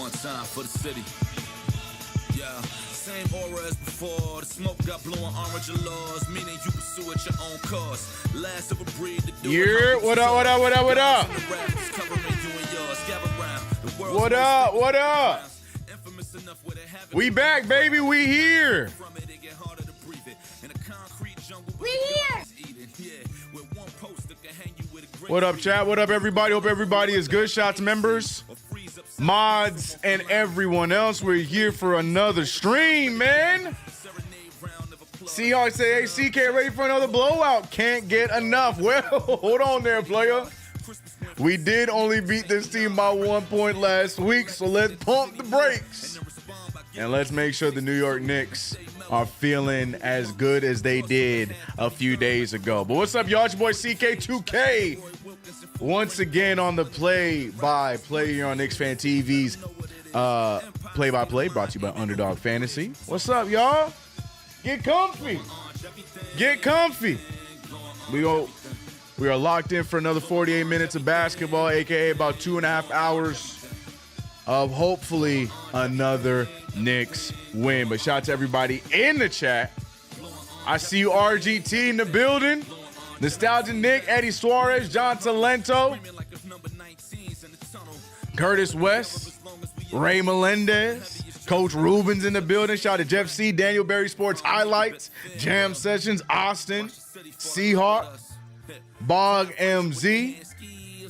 One time for the city. Yeah, same aura as before. The smoke got blowing orange laws, meaning you pursue at your own cause. Last of a breed to do it. What up, what up, what up, what up? What up, what up? We back, baby, we here. We here. What up, chat? What up, everybody? Hope everybody is good. Shots members, mods, and everyone else. We're here for another stream, man. Seahawks say, hey, CK, ready for another blowout. Can't get enough. Well, hold on there, player. We did only beat this team by 1 point last week, so let's pump the brakes. And let's make sure the New York Knicks are feeling as good as they did a few days ago. But what's up, y'all? It's your boy CK2K. Once again on the play-by-play here on KnicksFanTV's play-by-play, brought to you by Underdog Fantasy. What's up, y'all? Get comfy. Get comfy. We are locked in for another 48 minutes of basketball, aka about 2.5 hours of hopefully another Knicks win. But shout out to everybody in the chat. I see you, RGT, in the building. Nostalgia Nick, Eddie Suarez, John Talento, Curtis West, Ray Melendez, Coach Rubens in the building. Shout out to Jeff C, Daniel Berry Sports Highlights, Jam Sessions, Austin, Seahawk, Bog MZ.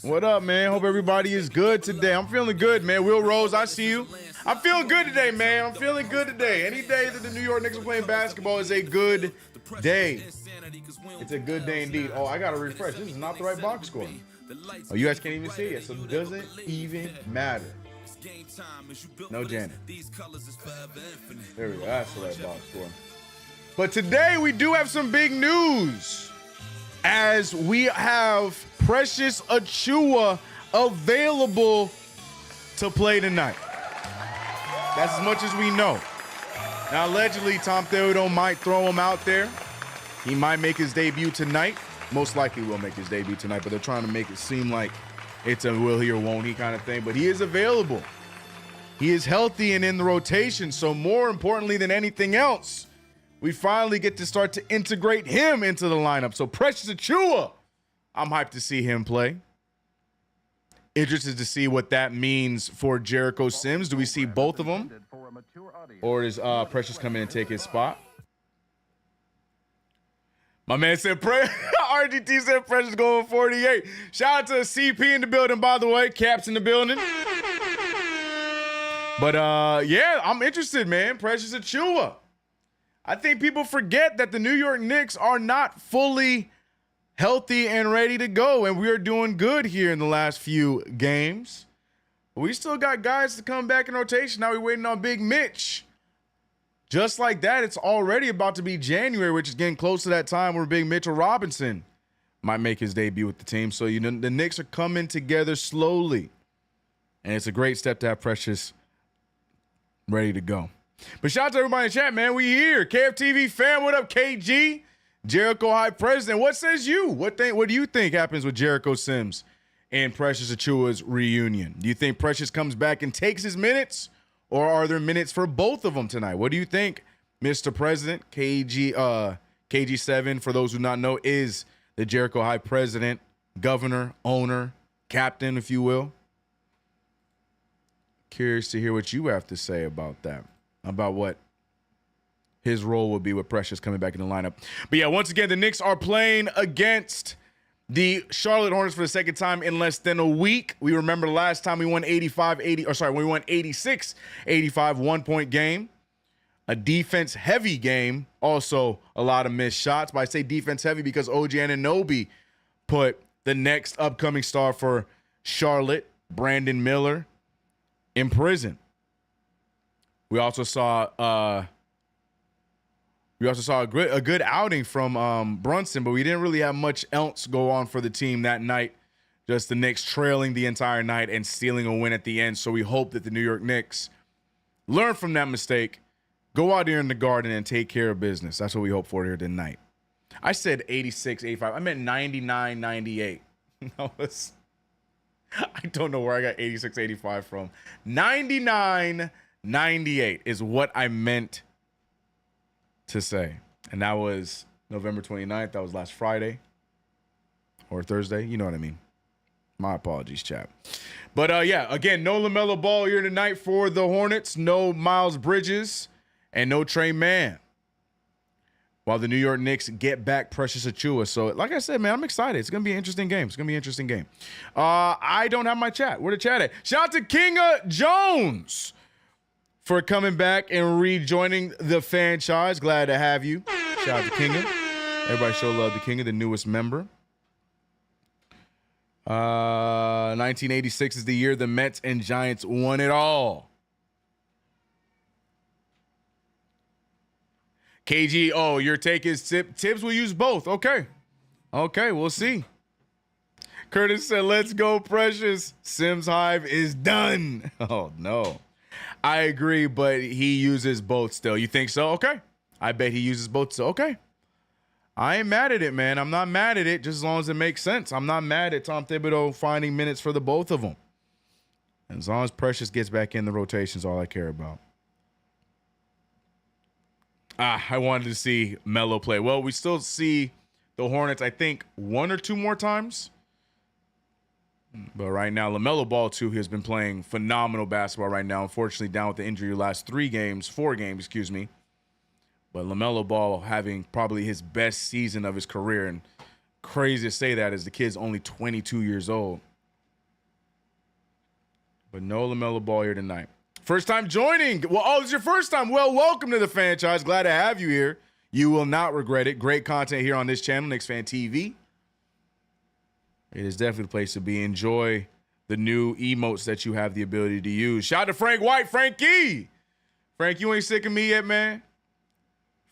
What up, man? Hope everybody is good today. I'm feeling good, man. Will Rose, I see you. I'm feeling good today, man. I'm feeling good today. Any day that the New York Knicks are playing basketball is a good day. It's a good day indeed. Oh, I got to refresh. This is not the right box score. Oh, you guys can't even see it, so it doesn't even matter. No Janet. There we go. That's the right box score. But today we do have some big news, as we have Precious Achiuwa available to play tonight. That's as much as we know. Now, allegedly, Tom Thibodeau might throw him out there. He might make his debut tonight. Most likely will make his debut tonight, but they're trying to make it seem like it's a will he or won't he kind of thing. But he is available. He is healthy and in the rotation. So more importantly than anything else, we finally get to start to integrate him into the lineup. So Precious Achiuwa, I'm hyped to see him play. Interested to see what that means for Jericho Sims. Do we see both of them? Or does Precious come in and take his spot? My man said, RGT said Precious going 48. Shout out to CP in the building, by the way. Caps in the building. But, yeah, I'm interested, man. Precious Achiuwa. I think people forget that the New York Knicks are not fully healthy and ready to go, and we are doing good here in the last few games. We still got guys to come back in rotation. Now we're waiting on Big Mitch. Just like that, it's already about to be January, which is getting close to that time where Big Mitchell Robinson might make his debut with the team. So, you know, the Knicks are coming together slowly, and it's a great step to have Precious ready to go. But shout out to everybody in the chat, man. We here. KFTV fam, what up, KG? Jericho High President, what says you? What do you think happens with Jericho Sims and Precious Achiuwa's reunion? Do you think Precious comes back and takes his minutes, or are there minutes for both of them tonight? What do you think, Mr. President? KG7, for those who not know, is the Jericho High President, governor, owner, captain, if you will. Curious to hear what you have to say about that, about what his role would be with Precious coming back in the lineup. But yeah, once again, the Knicks are playing against the Charlotte Hornets for the second time in less than a week. We remember the last time we won 86-85, 1 point game. A defense heavy game. Also a lot of missed shots. But I say defense heavy because OG Anunoby put the next upcoming star for Charlotte, Brandon Miller, in prison. We also saw a good outing from Brunson, but we didn't really have much else go on for the team that night. Just the Knicks trailing the entire night and stealing a win at the end. So we hope that the New York Knicks learn from that mistake, go out here in the Garden and take care of business. That's what we hope for here tonight. I said 86, 85. I meant 99, 98. I don't know where I got 86, 85 from. 99, 98 is what I meant to say. And that was November 29th. That was last Friday or Thursday. You know what I mean. My apologies, chat. But yeah, again, no LaMelo Ball here tonight for the Hornets. No Miles Bridges and no Trey Mann, while the New York Knicks get back Precious Achiuwa. So, like I said, man, I'm excited. It's going to be an interesting game. It's going to be an interesting game. I don't have my chat. Where the chat at? Shout out to Kinga Jones for coming back and rejoining the franchise. Glad to have you. Shout out to Kinga. Everybody show love to Kinga, the newest member. 1986 is the year the Mets and Giants won it all. KG, oh, your take is Tibbs will use both. Okay, we'll see. Curtis said, let's go, Precious. Sims Hive is done. Oh, no. I agree, but he uses both still. You think so? Okay. I bet he uses both still. Okay. I ain't mad at it, man. I'm not mad at it, just as long as it makes sense. I'm not mad at Tom Thibodeau finding minutes for the both of them. And as long as Precious gets back in the rotation is all I care about. I wanted to see Melo play. Well, we still see the Hornets, I think, one or two more times. But right now, LaMelo Ball, too, has been playing phenomenal basketball right now. Unfortunately, down with the injury the last 4 games, excuse me. But LaMelo Ball having probably his best season of his career. And crazy to say that as the kid's only 22 years old. But no LaMelo Ball here tonight. First time joining. Well, oh, it's your first time. Well, welcome to the franchise. Glad to have you here. You will not regret it. Great content here on this channel, KnicksFanTV. It is definitely the place to be. Enjoy the new emotes that you have the ability to use. Shout out to Frank White. Frankie. Frank, you ain't sick of me yet, man.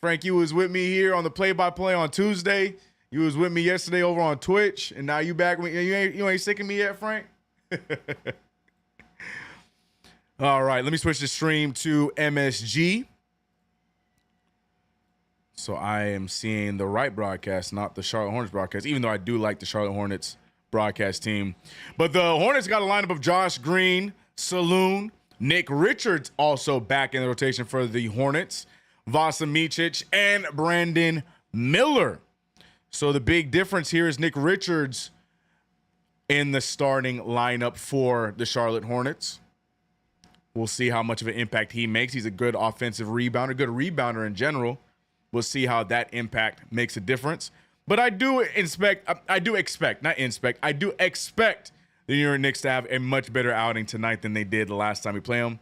Frank, you was with me here on the play-by-play on Tuesday. You was with me yesterday over on Twitch, and now you back with me. You ain't sick of me yet, Frank? All right, let me switch the stream to MSG. So I am seeing the right broadcast, not the Charlotte Hornets broadcast, even though I do like the Charlotte Hornets broadcast team. But the Hornets got a lineup of Josh Green, Saloon, Nick Richards also back in the rotation for the Hornets, Vasa Micic, and Brandon Miller. So the big difference here is Nick Richards in the starting lineup for the Charlotte Hornets. We'll see how much of an impact he makes. He's a good offensive rebounder, good rebounder in general. We'll see how that impact makes a difference. But I do expect the New York Knicks to have a much better outing tonight than they did the last time we play them.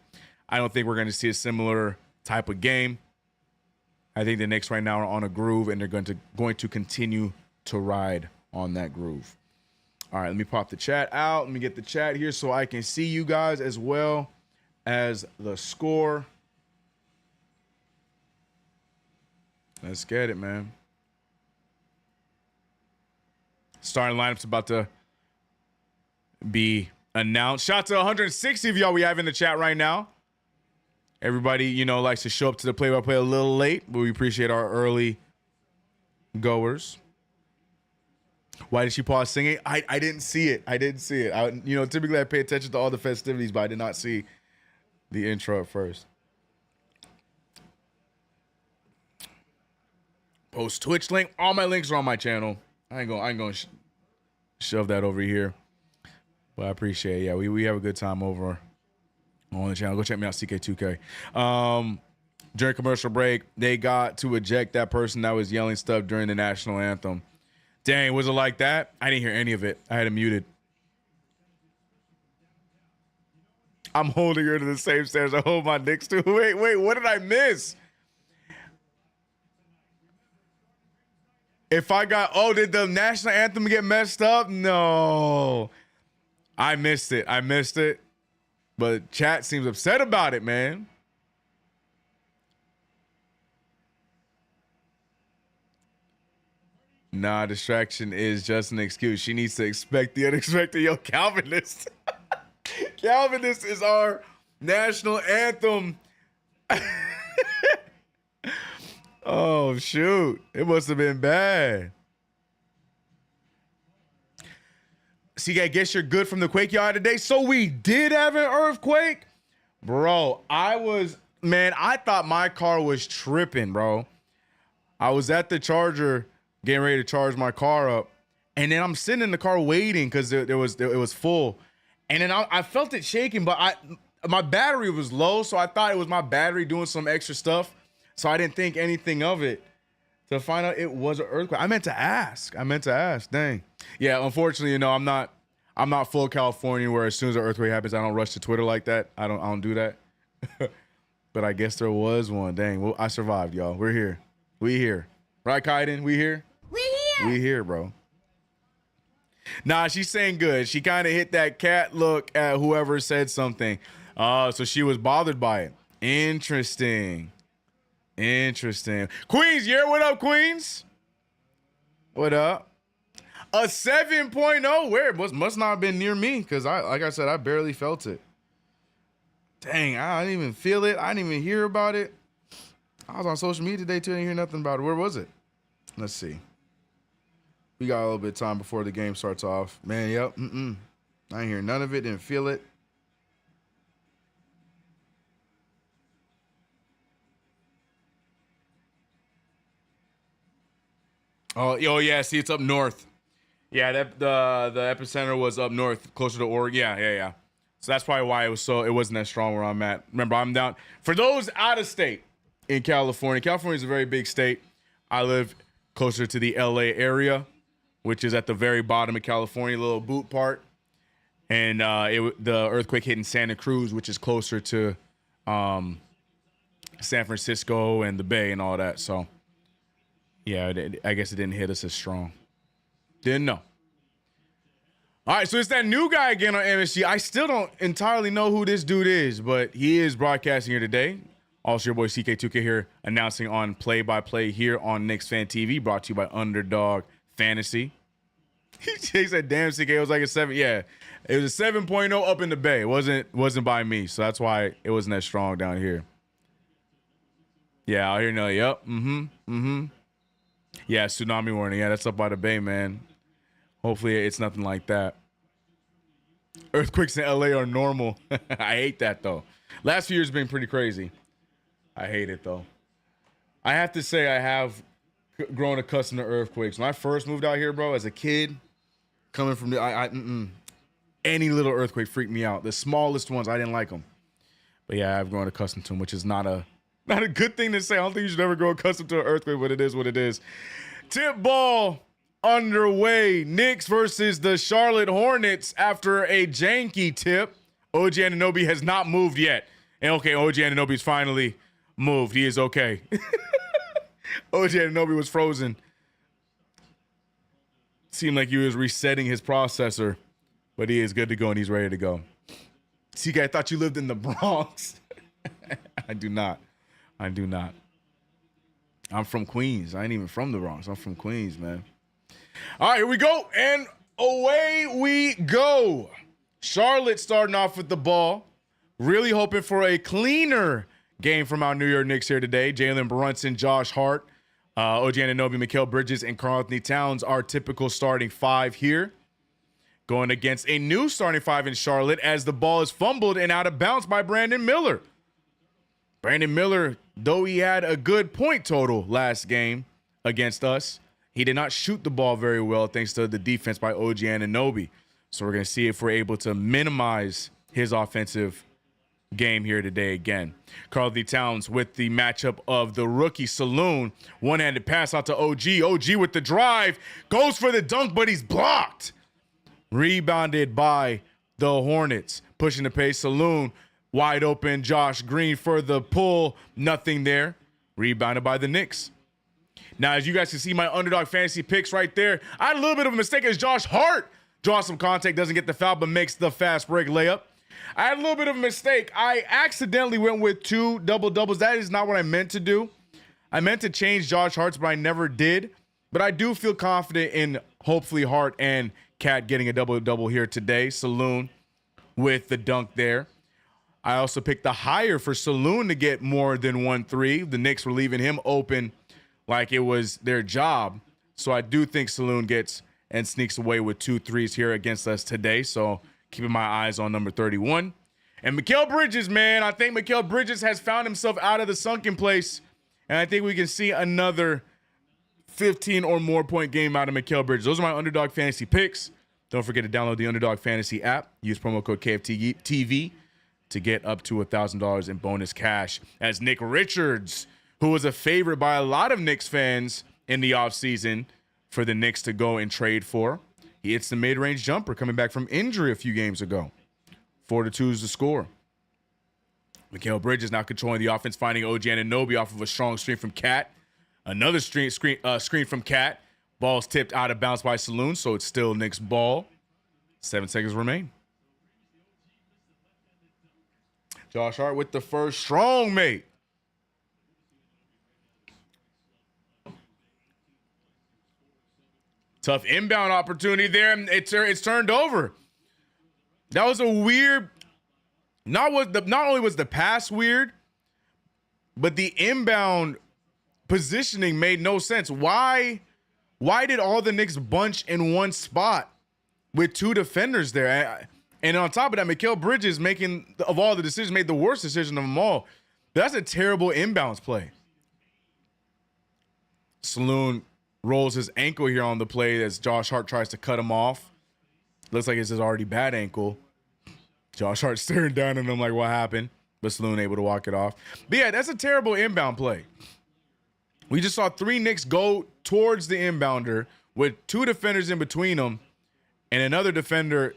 I don't think we're going to see a similar type of game. I think the Knicks right now are on a groove, and they're going to continue to ride on that groove. All right, let me pop the chat out. Let me get the chat here so I can see you guys as well as the score. Let's get it, man. Starting lineup's about to be announced. Shout out to 160 of y'all we have in the chat right now. Everybody, likes to show up to the play-by-play a little late, but we appreciate our early goers. Why did she pause singing? I didn't see it. Typically I pay attention to all the festivities, but I did not see the intro at first. Post Twitch link. All my links are on my channel. I ain't gonna shove that over here. But I appreciate it. Yeah, we have a good time over on the channel. Go check me out, CK2K. During commercial break, they got to eject that person that was yelling stuff during the national anthem. Dang, was it like that? I didn't hear any of it. I had it muted. I'm holding her to the same stairs I hold my Knicks to. Wait, what did I miss? Did the national anthem get messed up? No. I missed it. But chat seems upset about it, man. Nah, distraction is just an excuse. She needs to expect the unexpected. Yo, Calvinist. Calvinist is our national anthem. Oh, shoot. It must have been bad. See, I guess you're good from the quake y'all had today. So we did have an earthquake? Bro, I thought my car was tripping, bro. I was at the charger getting ready to charge my car up. And then I'm sitting in the car waiting because it was full. And then I felt it shaking, but my battery was low, so I thought it was my battery doing some extra stuff. So I didn't think anything of it. To find out it was an earthquake. I meant to ask. Dang. Yeah, unfortunately, I'm not full California where as soon as an earthquake happens, I don't rush to Twitter like that. I don't do that. But I guess there was one. Dang. Well, I survived, y'all. We're here. We here. Right, Kaiden? We here? We here. We here, bro. Nah, she's saying good. She kind of hit that cat look at whoever said something. So she was bothered by it. Interesting. Queens, yeah, what up, Queens? What up? A 7.0. Where? Must not have been near me because like I said, I barely felt it. Dang, I didn't even feel it. I didn't even hear about it. I was on social media today too. I didn't hear nothing about it. Where was it? Let's see. We got a little bit of time before the game starts off. Man, yep. I didn't hear none of it. Didn't feel it. Oh yeah. See, it's up north. Yeah, the epicenter was up north, closer to Oregon. Yeah. So that's probably why it wasn't that strong where I'm at. Remember, I'm down. For those out of state in California, California is a very big state. I live closer to the LA area, which is at the very bottom of California, little boot part. And the earthquake hit in Santa Cruz, which is closer to San Francisco and the Bay and all that. So, yeah, I guess it didn't hit us as strong. Didn't know. All right, so it's that new guy again on MSG. I still don't entirely know who this dude is, but he is broadcasting here today. Also, your boy CK2K here announcing on play-by-play here on KnicksFanTV, brought to you by Underdog Fantasy. He said, damn, CK, it was like a 7. Yeah, it was a 7.0 up in the Bay. It wasn't by me, so that's why it wasn't that strong down here. Yeah, out here, no, yep, Yeah, tsunami warning. Yeah, that's up by the Bay, man. Hopefully it's nothing like that. Earthquakes in LA are normal. I hate that, though. Last few years have been pretty crazy. I hate it, though. I have to say I have grown accustomed to earthquakes. When I first moved out here, bro, as a kid, coming from any little earthquake freaked me out. The smallest ones, I didn't like them. But yeah, I've grown accustomed to them, which is not a good thing to say. I don't think you should ever grow accustomed to an earthquake, but it is what it is. Tip ball underway. Knicks versus the Charlotte Hornets after a janky tip. OG Anunoby has not moved yet. And okay, OG Anunoby's finally moved. He is okay. OG Anunoby was frozen. Seemed like he was resetting his processor, but he is good to go and he's ready to go. CK, I thought you lived in the Bronx. I do not. I'm from Queens. I ain't even from the Bronx. I'm from Queens, man. All right, here we go. And away we go. Charlotte starting off with the ball. Really hoping for a cleaner game from our New York Knicks here today. Jalen Brunson, Josh Hart, OG Anunoby, Mikal Bridges, and Karl-Anthony Towns, our typical starting five here. Going against a new starting five in Charlotte as the ball is fumbled and out of bounds by Brandon Miller. Brandon Miller, though he had a good point total last game against us, he did not shoot the ball very well thanks to the defense by OG Anunoby. So we're going to see if we're able to minimize his offensive game here today again. Karl-Anthony Towns with the matchup of the rookie Saloon. One-handed pass out to OG. OG with the drive. Goes for the dunk, but he's blocked. Rebounded by the Hornets. Pushing the pace. Saloon wide open. Josh Green for the pull. Nothing there. Rebounded by the Knicks. Now, as you guys can see my underdog fantasy picks right there, I had a little bit of a mistake as Josh Hart draws some contact, doesn't get the foul, but makes the fast break layup. I had a little bit of a mistake. I accidentally went with 2 double-doubles. That is not what I meant to do. I meant to change Josh Hart's, but I never did. But I do feel confident in hopefully Hart and Cat getting a double-double here today. Saloon with the dunk there. I also picked the higher for Saloon to get more than 1-3. The Knicks were leaving him open like it was their job. So I do think Saloon gets and sneaks away with 2 threes here against us today. So keeping my eyes on number 31. And Mikal Bridges, man, I think Mikal Bridges has found himself out of the sunken place. And I think we can see another 15 or more point game out of Mikal Bridges. Those are my Underdog Fantasy picks. Don't forget to download the Underdog Fantasy app. Use promo code KFTV to get up to $1,000 in bonus cash. As Nick Richards, who was a favorite by a lot of Knicks fans in the offseason for the Knicks to go and trade for, he hits the mid-range jumper coming back from injury a few games ago. 4-2 is the score. Mikal Bridges now controlling the offense, finding OG Anunoby off of a strong screen from Cat. Another screen from Cat. Ball's tipped out of bounds by Saloon, so it's still Knicks ball. 7 seconds remain. Josh Hart with the first strong, mate. Tough inbound opportunity there. It's turned over. That was a weird. Not only was the pass weird, but the inbound positioning made no sense. Why did all the Knicks bunch in one spot with 2 defenders there? And on top of that, Mikal Bridges of all the decisions, made the worst decision of them all. That's a terrible inbounds play. Saloon rolls his ankle here on the play as Josh Hart tries to cut him off. Looks like it's his already bad ankle. Josh Hart staring down at him like, what happened? But Saloon able to walk it off. But yeah, that's a terrible inbound play. We just saw 3 Knicks go towards the inbounder with 2 defenders in between them and another defender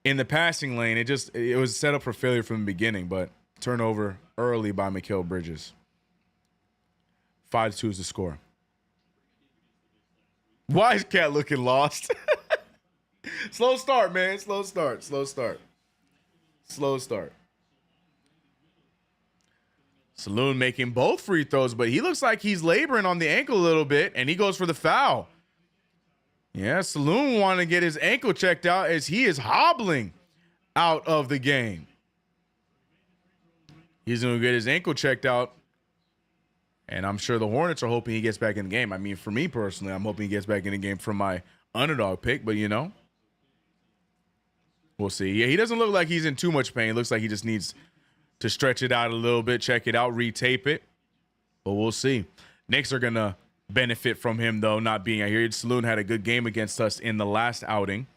in the passing lane. It was set up for failure from the beginning, but turnover early by Mikal Bridges. 5-2 is the score. Why is Cat looking lost? Slow start, man. Slow start. Saloon making both free throws, but he looks like he's laboring on the ankle a little bit, and he goes for the foul. Yeah, Saloon wanting to get his ankle checked out as he is hobbling out of the game. He's going to get his ankle checked out, and I'm sure the Hornets are hoping he gets back in the game. I mean, for me personally, I'm hoping he gets back in the game for my underdog pick, but we'll see. Yeah, he doesn't look like he's in too much pain. It looks like he just needs to stretch it out a little bit, check it out, retape it. But we'll see. Knicks are going to benefit from him, though, not being out here. Saloon had a good game against us in the last outing,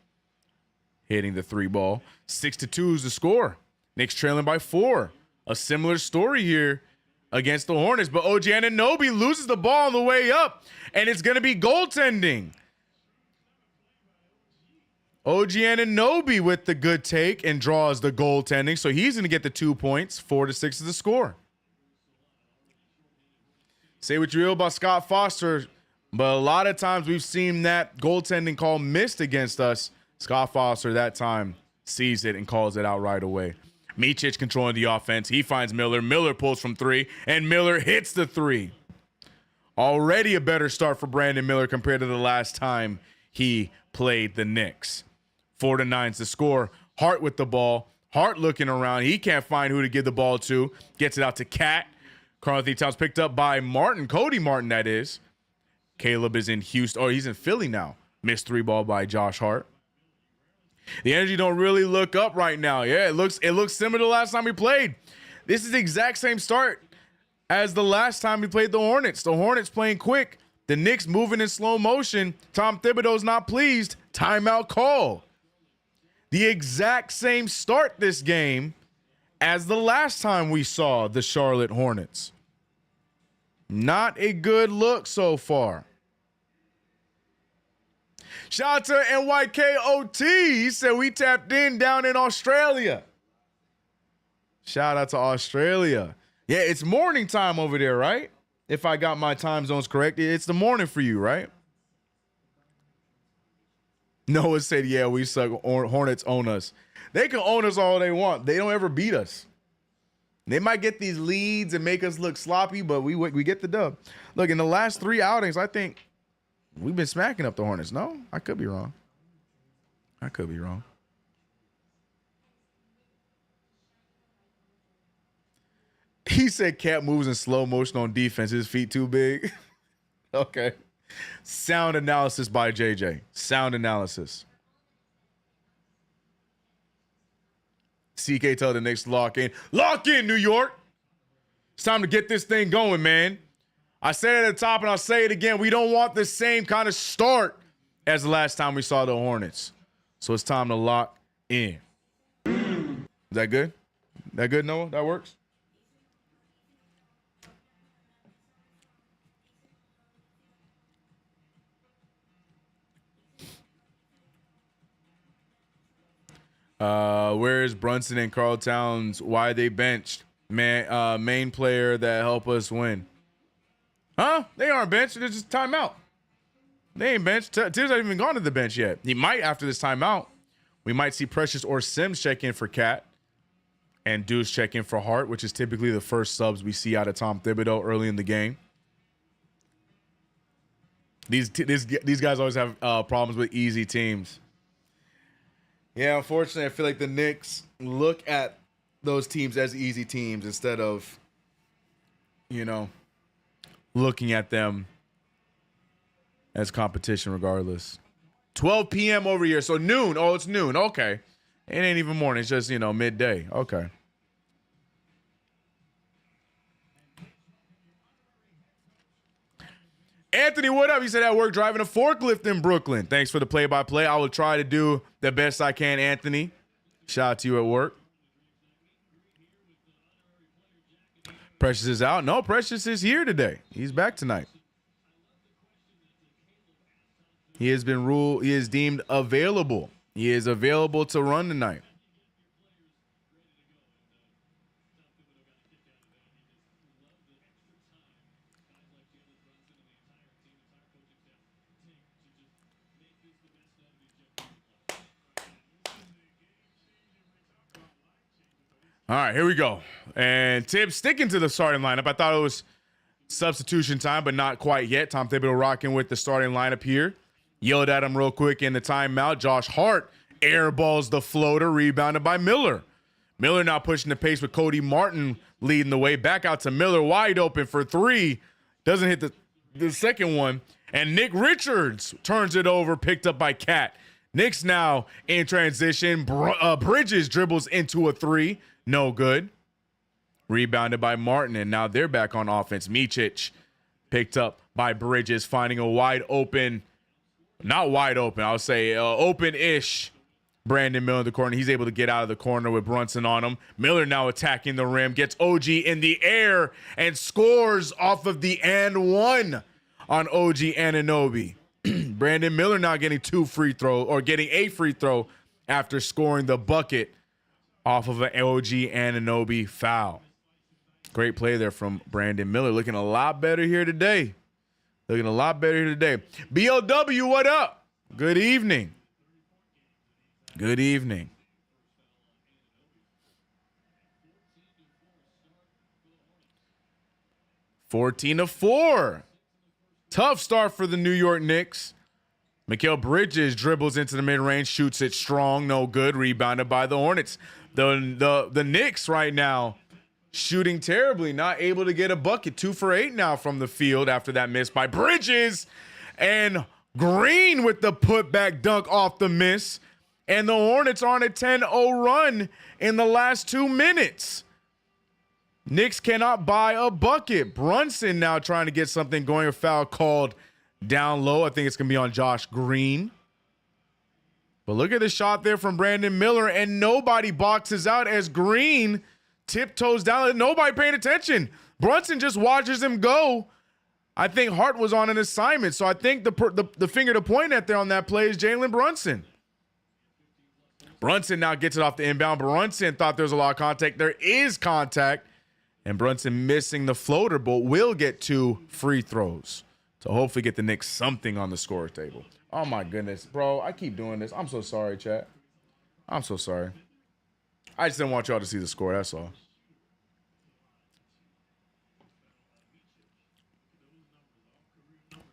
hitting the 3 ball. 6-2 is the score. Knicks trailing by 4. A similar story here against the Hornets. But OG Anunoby loses the ball on the way up, and it's going to be goaltending. OG Anunoby with the good take and draws the goaltending. So he's going to get the 2 points. 4-6 is the score. Say what you will about Scott Foster, but a lot of times we've seen that goaltending call missed against us. Scott Foster that time sees it and calls it out right away. Micic controlling the offense. He finds Miller. Miller pulls from 3, and Miller hits the 3. Already a better start for Brandon Miller compared to the last time he played the Knicks. 4-9 is the score. Hart with the ball. Hart looking around. He can't find who to give the ball to. Gets it out to Cat. Karl-Anthony Towns picked up by Martin. Cody Martin, that is. Caleb is in Houston. Oh, he's in Philly now. Missed 3 ball by Josh Hart. The energy don't really look up right now. Yeah, it looks similar to the last time we played. This is the exact same start as the last time we played the Hornets. The Hornets playing quick. The Knicks moving in slow motion. Tom Thibodeau's not pleased. Timeout call. The exact same start this game as the last time we saw the Charlotte Hornets. Not a good look so far. Shout out to NYKOT. He said we tapped in down in Australia. Shout out to Australia. Yeah, it's morning time over there, right? If I got my time zones correct. It's the morning for you, right? Noah said, yeah, we suck. Hornets own us. They can own us all they want. They don't ever beat us. They might get these leads and make us look sloppy, but we get the dub. Look, in the last 3 outings, I think we've been smacking up the Hornets. No, I could be wrong. He said Cat moves in slow motion on defense. His feet too big. Okay. Sound analysis by JJ. Sound analysis. CK tell the Knicks lock in. Lock in, New York. It's time to get this thing going, man. I said it at the top and I'll say it again. We don't want the same kind of start as the last time we saw the Hornets. So it's time to lock in. Is that good? That good, Noah? That works? Where's Brunson and Karl Towns? Why they benched? Man, main player that helped us win. Huh? They aren't benched. They're just timeout. They ain't benched. Tibbs hasn't even gone to the bench yet. He might after this timeout. We might see Precious or Sims check in for Cat and Deuce check in for Hart, which is typically the first subs we see out of Tom Thibodeau early in the game. These guys always have problems with easy teams. Yeah, unfortunately, I feel like the Knicks look at those teams as easy teams instead of, looking at them as competition regardless. 12 p.m. over here, so noon. Oh, it's noon. Okay. It ain't even morning. It's just, midday. Okay. Anthony, what up? He said at work driving a forklift in Brooklyn. Thanks for the play-by-play. I will try to do the best I can, Anthony. Shout out to you at work. Precious is out. No, Precious is here today. He's back tonight. He has been ruled. He is deemed available. He is available to run tonight. All right, here we go. And Tibbs sticking to the starting lineup. I thought it was substitution time, but not quite yet. Tom Thibodeau rocking with the starting lineup here. Yelled at him real quick in the timeout. Josh Hart airballs the floater, rebounded by Miller. Miller now pushing the pace with Cody Martin leading the way. Back out to Miller, wide open for three. Doesn't hit the second one. And Nick Richards turns it over, picked up by Cat. Knicks now in transition. Bridges dribbles into a three. No good. Rebounded by Martin, and now they're back on offense. Micic picked up by Bridges, finding a wide open, not wide open, I'll say open-ish Brandon Miller in the corner. He's able to get out of the corner with Brunson on him. Miller now attacking the rim, gets OG in the air, and scores off of the and one on OG Anunoby. Brandon Miller now getting a free throw after scoring the bucket off of an OG Anunoby foul. Great play there from Brandon Miller. Looking a lot better here today. BLW, what up? Good evening. Good evening. (14-4). Tough start for the New York Knicks. Mikal Bridges dribbles into the mid-range, shoots it strong, no good. Rebounded by the Hornets. The Knicks right now shooting terribly, not able to get a bucket. 2 for 8 now from the field after that miss by Bridges. And Green with the putback dunk off the miss. And the Hornets are on a 10-0 run in the last 2 minutes. Knicks cannot buy a bucket. Brunson now trying to get something going. A foul called down low. I think it's going to be on Josh Green. But look at the shot there from Brandon Miller, and nobody boxes out as Green tiptoes down. Nobody paying attention. Brunson just watches him go. I think Hart was on an assignment, so I think the finger to point at there on that play is Jalen Brunson. Brunson now gets it off the inbound. Brunson thought there was a lot of contact. There is contact, and Brunson missing the floater, but will get 2 free throws to hopefully get the Knicks something on the score table. Oh, my goodness, bro. I keep doing this. I'm so sorry, chat. I'm so sorry. I just didn't want y'all to see the score. That's all.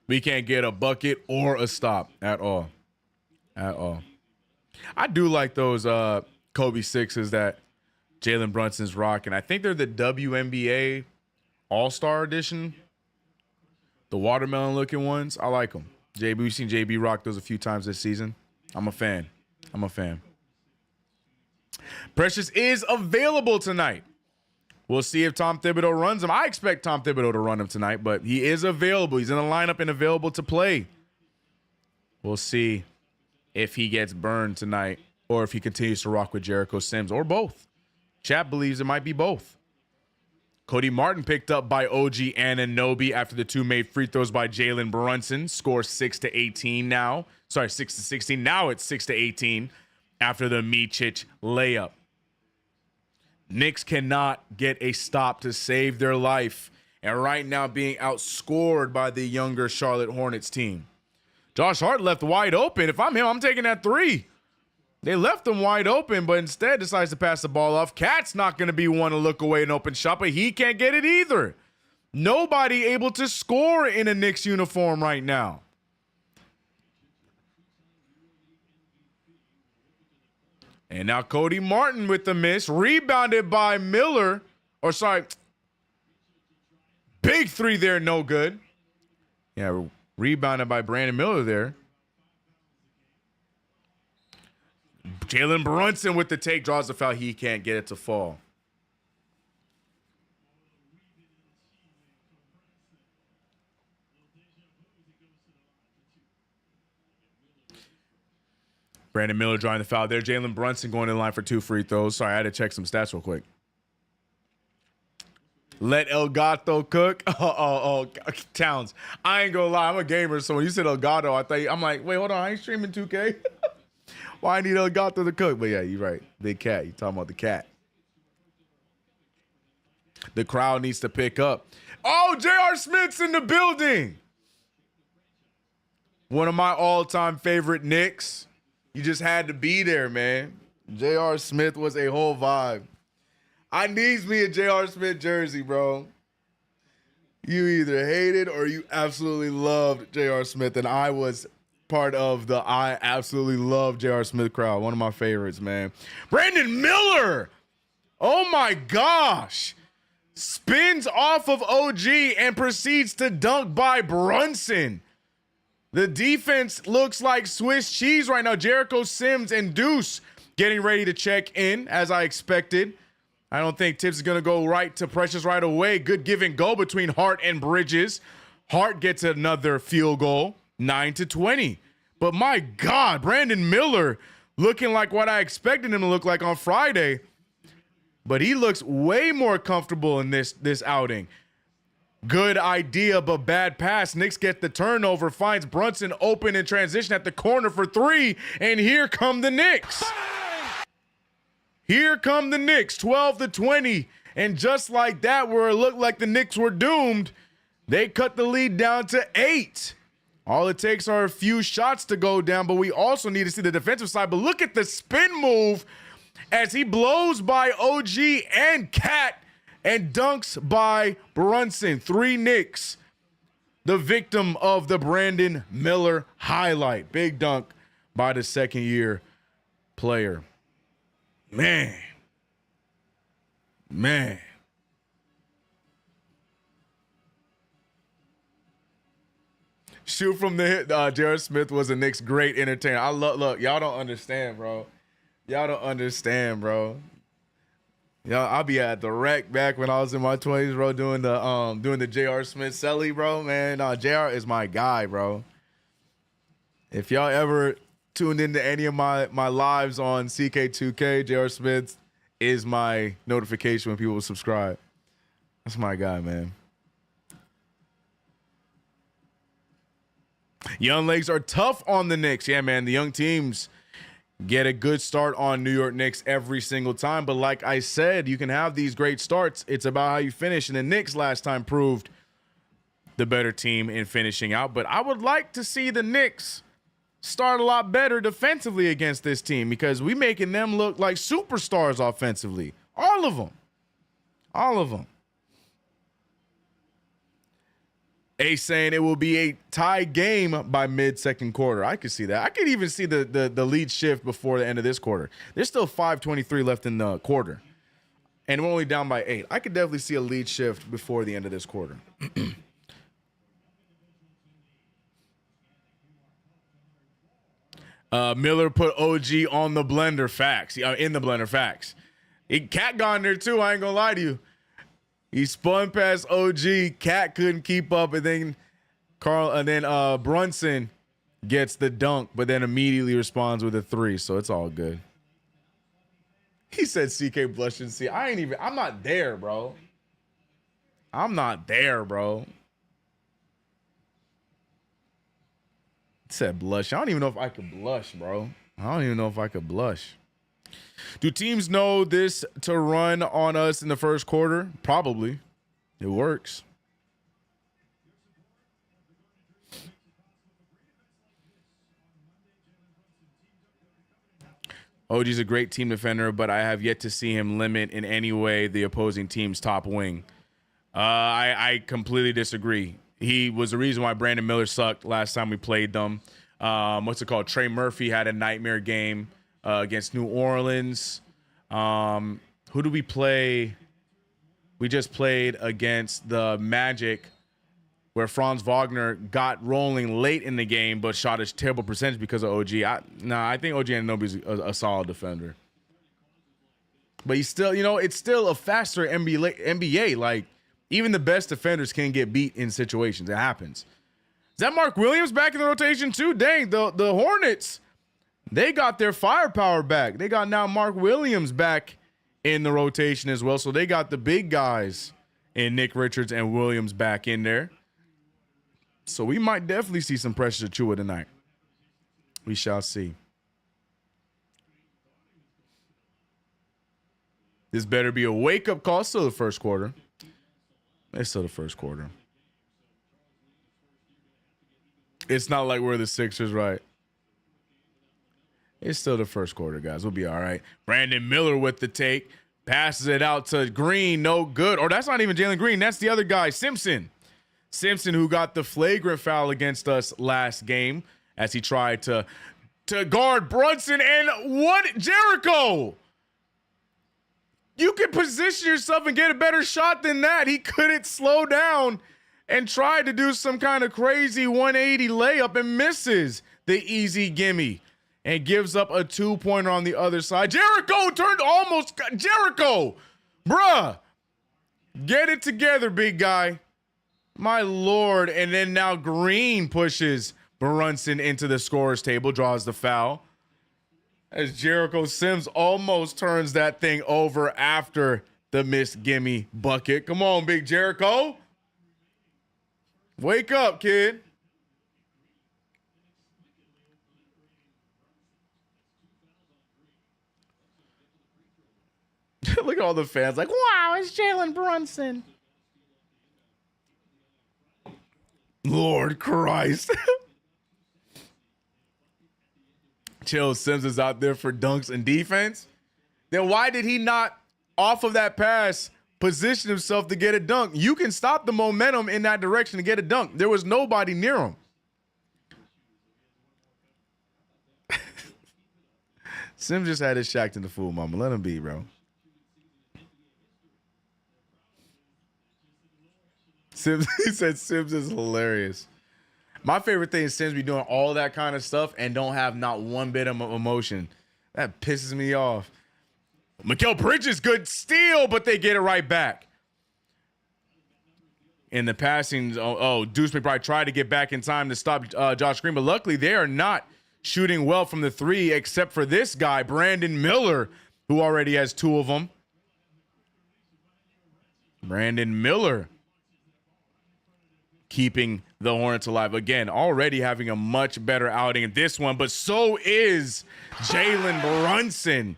We can't get a bucket or a stop at all. At all. I do like those Kobe 6s that Jalen Brunson's rocking. I think they're the WNBA All-Star edition. The watermelon looking ones, I like them. JB, we've seen JB rock those a few times this season. I'm a fan. Precious is available tonight. We'll see if Tom Thibodeau runs him. I expect Tom Thibodeau to run him tonight, but he is available. He's in the lineup and available to play. We'll see if he gets burned tonight or if he continues to rock with Jericho Sims or both. Chat believes it might be both. Cody Martin picked up by OG Anunoby after the two made free throws by Jalen Brunson. Score 6-18 now. Sorry, 6-16. Now it's 6-18 after the Micic layup. Knicks cannot get a stop to save their life, and right now being outscored by the younger Charlotte Hornets team. Josh Hart left wide open. If I'm him, I'm taking that three. They left him wide open, but instead decides to pass the ball off. Cat's not going to be one to look away and open shot, but he can't get it either. Nobody able to score in a Knicks uniform right now. And now Cody Martin with the miss. Rebounded by Miller. Or sorry. Big three there, no good. Yeah, rebounded by Brandon Miller there. Jalen Brunson with the take, draws the foul. He can't get it to fall. Brandon Miller drawing the foul there. Jalen Brunson going in line for 2 free throws. Sorry, I had to check some stats real quick. Let El Gato cook. Oh, Towns. I ain't gonna lie, I'm a gamer, so when you said El Gato, I'm like, wait, hold on, I ain't streaming 2K. Why I need El Gato to cook? But yeah, you're right. Big cat. You talking about the cat. The crowd needs to pick up. Oh, J.R. Smith's in the building. One of my all-time favorite Knicks. You just had to be there, man. J.R. Smith was a whole vibe. I needs me a J.R. Smith jersey, bro. You either hated or you absolutely loved J.R. Smith, and I was part of the I absolutely love J.R. Smith crowd. One of my favorites, man. Brandon Miller. Oh, my gosh. Spins off of OG and proceeds to dunk by Brunson. The defense looks like Swiss cheese right now. Jericho Sims and Deuce getting ready to check in, as I expected. I don't think Tips is going to go right to Precious right away. Good give and go between Hart and Bridges. Hart gets another field goal, 9-20. But my God, Brandon Miller looking like what I expected him to look like on Friday. But he looks way more comfortable in this outing. Good idea, but bad pass. Knicks get the turnover, finds Brunson open in transition at the corner for 3, and here come the Knicks. Here come the Knicks, 12-20, and just like that, where it looked like the Knicks were doomed, they cut the lead down to 8. All it takes are a few shots to go down, but we also need to see the defensive side. But look at the spin move as he blows by OG and Cat and dunks by Brunson. 3 Knicks, the victim of the Brandon Miller highlight. Big dunk by the second-year player. Man. Shoot from the hit. J.R. Smith was a Knicks great entertainer. Look, y'all don't understand, bro. I'll be at the rec back when I was in my 20s, bro, doing the J.R. Smith celly, bro. Man, J.R. is my guy, bro. If y'all ever tuned into any of my lives on CK2K, J.R. Smith is my notification when people subscribe. That's my guy, man. Young legs are tough on the Knicks. Yeah, man, the young teams get a good start on New York Knicks every single time. But like I said, you can have these great starts. It's about how you finish. And the Knicks last time proved the better team in finishing out. But I would like to see the Knicks start a lot better defensively against this team, because we making them look like superstars offensively. All of them. Ace saying it will be a tie game by mid-second quarter. I could see that. I could even see the lead shift before the end of this quarter. There's still 5:23 left in the quarter, and we're only down by 8. I could definitely see a lead shift before the end of this quarter. Miller put OG on the blender. Facts. In the blender. Facts. Cat got in there too. I ain't gonna lie to you. He spun past OG. Cat couldn't keep up, and then Brunson gets the dunk, but then immediately responds with a 3. So it's all good. He said CK blushing. See, I'm not there, bro. I'm not there, bro. He said blush. I don't even know if I could blush, bro. I don't even know if I could blush. Do teams know this to run on us in the first quarter? Probably. It works. OG's a great team defender, but I have yet to see him limit in any way the opposing team's top wing. I completely disagree. He was the reason why Brandon Miller sucked last time we played them. Trey Murphy had a nightmare game against New Orleans. Who do we play? We just played against the Magic, where Franz Wagner got rolling late in the game, but shot a terrible percentage because of OG. I think OG Anunoby's a solid defender. But he's still, it's still a faster NBA. Like, even the best defenders can get beat in situations. It happens. Is that Mark Williams back in the rotation too? Dang, the Hornets, they got their firepower back. They got now Mark Williams back in the rotation as well. So they got the big guys in Nick Richards and Williams back in there. So we might definitely see some pressure to Chua tonight. We shall see. This better be a wake-up call. It's still the first quarter. It's still the first quarter. It's not like we're the Sixers, right? It's still the first quarter, guys. We'll be all right. Brandon Miller with the take. Passes it out to Green. No good. Or that's not even Jalen Green. That's the other guy, Simpson. Simpson, who got the flagrant foul against us last game as he tried to guard Brunson. And what? Jericho! You can position yourself and get a better shot than that. He couldn't slow down and tried to do some kind of crazy 180 layup and misses the easy gimme and gives up a 2-pointer on the other side. Jericho Jericho! Bruh! Get it together, big guy. My Lord. And then now Green pushes Brunson into the scorer's table, draws the foul. As Jericho Sims almost turns that thing over after the missed gimme bucket. Come on, big Jericho. Wake up, kid. Look at all the fans like, wow, it's Jalen Brunson. Lord Christ. Chill Sims is out there for dunks and defense. Then why did he not, off of that pass, position himself to get a dunk? You can stop the momentum in that direction to get a dunk. There was nobody near him. Sims just had his shacked in the fool, mama. Let him be, bro. Sims, he said Sims is hilarious. My favorite thing is Sims be doing all that kind of stuff and don't have not one bit of emotion. That pisses me off. Mikal Bridges, good steal, but they get it right back. In the passing, Deuce McBride tried to get back in time to stop Josh Green, but luckily they are not shooting well from the 3 except for this guy, Brandon Miller, who already has 2 of them. Brandon Miller keeping the Hornets alive. Again, already having a much better outing in this one, but so is Jalen Brunson,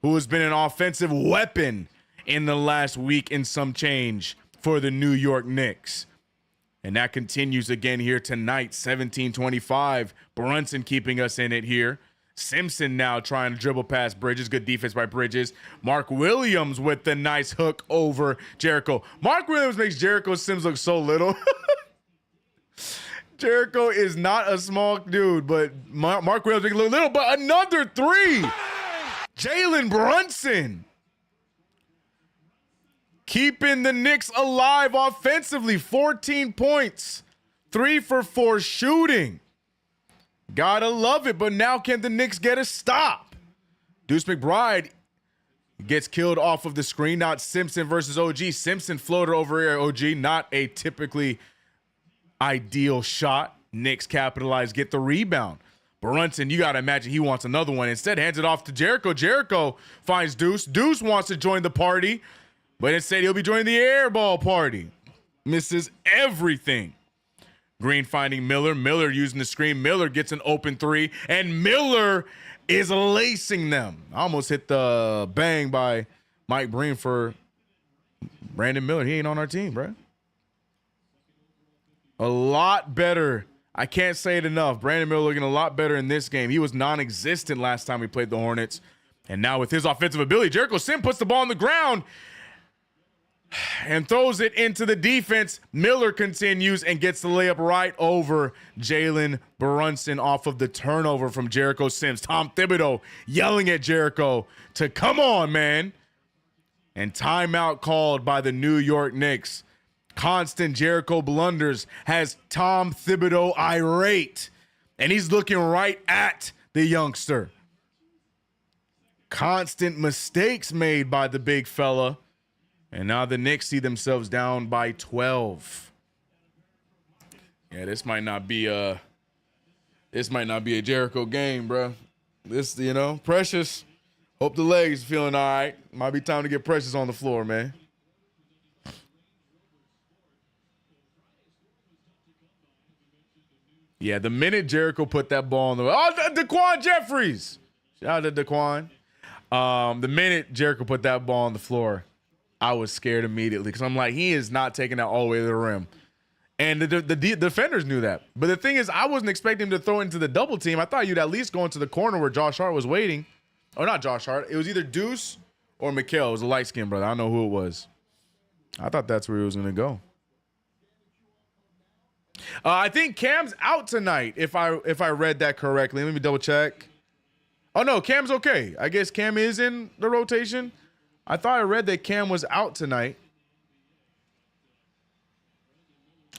who has been an offensive weapon in the last week and some change for the New York Knicks. And that continues again here tonight, 17-25. Brunson keeping us in it here. Simpson now trying to dribble past Bridges. Good defense by Bridges. Mark Williams with the nice hook over Jericho. Mark Williams makes Jericho Sims look so little. Jericho is not a small dude, but Mark Williams makes him look little. But another 3. Jalen Brunson keeping the Knicks alive offensively. 14 points. 3 for 4 shooting. Gotta love it, but now can the Knicks get a stop? Deuce McBride gets killed off of the screen. Not Simpson versus OG. Simpson floater over here, OG. Not a typically ideal shot. Knicks capitalize, get the rebound. Brunson, you got to imagine he wants another one. Instead, hands it off to Jericho. Jericho finds Deuce. Deuce wants to join the party, but instead he'll be joining the airball party. Misses everything. Green finding Miller. Miller using the screen. Miller gets an open three, and Miller is lacing them. I almost hit the bang by Mike Breen for Brandon Miller. He ain't on our team, bro. A lot better. I can't say it enough. Brandon Miller looking a lot better in this game. He was non-existent last time we played the Hornets. And now with his offensive ability, Jericho Sim puts the ball on the ground and throws it into the defense. Miller continues and gets the layup right over Jalen Brunson off of the turnover from Jericho Sims. Tom Thibodeau yelling at Jericho to come on, man. And timeout called by the New York Knicks. Constant Jericho blunders has Tom Thibodeau irate, and he's looking right at the youngster. Constant mistakes made by the big fella, and now the Knicks see themselves down by 12. Yeah, this might not be a Jericho game, bro. This, Precious. Hope the legs feeling all right. Might be time to get Precious on the floor, man. Yeah, the minute Jericho put that ball on the Daquan Jeffries. Shout out to Daquan. The minute Jericho put that ball on the floor, I was scared immediately because I'm like, he is not taking that all the way to the rim. And the defenders knew that. But the thing is, I wasn't expecting him to throw into the double team. I thought you'd at least go into the corner where Josh Hart was waiting. Oh, not Josh Hart. It was either Deuce or Mikal. It was a light-skinned brother. I don't know who it was. I thought that's where he was going to go. I think Cam's out tonight, if I read that correctly. Let me double check. Oh, no, Cam's okay. I guess Cam is in the rotation. I thought I read that Cam was out tonight.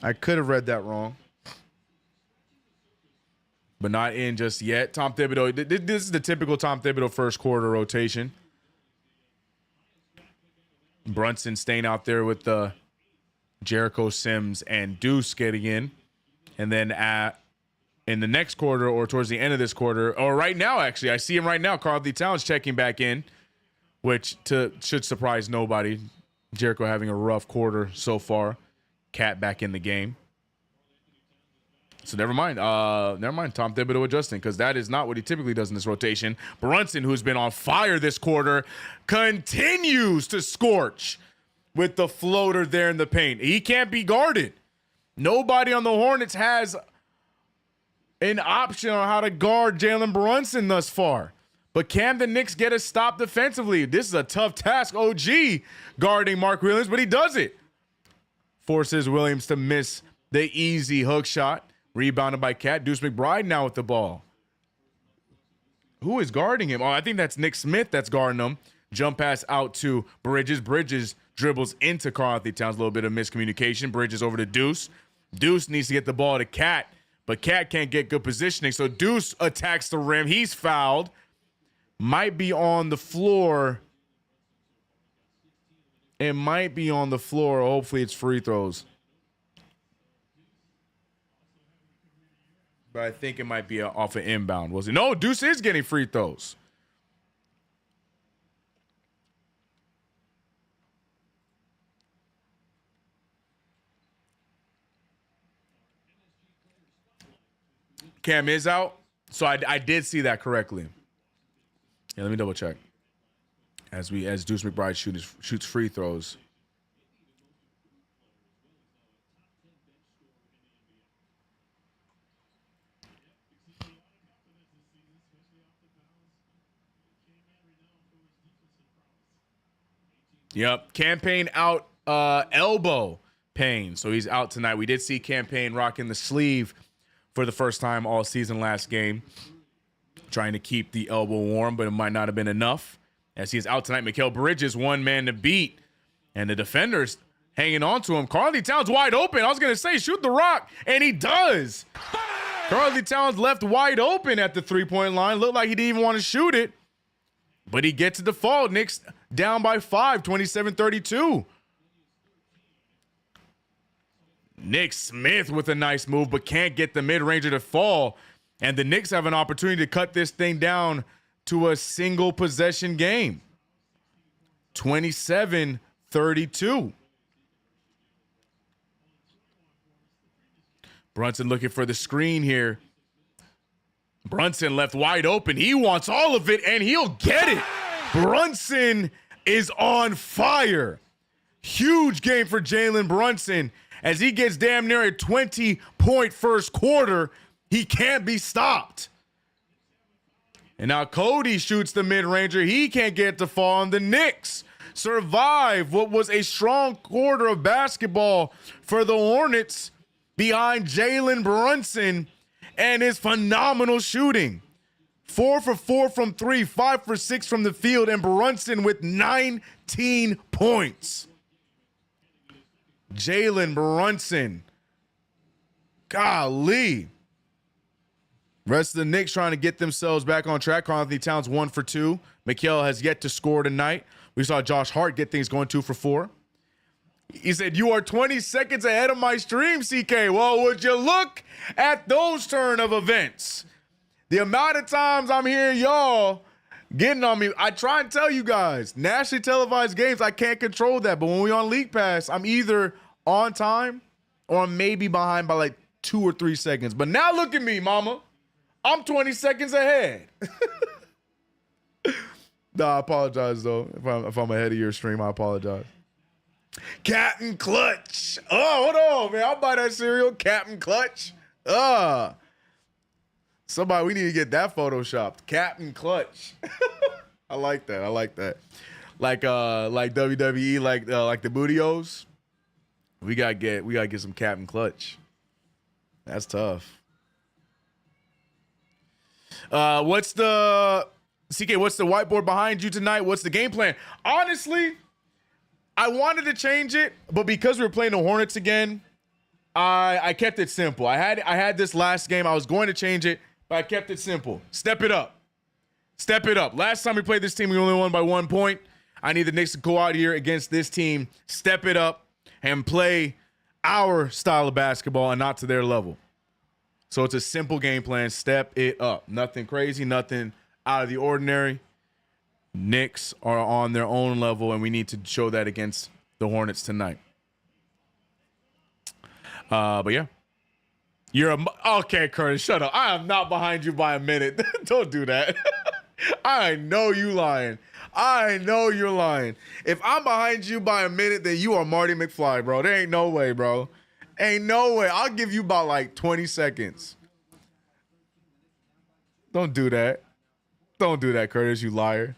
I could have read that wrong. But not in just yet. Tom Thibodeau, this is the typical Tom Thibodeau first quarter rotation. Brunson staying out there with the Jericho Sims and Deuce getting in. And then in the next quarter or towards the end of this quarter, or right now, actually, I see him right now, Karl-Anthony Towns checking back in, which should surprise nobody. Jericho having a rough quarter so far. Cat back in the game. So never mind. Tom Thibodeau adjusting because that is not what he typically does in this rotation. Brunson, who's been on fire this quarter, continues to scorch with the floater there in the paint. He can't be guarded. Nobody on the Hornets has an option on how to guard Jalen Brunson thus far. But can the Knicks get a stop defensively? This is a tough task. OG guarding Mark Williams, but he does it. Forces Williams to miss the easy hook shot. Rebounded by Cat. Deuce McBride now with the ball. Who is guarding him? Oh, I think that's Nick Smith that's guarding him. Jump pass out to Bridges. Bridges dribbles into Karl-Anthony Towns. A little bit of miscommunication. Bridges over to Deuce. Deuce needs to get the ball to Cat, but Cat can't get good positioning. So Deuce attacks the rim. He's fouled. Might be on the floor. It might be on the floor. Hopefully it's free throws. But I think it might be off an inbound. Was it? No, Deuce is getting free throws. Cam is out. So I did see that correctly. Yeah, let me double check. As Deuce McBride shoots free throws. Yep, Campaign out, elbow pain. So he's out tonight. We did see Campaign rocking the sleeve for the first time all season last game. Trying to keep the elbow warm, but it might not have been enough. As he's out tonight, Mikal Bridges, one man to beat. And the defenders hanging on to him. Karl-Anthony Towns wide open. I was going to say, shoot the rock. And he does. Karl-Anthony Towns left wide open at the three-point line. Looked like he didn't even want to shoot it, but he gets it to fall. Knicks down by 5, 27-32. Nick Smith with a nice move, but can't get the mid-ranger to fall. And the Knicks have an opportunity to cut this thing down to a single possession game. 27-32. Brunson looking for the screen here. Brunson left wide open. He wants all of it, and he'll get it. Brunson is on fire. Huge game for Jalen Brunson as he gets damn near a 20-point first quarter. He can't be stopped. And now Cody shoots the mid-ranger. He can't get it to fall, and the Knicks survive what was a strong quarter of basketball for the Hornets behind Jalen Brunson and his phenomenal shooting. 4 for 4 from 3, 5 for 6 from the field, and Brunson with 19 points. Jalen Brunson. Golly. Rest of the Knicks trying to get themselves back on track. Karl-Anthony Towns 1 for 2. Mikal has yet to score tonight. We saw Josh Hart get things going 2 for 4. He said, "You are 20 seconds ahead of my stream, CK." Well, would you look at those turn of events? The amount of times I'm hearing y'all getting on me. I try and tell you guys, nationally televised games, I can't control that. But when we on League Pass, I'm either on time or I'm maybe behind by like 2 or 3 seconds. But now look at me, mama. I'm 20 seconds ahead. Nah, I apologize, though. If I'm ahead of your stream, I apologize. Captain Clutch. Oh, hold on, man. I'll buy that cereal. Captain Clutch. Somebody, we need to get that photoshopped. Captain Clutch. I like that. I like that. Like WWE, like the Bootios. We gotta get some Captain Clutch. That's tough. What's the whiteboard behind you tonight? What's the game plan? Honestly, I wanted to change it, but because we were playing the Hornets again, I kept it simple. I had this last game. I was going to change it, but I kept it simple. Step it up. Step it up. Last time we played this team, we only won by 1 point. I need the Knicks to go out here against this team, step it up, and play our style of basketball and not to their level. So it's a simple game plan. Step it up. Nothing crazy, nothing out of the ordinary. Knicks are on their own level, and we need to show that against the Hornets tonight. But yeah. Okay, Curtis, shut up. I am not behind you by a minute. Don't do that. I know you lying. I know you're lying. If I'm behind you by a minute, then you are Marty McFly, bro. There ain't no way, bro. Ain't no way. I'll give you about like 20 seconds. Don't do that. Don't do that, Curtis, you liar.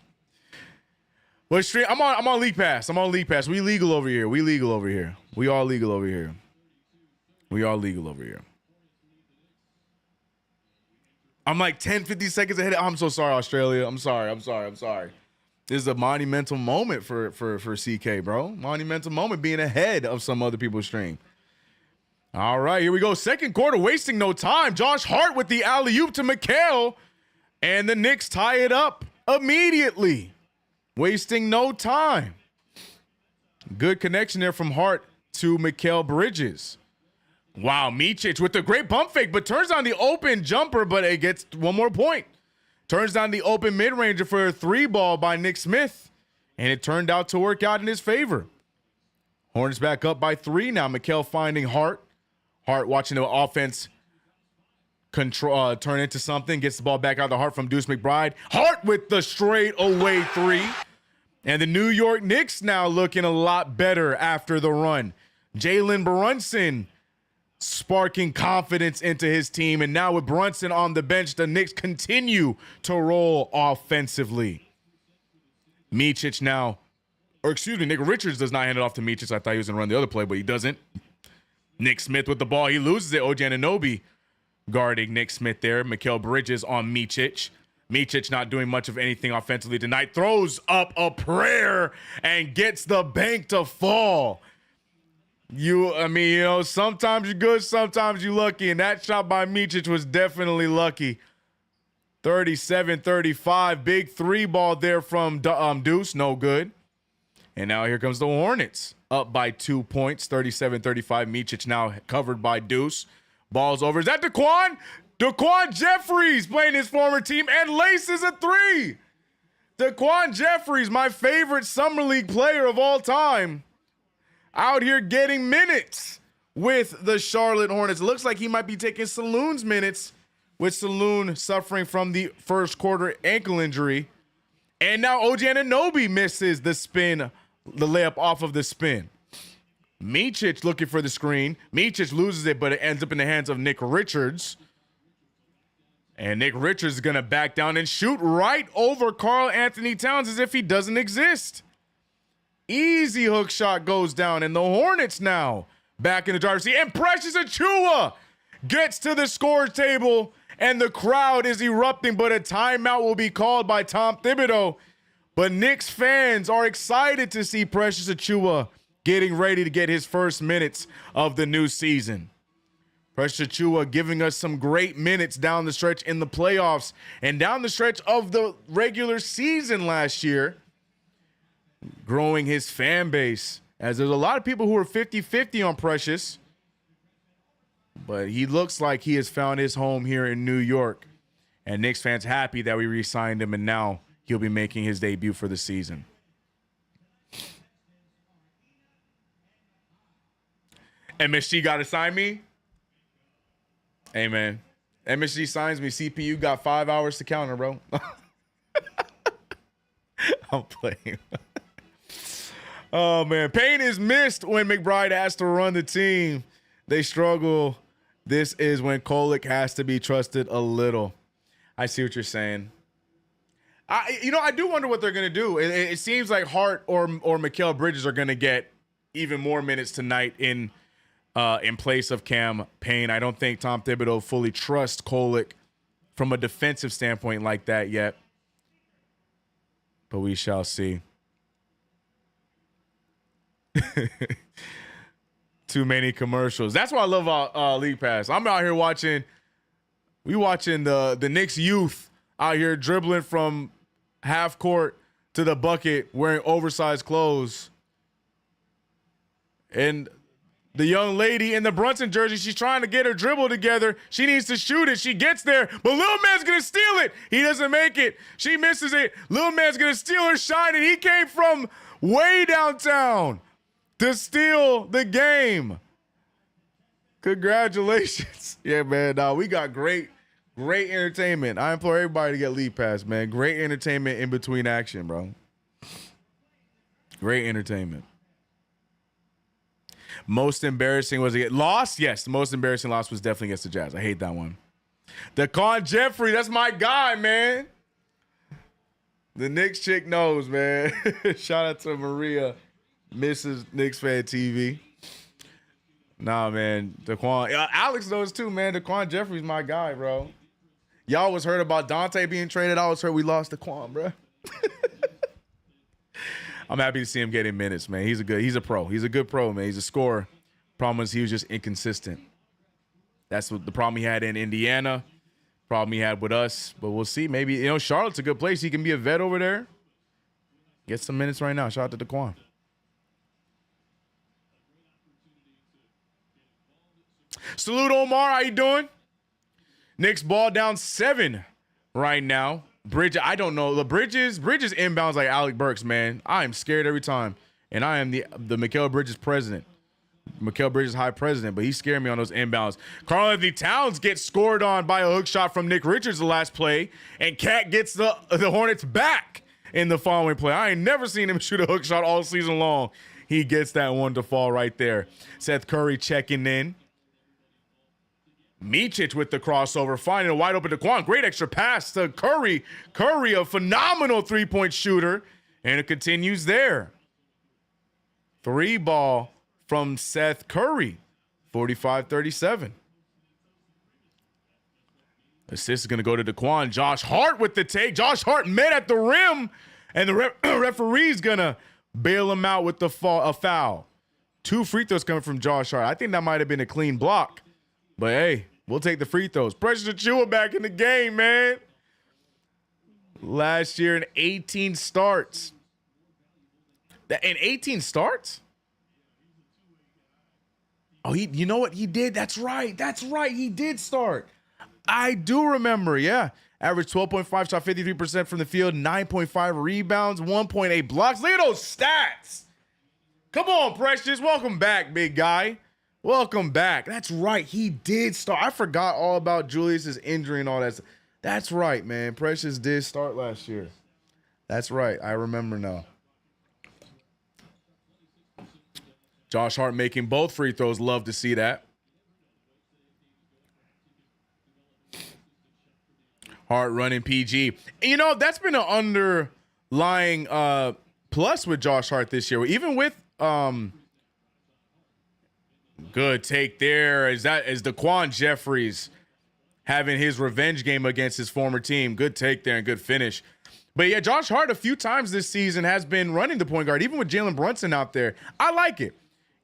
Well, stream, I'm on League Pass. I'm on League Pass. We legal over here. We legal over here. We all legal over here. We all legal over here. I'm like 10, 50 seconds ahead. I'm so sorry, Australia. I'm sorry. This is a monumental moment for CK, bro. Monumental moment being ahead of some other people's stream. All right, here we go. Second quarter, wasting no time. Josh Hart with the alley-oop to Mikal, and the Knicks tie it up immediately. Wasting no time. Good connection there from Hart to Mikal Bridges. Wow, Micic with the great pump fake, but turns down the open jumper, but it gets one more point. Turns down the open mid-ranger for a 3-ball by Nick Smith, and it turned out to work out in his favor. Hornets back up by 3 now. Mikal finding Hart. Hart watching the offense turn into something. Gets the ball back out to Hart from Deuce McBride. Hart with the straight away 3. And the New York Knicks now looking a lot better after the run. Jalen Brunson sparking confidence into his team. And now with Brunson on the bench, the Knicks continue to roll offensively. Micic now, or excuse me, Nick Richards does not hand it off to Micic. I thought he was going to run the other play, but he doesn't. Nick Smith with the ball. He loses it. OG Anunoby guarding Nick Smith there. Mikal Bridges on Micic. Micic not doing much of anything offensively tonight. Throws up a prayer and gets the bank to fall. Sometimes you're good, sometimes you're lucky. And that shot by Micic was definitely lucky. 37-35. Big three ball there from Deuce. No good. And now here comes the Hornets. Up by 2 points. 37-35. Micic now covered by Deuce. Ball's over. Is that Daquan? Daquan Jeffries playing his former team and laces a three. Daquan Jeffries, my favorite Summer League player of all time, out here getting minutes with the Charlotte Hornets. It looks like he might be taking Saloon's minutes, with Saloon suffering from the first quarter ankle injury. And now OG Anunoby misses the spin, the layup off of the spin. Micic looking for the screen. Micic loses it, but it ends up in the hands of Nick Richards. And Nick Richards is going to back down and shoot right over Karl Anthony Towns as if he doesn't exist. Easy hook shot goes down, and the Hornets now back in the driver's seat. And Precious Achiuwa gets to the score table, and the crowd is erupting, but a timeout will be called by Tom Thibodeau. But Knicks fans are excited to see Precious Achiuwa getting ready to get his first minutes of the new season. Precious Achiuwa giving us some great minutes down the stretch in the playoffs and down the stretch of the regular season last year, growing his fan base, as there's a lot of people who are 50-50 on Precious, but he looks like he has found his home here in New York, and Knicks fans happy that we re-signed him, and now he'll be making his debut for the season. MSG got to sign me? Hey, man. MSG signs me. CPU got 5 hours to counter, bro. I'm playing. Oh, man. Payne is missed when McBride has to run the team. They struggle. This is when Kolek has to be trusted a little. I see what you're saying. I do wonder what they're going to do. It seems like Hart or Mikal Bridges are going to get even more minutes tonight in place of Cam Payne. I don't think Tom Thibodeau fully trusts Kolek from a defensive standpoint like that yet. But we shall see. Too many commercials. That's why I love League Pass. I'm out here watching the Knicks youth out here dribbling from half court to the bucket wearing oversized clothes. And the young lady in the Brunson jersey, she's trying to get her dribble together. She needs to shoot it. She gets there, but Lil Man's going to steal it. He doesn't make it. She misses it. Lil Man's going to steal her shine, and he came from way downtown to steal the game. Congratulations. Yeah, man. We got great entertainment. I implore everybody to get League Pass, man. Great entertainment in between action, bro. Great entertainment. Most embarrassing was it lost? Yes, the most embarrassing loss was definitely against the Jazz. I hate that one. Daquan Jeffrey, that's my guy, man. The Knicks chick knows, man. Shout out to Maria, Mrs. KnicksFanTV. Nah, man. Daquan. Alex knows too, man. Daquan Jeffrey's my guy, bro. Y'all always heard about Dante being traded. I always heard we lost Daquan, bro. I'm happy to see him getting minutes, man. He's a pro. He's a good pro, man. He's a scorer. Problem is he was just inconsistent. That's what the problem he had in Indiana, problem he had with us. But we'll see. Maybe, Charlotte's a good place. He can be a vet over there. Get some minutes right now. Shout out to Daquan. Salute Omar. How you doing? Knicks ball down 7 right now. Bridges, I don't know. The Bridges inbounds like Alec Burks, man. I am scared every time. And I am the Mikal Bridges president. Mikal Bridges high president, but he scared me on those inbounds. Karl Anthony Towns gets scored on by a hook shot from Nick Richards the last play, and Cat gets the Hornets back in the following play. I ain't never seen him shoot a hook shot all season long. He gets that one to fall right there. Seth Curry checking in. Micic with the crossover, finding a wide open Daquan. Great extra pass to Curry. Curry, a phenomenal three-point shooter, and it continues there. 3 ball from Seth Curry, 45-37. Assist is going to go to Daquan. Josh Hart with the take. Josh Hart met at the rim, and the referee's going to bail him out with a foul. 2 free throws coming from Josh Hart. I think that might have been a clean block. But, hey, we'll take the free throws. Precious Achiuwa back in the game, man. Last year in 18 starts. In 18 starts? Oh, you know what? He did. That's right. He did start. I do remember, yeah. Average 12.5, shot 53% from the field, 9.5 rebounds, 1.8 blocks. Look at those stats. Come on, Precious. Welcome back, big guy. Welcome back. That's right. He did start. I forgot all about Julius's injury and all that. That's right, man. Precious did start last year. That's right. I remember now. Josh Hart making both free throws. Love to see that. Hart running PG. And you know, that's been an underlying plus with Josh Hart this year. Even with good take there. Is Daquan Jeffries having his revenge game against his former team. Good take there and good finish. But yeah, Josh Hart a few times this season has been running the point guard, even with Jalen Brunson out there. I like it.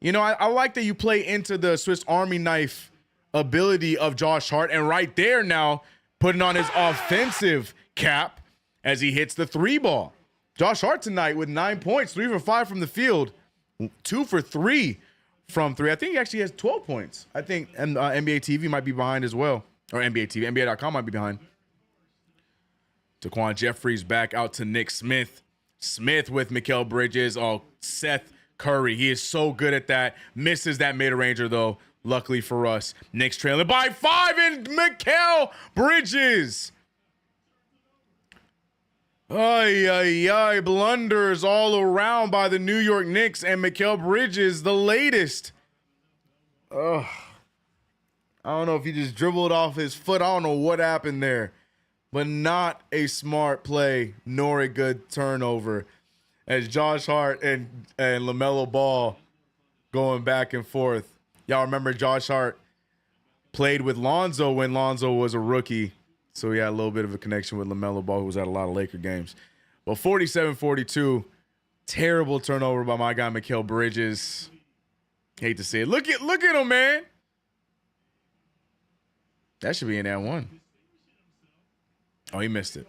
You know, I like that you play into the Swiss Army knife ability of Josh Hart. And right there now, putting on his offensive cap as he hits the 3 ball. Josh Hart tonight with 9 points, 3 for 5 from the field, 2 for 3 from 3. I think he actually has 12 points. I think and NBA TV might be behind as well. Or NBA TV, NBA.com might be behind. Daquan Jeffries back out to Nick Smith. Smith with Mikal Bridges. Oh, Seth Curry. He is so good at that. Misses that mid-ranger, though, luckily for us. Knicks trailing by 5 and Mikal Bridges. Ay, blunders all around by the New York Knicks, and Mikal Bridges, the latest. I don't know if he just dribbled off his foot. I don't know what happened there. But not a smart play, nor a good turnover. As Josh Hart and LaMelo Ball going back and forth. Y'all remember Josh Hart played with Lonzo when Lonzo was a rookie. So he had a little bit of a connection with LaMelo Ball, who was at a lot of Laker games. Well, 47-42. Terrible turnover by my guy, Mikal Bridges. Hate to see it. Look at him, man. That should be in that one. Oh, he missed it.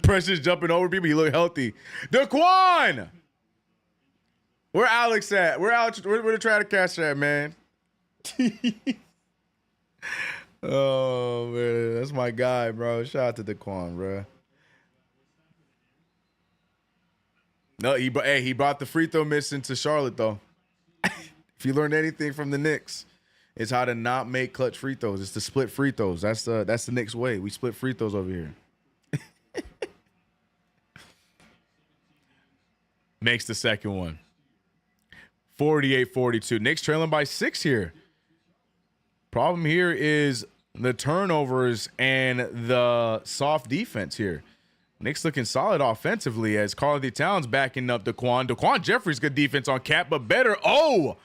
Precious jumping over people. He look healthy. Daquan! Where Alex at? Where the try to catch that, man? Oh, man. That's my guy, bro. Shout out to Daquan, bro. No, he brought the free throw miss into Charlotte, though. If you learned anything from the Knicks, it's how to not make clutch free throws. It's to split free throws. That's the Knicks way. We split free throws over here. Makes the second one. 48-42. Knicks trailing by 6 here. Problem here is the turnovers and the soft defense here. Knicks looking solid offensively as Karl-Anthony Towns backing up Daquan. Daquan Jeffries, good defense on Cat, but better. Oh!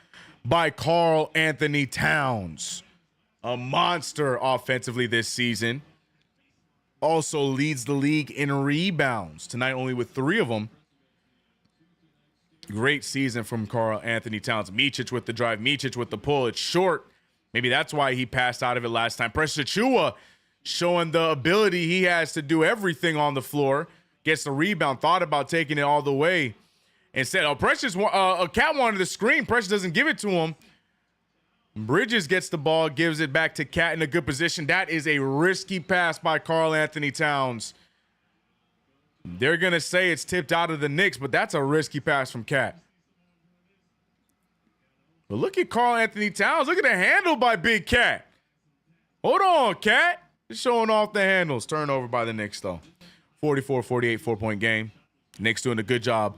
By Karl-Anthony Towns. A monster offensively this season. Also leads the league in rebounds. Tonight only with 3 of them. Great season from Karl-Anthony Towns. Micic with the drive. Micic with the pull. It's short. Maybe that's why he passed out of it last time. Precious Achiuwa showing the ability he has to do everything on the floor. Gets the rebound. Thought about taking it all the way. And said, Precious, Cat wanted the screen. Precious doesn't give it to him. Bridges gets the ball, gives it back to Cat in a good position. That is a risky pass by Karl-Anthony Towns. They're going to say it's tipped out of the Knicks, but that's a risky pass from Cat. But look at Karl-Anthony Towns. Look at the handle by Big Cat. Hold on, Cat. Just showing off the handles. Turnover by the Knicks, though. 44-48, 4-point game. Knicks doing a good job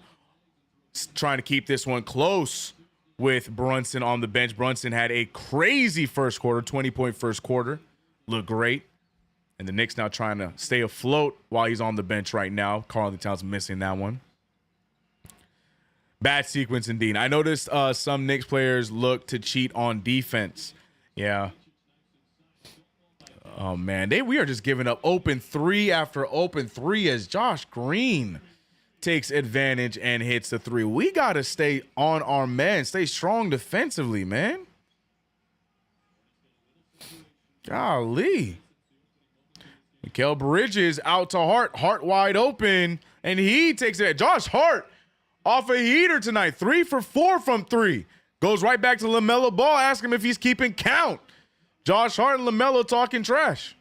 trying to keep this one close with Brunson on the bench. Brunson had a crazy first quarter, 20-point first quarter. Looked great. And the Knicks now trying to stay afloat while he's on the bench right now. Karl-Anthony Towns missing that one. Bad sequence indeed. I noticed some Knicks players look to cheat on defense. Yeah. Oh, man. We are just giving up open 3 after open 3 as Josh Green takes advantage and hits the three. We got to stay on our man, stay strong defensively, man. Golly. Mikal Bridges out to Hart wide open, and he takes it. Josh Hart off a heater tonight, 3 for 4 from 3. Goes right back to LaMelo Ball, ask him if he's keeping count. Josh Hart and LaMelo talking trash.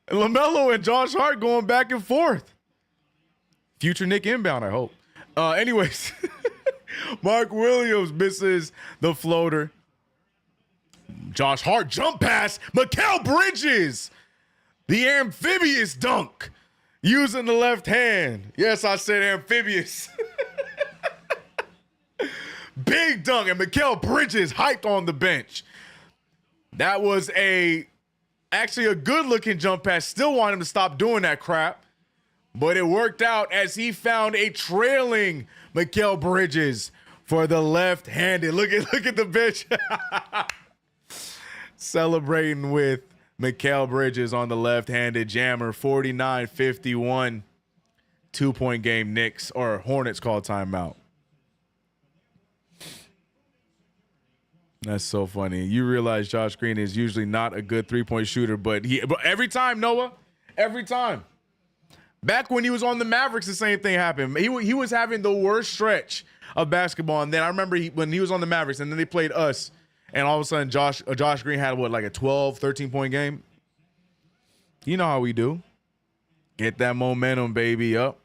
And LaMelo and Josh Hart going back and forth. Future Nick inbound, I hope. Anyways, Mark Williams misses the floater. Josh Hart jump pass. Mikal Bridges, the amphibious dunk, using the left hand. Yes, I said amphibious. Big dunk, and Mikal Bridges hyped on the bench. That was actually a good-looking jump pass. Still want him to stop doing that crap, but it worked out as he found a trailing Mikal Bridges for the left-handed. Look at the bench. Celebrating with Mikal Bridges on the left-handed jammer. 49-51. 2-point game. Knicks or Hornets call timeout. That's so funny. You realize Josh Green is usually not a good three-point shooter, but every time, Noah, every time. Back when he was on the Mavericks, the same thing happened. He was having the worst stretch of basketball, and then I remember when he was on the Mavericks, and then they played us, and all of a sudden Josh Green had like a 12, 13-point game. You know how we do. Get that momentum, baby, up.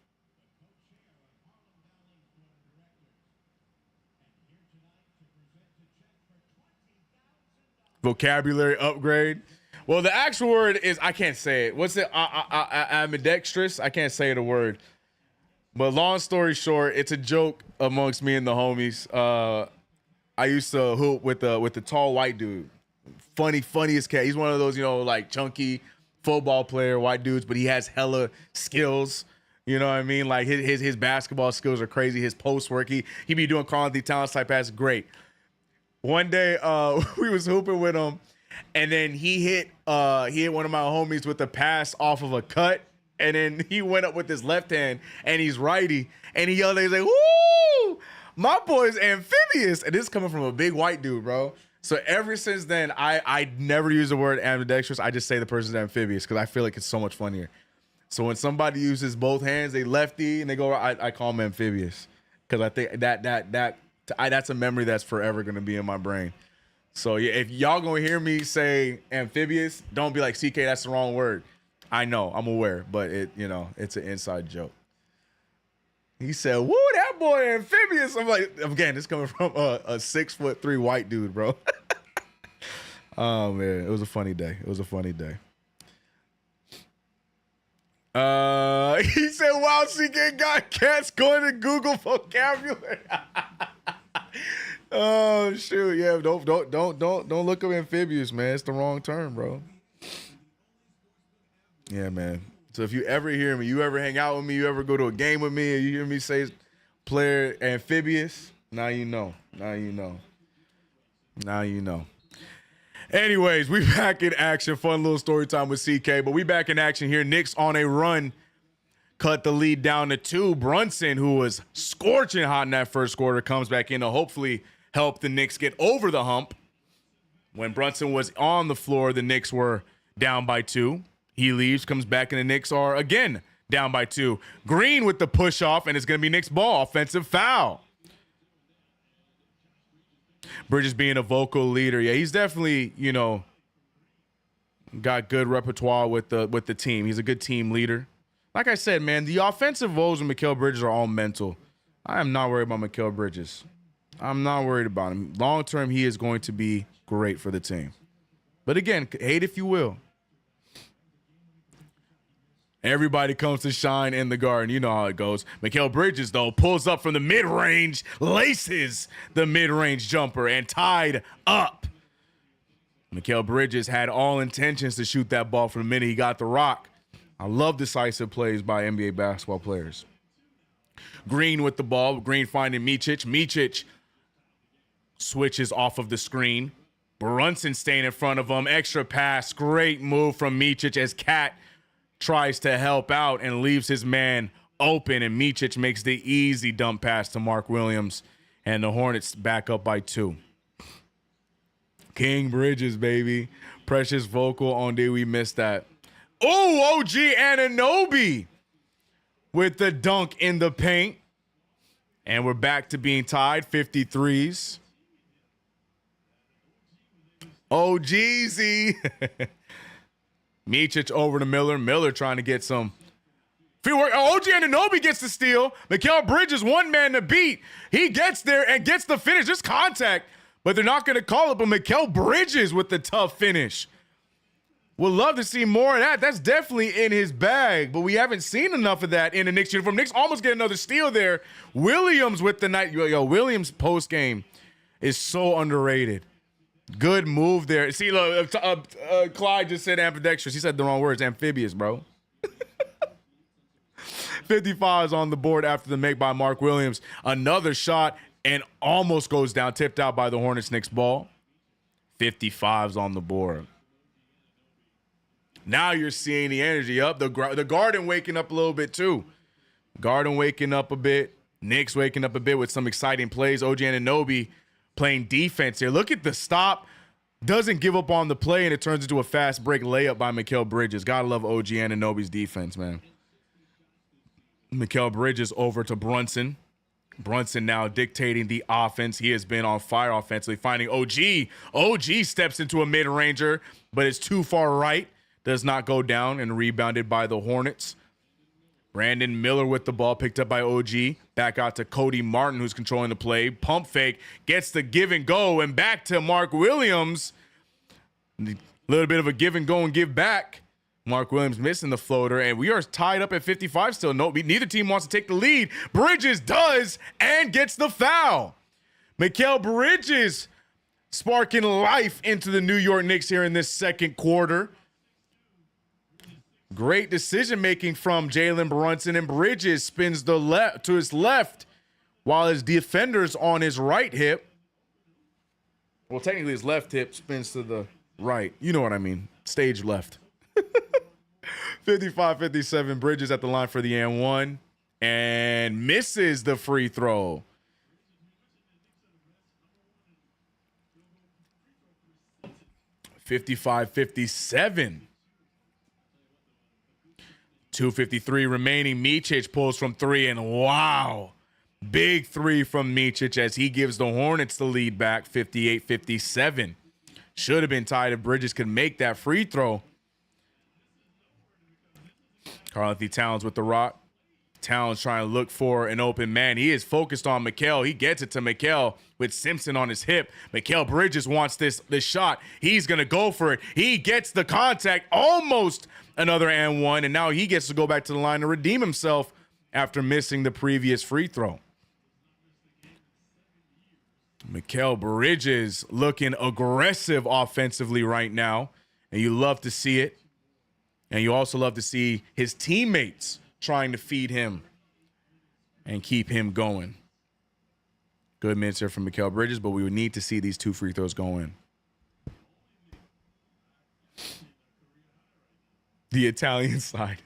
Vocabulary upgrade. Well, the actual word is, I can't say it. What's it? Ambidextrous. I can't say the word. But long story short, it's a joke amongst me and the homies. I used to hoop with the tall white dude. Funniest cat. He's one of those, like chunky football player white dudes, but he has hella skills. You know what I mean? Like his basketball skills are crazy. His post work, he be doing Carl Anthony Towns type passes. Great. One day, we was hooping with him, and then he hit one of my homies with a pass off of a cut, and then he went up with his left hand, and he's righty, and he yelled, he's like, "Woo! My boy's amphibious!" And this is coming from a big white dude, bro. So ever since then, I never use the word ambidextrous. I just say the person's amphibious because I feel like it's so much funnier. So when somebody uses both hands, they lefty, and they go, I call them amphibious because I think that's a memory that's forever going to be in my brain. So yeah, if y'all going to hear me say amphibious, don't be like, CK, that's the wrong word. I know, I'm aware, but it's an inside joke. He said, "Woo, that boy amphibious." I'm like, again, this coming from a 6'3" white dude, bro. Oh man, it was a funny day. He said, "Wow, CK got cats going to Google vocabulary." Oh shoot, yeah. Don't look up amphibious, man. It's the wrong term, bro. Yeah, man. So if you ever hear me, you ever hang out with me, you ever go to a game with me, and you hear me say player amphibious, now you know. Anyways, we back in action. Fun little story time with CK, but we back in action here. Knicks on a run. Cut the lead down to 2. Brunson, who was scorching hot in that first quarter, comes back in to hopefully help the Knicks get over the hump. When Brunson was on the floor, the Knicks were down by 2. He leaves, comes back, and the Knicks are again down by 2. Green with the push off, and it's going to be Knicks ball. Offensive foul. Bridges being a vocal leader. Yeah, he's definitely, got good repertoire with the team. He's a good team leader. Like I said, man, the offensive woes with Mikal Bridges are all mental. I am not worried about Mikal Bridges. I'm not worried about him. Long term, he is going to be great for the team. But again, hate if you will. Everybody comes to shine in the Garden. You know how it goes. Mikal Bridges, though, pulls up from the mid-range, laces the mid-range jumper, and tied up. Mikal Bridges had all intentions to shoot that ball from the minute he got the rock. I love decisive plays by NBA basketball players. Green with the ball. Green finding Micic. Micic switches off of the screen. Brunson staying in front of him. Extra pass. Great move from Micic as Cat tries to help out and leaves his man open, and Micic makes the easy dump pass to Mark Williams, and the Hornets back up by 2. King Bridges, baby. Precious vocal on Did We Miss That? Oh, OG Anunoby with the dunk in the paint. And we're back to being tied, 53s. Oh, Jeezy. Micic over to Miller. Miller trying to get some field work. OG Anunoby gets the steal. Mikal Bridges, one man to beat. He gets there and gets the finish. Just contact, but they're not going to call it. But Mikal Bridges with the tough finish. Would love to see more of that. That's definitely in his bag, but we haven't seen enough of that in the Knicks uniform. Knicks almost get another steal there. Williams with the night. Yo, Williams post game is so underrated. Good move there. See, look, Clyde just said ambidextrous. He said the wrong words. Amphibious, bro. 55 is on the board after the make by Mark Williams. Another shot and almost goes down, tipped out by the Hornets. Knicks ball. 55's on the board. Now you're seeing the energy up. The Garden waking up a little bit too. Garden waking up a bit. Knicks waking up a bit with some exciting plays. OG Anunoby playing defense here. Look at the stop. Doesn't give up on the play, and it turns into a fast break layup by Mikal Bridges. Gotta love OG Anunoby's defense, man. Mikal Bridges over to Brunson. Brunson now dictating the offense. He has been on fire offensively, finding OG. OG steps into a mid-ranger, but it's too far right. Does not go down and rebounded by the Hornets. Brandon Miller with the ball, picked up by OG. Back out to Cody Martin, who's controlling the play. Pump fake, gets the give and go, and back to Mark Williams. A little bit of a give and go and give back. Mark Williams missing the floater, and we are tied up at 55 still. No, neither team wants to take the lead. Bridges does and gets the foul. Mikal Bridges sparking life into the New York Knicks here in this second quarter. Great decision-making from Jalen Brunson, and Bridges spins to his left while his defender's on his right hip. Well, technically his left hip spins to the right. You know what I mean. Stage left. 55-57, Bridges at the line for the and one and misses the free throw. (55-57). 2:53 remaining. Micic pulls from 3, and wow, big 3 from Micic as he gives the Hornets the lead back, 58-57. Should have been tied if Bridges could make that free throw. Karl-Anthony Towns with the rock. Towns trying to look for an open man. He is focused on Mikal. He gets it to Mikal with Simpson on his hip. Mikal Bridges wants this shot. He's going to go for it. He gets the contact, almost another and one, and now he gets to go back to the line to redeem himself after missing the previous free throw. Mikal Bridges looking aggressive offensively right now, and you love to see it. And you also love to see his teammates trying to feed him and keep him going. Good minutes here from Mikal Bridges, but we would need to see these 2 free throws go in. The Italian side.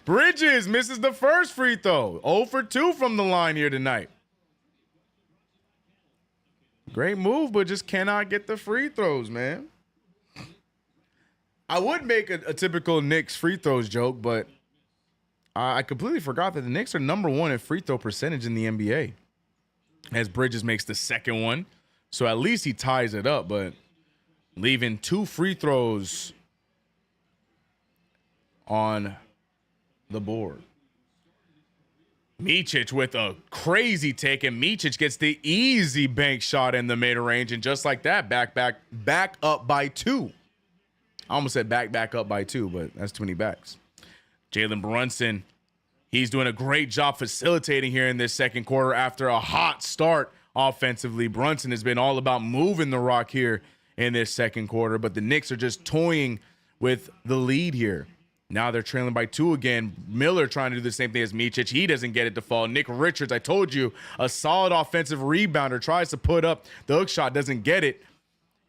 Bridges misses the first free throw. 0 for 2 from the line here tonight. Great move, but just cannot get the free throws, man. I would make a typical Knicks free throws joke, but I completely forgot that the Knicks are number 1 in free throw percentage in the NBA. As Bridges makes the second one. So at least he ties it up, but leaving 2 free throws on the board. Micic with a crazy take, and Micic gets the easy bank shot in the mid-range, and just like that, back up by 2. I almost said back up by 2, but that's too many backs. Jalen Brunson, he's doing a great job facilitating here in this second quarter after a hot start offensively. Brunson has been all about moving the rock here in this second quarter, but the Knicks are just toying with the lead here. Now they're trailing by 2 again. Miller trying to do the same thing as Micic. He doesn't get it to fall. Nick Richards, I told you, a solid offensive rebounder, tries to put up the hook shot, doesn't get it.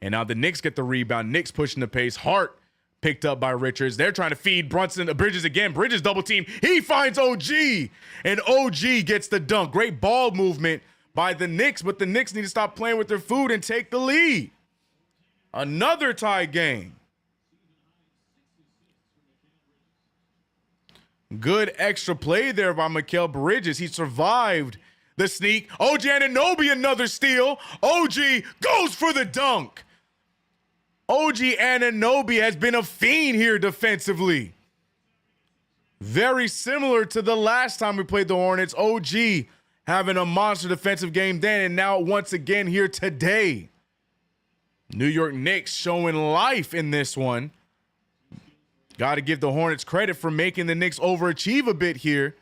And now the Knicks get the rebound. Knicks pushing the pace. Hart picked up by Richards. They're trying to feed Bridges again. Bridges double team. He finds OG, and OG gets the dunk. Great ball movement by the Knicks, but the Knicks need to stop playing with their food and take the lead. Another tie game. Good extra play there by Mikal Bridges. He survived the sneak. OG Anunoby, another steal. OG goes for the dunk. OG Anunoby has been a fiend here defensively. Very similar to the last time we played the Hornets. OG having a monster defensive game then, and now once again here today. New York Knicks showing life in this one. Got to give the Hornets credit for making the Knicks overachieve a bit here.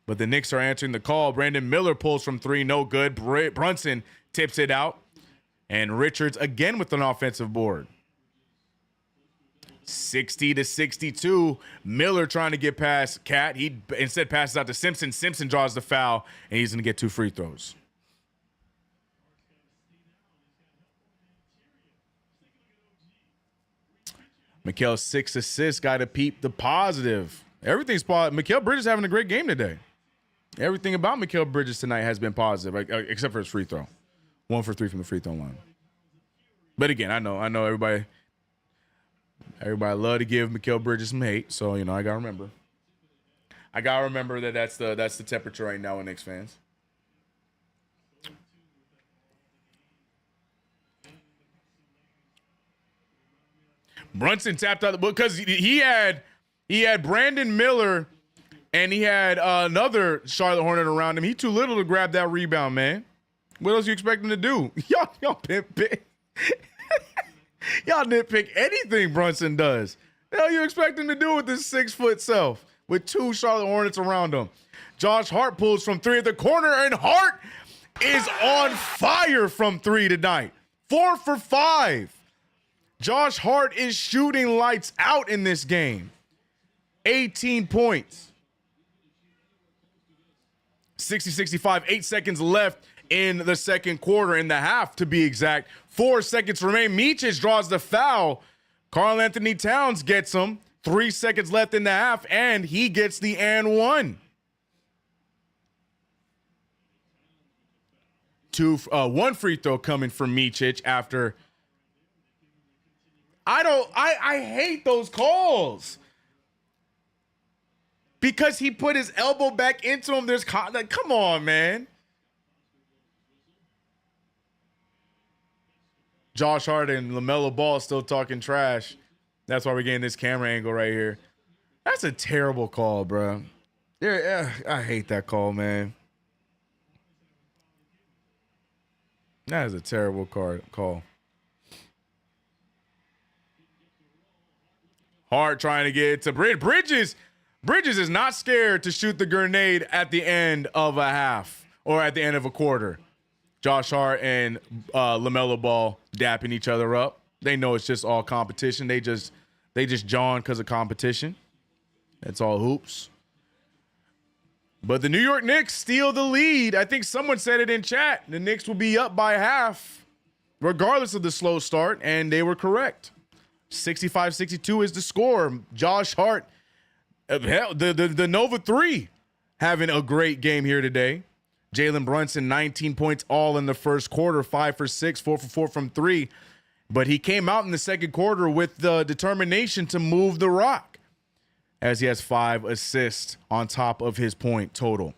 But the Knicks are answering the call. Brandon Miller pulls from three, no good. Brunson tips it out. And Richards again with an offensive board. 60-62. Miller trying to get past Cat. He instead passes out to Simpson. Simpson draws the foul, and he's going to get 2 free throws. Mikal 6 assists. Got to peep the positive. Everything's positive. Mikal Bridges having a great game today. Everything about Mikal Bridges tonight has been positive, except for his free throw. 1 for 3 from the free throw line. But again, I know everybody love to give Mikal Bridges some hate, so I gotta remember. I gotta remember that's the temperature right now with Knicks fans. Brunson tapped out the book because he had Brandon Miller and he had another Charlotte Hornet around him. He too little to grab that rebound, man. What else you expect him to do? Y'all pick. Y'all nitpick anything Brunson does. The hell you expect him to do with this 6-foot self with 2 Charlotte Hornets around him? Josh Hart pulls from 3 at the corner, and Hart is on fire from 3 tonight. 4 for 5. Josh Hart is shooting lights out in this game. 18 points. 60-65, 8 seconds left in the second quarter, in the half to be exact. 4 seconds remain. Micic draws the foul. Karl Anthony Towns gets him. 3 seconds left in the half, and he gets the and one. 1 free throw coming from Micic after. I hate those calls. Because he put his elbow back into him. Come on, man. Josh Hart and LaMelo Ball still talking trash. That's why we're getting this camera angle right here. That's a terrible call, bro. I hate that call, man. That is a terrible call. Hart trying to get to Bridges. Bridges is not scared to shoot the grenade at the end of a half or at the end of a quarter. Josh Hart and LaMelo Ball dapping each other up. They know it's just all competition. They just jawn because of competition. It's all hoops. But the New York Knicks steal the lead. I think someone said it in chat. The Knicks will be up by half, regardless of the slow start, and they were correct. 65-62 is the score. Josh Hart, the Nova 3, having a great game here today. Jalen Brunson, 19 points all in the first quarter, 5 for 6, 4 for 4 from 3. But he came out in the second quarter with the determination to move the rock, as he has 5 assists on top of his point total.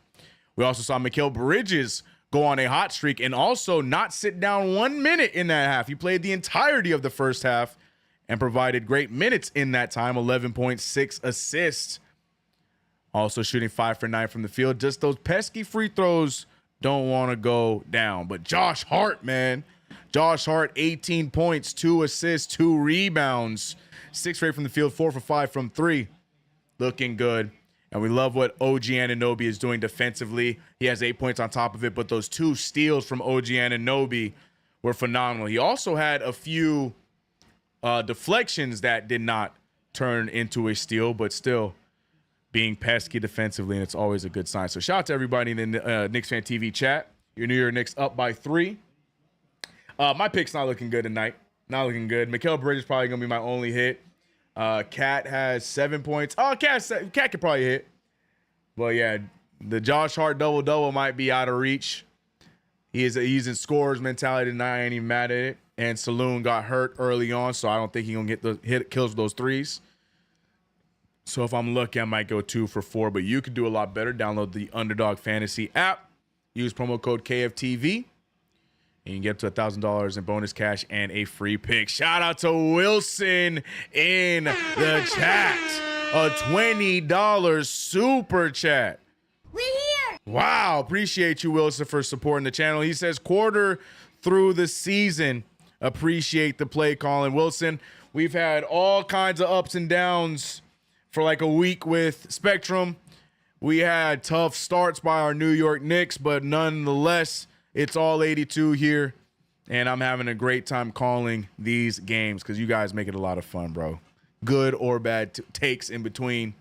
We also saw Mikal Bridges go on a hot streak and also not sit down 1 minute in that half. He played the entirety of the first half and provided great minutes in that time, 11.6 assists. Also shooting 5 for 9 from the field. Just those pesky free throws don't want to go down. But Josh Hart, man. Josh Hart, 18 points, 2 assists, 2 rebounds. 6 straight from the field, 4 for 5 from 3. Looking good. And we love what OG Anunoby is doing defensively. He has 8 points on top of it, but those 2 steals from OG Anunoby were phenomenal. He also had a few deflections that did not turn into a steal, but still being pesky defensively, and it's always a good sign. So shout out to everybody in the Knicks Fan TV chat. Your New York Knicks up by 3. My pick's not looking good tonight. Not looking good. Mikal Bridges is probably going to be my only hit. Cat has 7 points. Oh, Cat could probably hit. But yeah, the Josh Hart double-double might be out of reach. He's in scorers mentality, and I ain't even mad at it. And Saloon got hurt early on, so I don't think he's going to get the kills with those threes. So if I'm lucky, I might go 2 for 4. But you could do a lot better. Download the Underdog Fantasy app. Use promo code KFTV. And you can get up to $1,000 in bonus cash and a free pick. Shout out to Wilson in the chat. A $20 super chat. We're here. Wow. Appreciate you, Wilson, for supporting the channel. He says, quarter through the season. Appreciate the play calling. Wilson, we've had all kinds of ups and downs for like a week with Spectrum. We had tough starts by our New York Knicks, but nonetheless, it's all 82 here, and I'm having a great time calling these games because you guys make it a lot of fun, bro. Good or bad takes in between.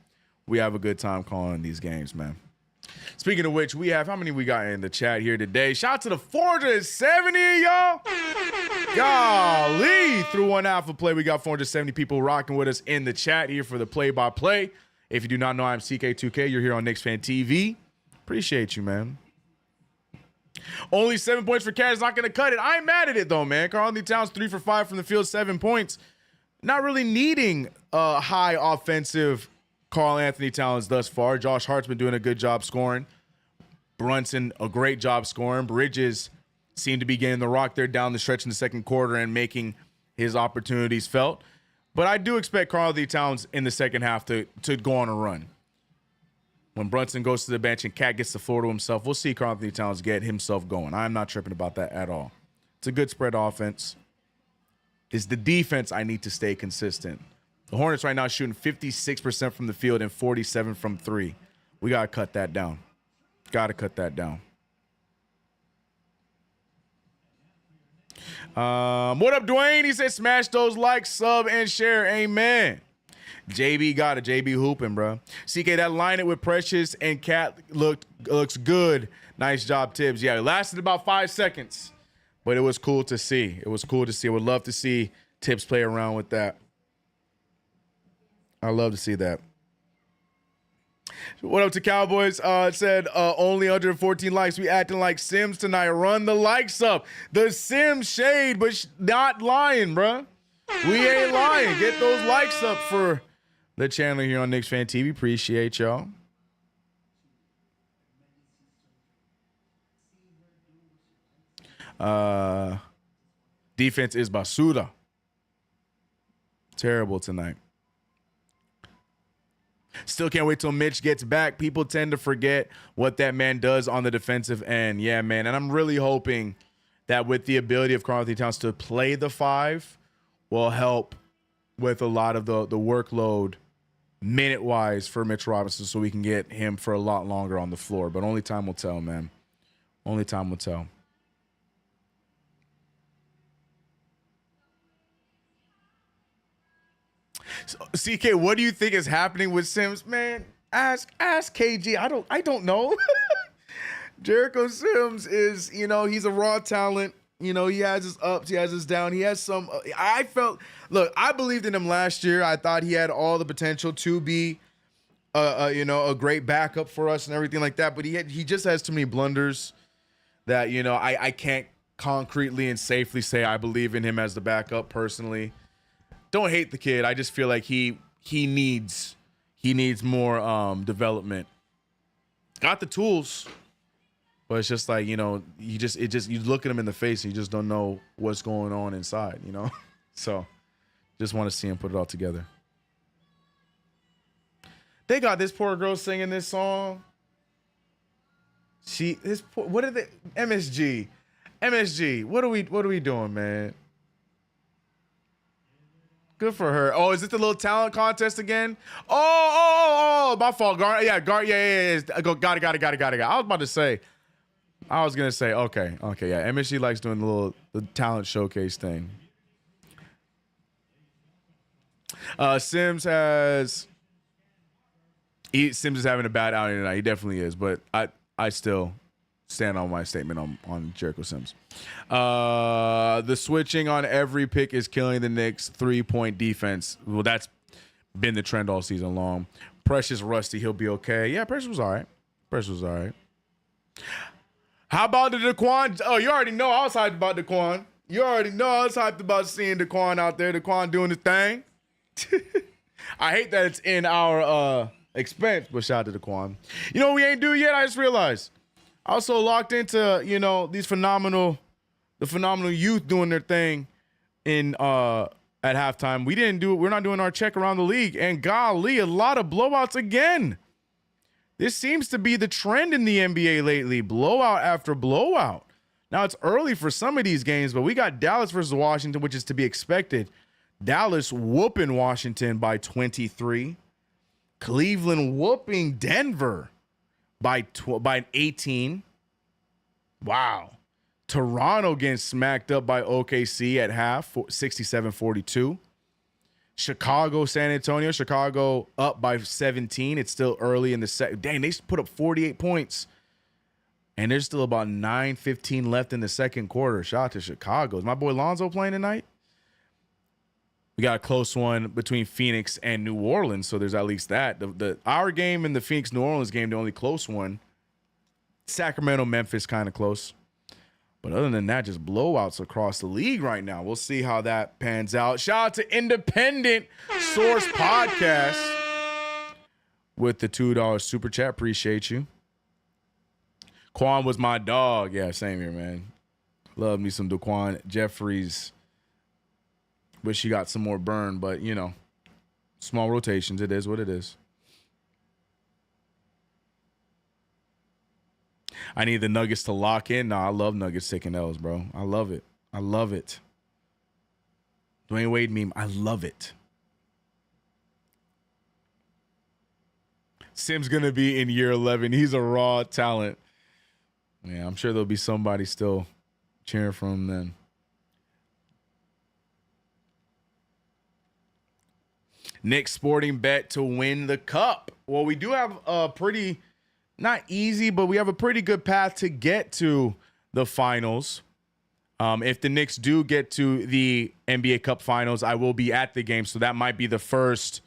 We have a good time calling these games, man. Speaking of which, we have, how many we got in the chat here today? Shout out to the 470, y'all. Golly, through one half of play, we got 470 people rocking with us in the chat here for the play-by-play. If you do not know, I'm CK2K. You're here on KnicksFanTV. Appreciate you, man. Only 7 points for Cat is not going to cut it. I ain't mad at it, though, man. Karl-Anthony Towns, 3 for 5 from the field, 7 points. Not really needing high offensive Karl-Anthony Towns thus far. Josh Hart's been doing a good job scoring. Brunson, a great job scoring. Bridges seemed to be getting the rock there down the stretch in the second quarter and making his opportunities felt. But I do expect Karl-Anthony Towns in the second half to go on a run. When Brunson goes to the bench and Cat gets the floor to himself, we'll see Karl-Anthony Towns get himself going. I'm not tripping about that at all. It's a good spread offense. It's the defense I need to stay consistent. The Hornets right now shooting 56% from the field and 47% from 3. We got to cut that down. Got to cut that down. What up, Dwayne? He said smash those likes, sub, and share. Amen. JB got it. JB hooping, bro. CK, that line it with Precious and Cat looks good. Nice job, Tibbs. Yeah, it lasted about 5 seconds, but it was cool to see. It was cool to see. I would love to see Tibbs play around with that. I love to see that. What up to Cowboys? It said only 114 likes. We acting like Sims tonight. Run the likes up. The Sims shade, but not lying, bro. We ain't lying. Get those likes up for the channel here on KnicksFanTV. Appreciate y'all. Defense is basura. Terrible tonight. Still can't wait till Mitch gets back. People tend to forget what that man does on the defensive end. Yeah, man. And I'm really hoping that with the ability of Karl-Anthony Towns to play the 5 will help with a lot of the workload minute-wise for Mitch Robinson so we can get him for a lot longer on the floor. But only time will tell, man. Only time will tell. So, CK, what do you think is happening with Sims, man? Ask KG. I don't know. Jericho Sims is, he's a raw talent. He has his ups, he has his downs. He has some. I believed in him last year. I thought he had all the potential to be, a great backup for us and everything like that. But he just has too many blunders that I can't concretely and safely say I believe in him as the backup personally. Don't hate the kid. I just feel like he needs more development. Got the tools, but it's just like, you look at him in the face and you just don't know what's going on inside, So just want to see him put it all together. They got this poor girl singing this song. What are they? MSG. What are we doing, man? Good for her. Oh, is it the little talent contest again? Oh, my fault. Got it. Got it. I was gonna say, okay, yeah. MSG likes doing the talent showcase thing. Sims is having a bad outing tonight. He definitely is, but I still stand on my statement on Jericho Sims. The switching on every pick is killing the Knicks 3-point defense. Well, been the trend all season long. Precious rusty, he'll be okay. Yeah, Precious was all right. How about the Daquan? Oh, you already know I was hyped about Daquan. You already know I was hyped about seeing Daquan out there. Daquan doing his thing. I hate that it's in our expense, but shout out to Daquan. You know what we ain't do yet? I just realized. I was so locked into, these phenomenal youth doing their thing in at halftime. We're not doing our check around the league. And golly, a lot of blowouts again. This seems to be the trend in the NBA lately. Blowout after blowout. Now, it's early for some of these games, but we got Dallas versus Washington, which is to be expected. Dallas whooping Washington by 23. Cleveland whooping Denver by 18. Wow. Toronto getting smacked up by OKC at half, 67-42. Chicago, San Antonio. Chicago up by 17. It's still early in the second. Dang, they put up 48 points. And there's still about 9:15 left in the second quarter. Shout out to Chicago. Is my boy Lonzo playing tonight? We got a close one between Phoenix and New Orleans, so there's at least that. Our game and the Phoenix-New Orleans game, the only close one. Sacramento-Memphis kind of close. But other than that, just blowouts across the league right now. We'll see how that pans out. Shout out to Independent Source Podcast with the $2 super chat. Appreciate you. Quan was my dog. Yeah, same here, man. Love me some Daquan Jeffries. Wish he got some more burn, but, small rotations. It is what it is. I need the Nuggets to lock in. Nah, I love Nuggets taking L's, bro. I love it. Dwayne Wade meme. I love it. Sim's going to be in year 11. He's a raw talent. Yeah, I'm sure there'll be somebody still cheering for him then. Knicks sporting bet to win the cup. Well, we do have a pretty, not easy, but we have a pretty good path to get to the finals. If the Knicks do get to the NBA Cup finals, I will be at the game. So that might be the first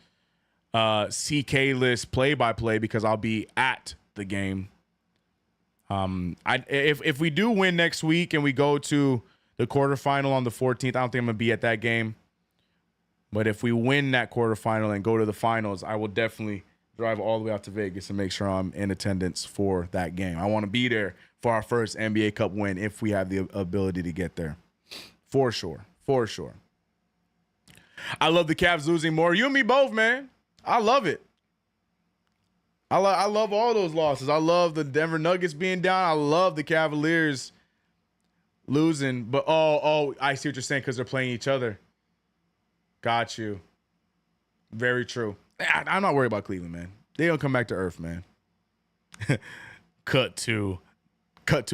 CK list play-by-play because I'll be at the game. If we do win next week and we go to the quarterfinal on the 14th, I don't think I'm going to be at that game. But if we win that quarterfinal and go to the finals, I will definitely drive all the way out to Vegas and make sure I'm in attendance for that game. I want to be there for our first NBA Cup win if we have the ability to get there. For sure. I love the Cavs losing more. You and me both, man. I love it. I love all those losses. I love the Denver Nuggets being down. I love the Cavaliers losing. But, I see what you're saying because they're playing each other. Got you. Very true. I'm not worried about Cleveland, man. They don't come back to earth, man. Cut to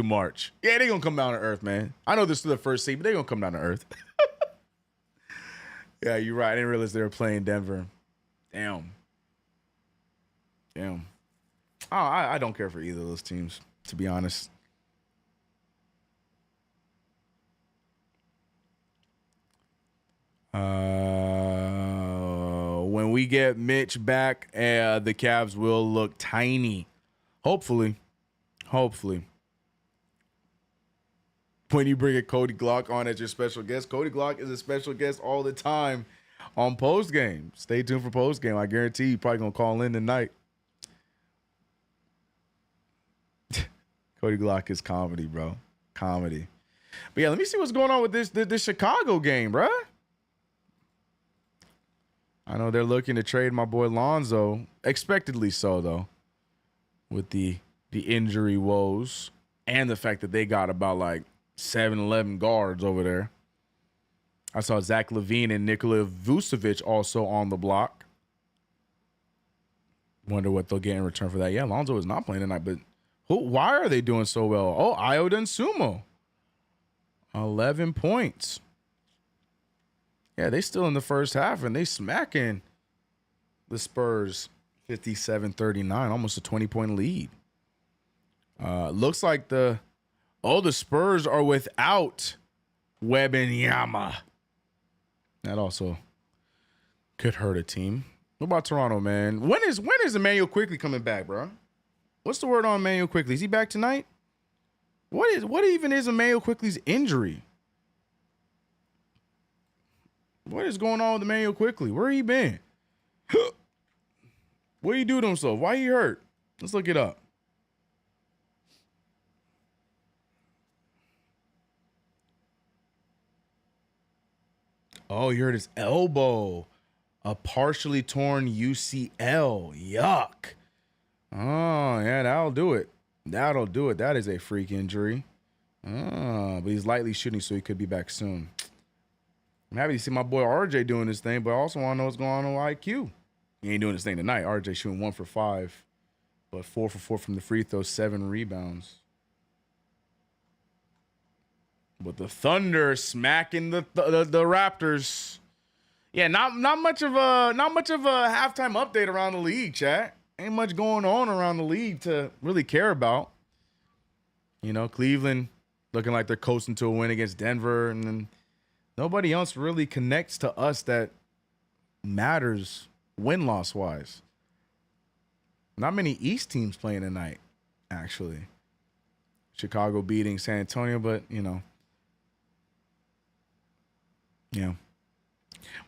March. Yeah, they gonna come down to earth, man. I know this is the first seed, but they gonna come down to earth. Yeah, you're right. I didn't realize they were playing Denver. Damn. I don't care for either of those teams, to be honest. When we get Mitch back, the Cavs will look tiny. Hopefully. When you bring a Cody Glock on as your special guest, Cody Glock is a special guest all the time on postgame. Stay tuned for postgame. I guarantee you probably going to call in tonight. Cody Glock is comedy, bro. Comedy. But yeah, let me see what's going on with this Chicago game, bro. I know they're looking to trade my boy Lonzo. Expectedly so, though. With the injury woes and the fact that they got about like 7-11 guards over there. I saw Zach LaVine and Nikola Vucevic also on the block. Wonder what they'll get in return for that. Yeah, Lonzo is not playing tonight, but why are they doing so well? Oh, Ayo Dosunmu. 11 points. Yeah, they still in the first half, and they smacking the Spurs 57-39, almost a 20-point lead. Looks like the Spurs are without Wembanyama. That also could hurt a team. What about Toronto, man? When is Emmanuel Quickly coming back, bro? What's the word on Emmanuel Quickly? Is he back tonight? What even is Emmanuel Quickly's injury? What is going on with Emmanuel Quickly? Where he been? What he do to himself? Why he hurt? Let's look it up. Oh, he hurt his elbow. A partially torn UCL. Yuck. Oh, yeah, that'll do it. That'll do it. That is a freak injury. Oh, but he's lightly shooting, so he could be back soon. I'm happy to see my boy RJ doing this thing, but I also want to know what's going on with IQ. He ain't doing this thing tonight. RJ shooting 1 for 5, but 4 for 4 from the free throw, 7 rebounds. But the Thunder smacking the Raptors. Yeah, not much of a halftime update around the league, chat. Ain't much going on around the league to really care about. You know, Cleveland looking like they're coasting to a win against Denver, and then nobody else really connects to us that matters win-loss wise. Not many East teams playing tonight, actually. Chicago beating San Antonio, but you know. Yeah.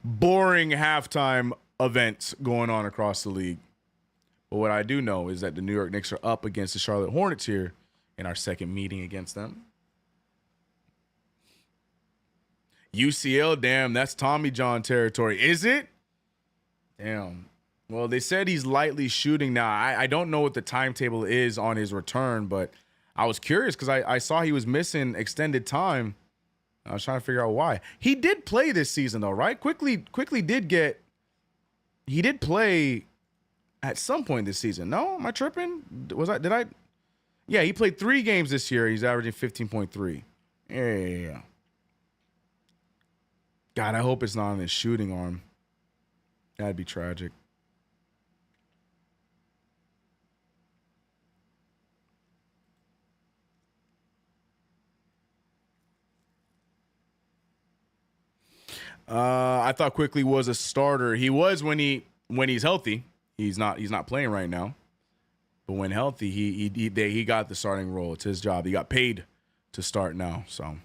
Boring halftime events going on across the league. But what I do know is that the New York Knicks are up against the Charlotte Hornets here in our second meeting against them. UCL, damn, that's Tommy John territory. Is it? Damn. Well, they said he's lightly shooting now. I don't know what the timetable is on his return, but I was curious because I saw he was missing extended time. I was trying to figure out why. He did play this season, though, right? Quickly he did play at some point this season. No? Am I tripping? Yeah, he played 3 games this year. He's averaging 15.3. Yeah. God, I hope it's not on his shooting arm. That'd be tragic. I thought Quickly was a starter. He was when he's healthy. He's not playing right now. But when healthy, he got the starting role. It's his job. He got paid to start now. So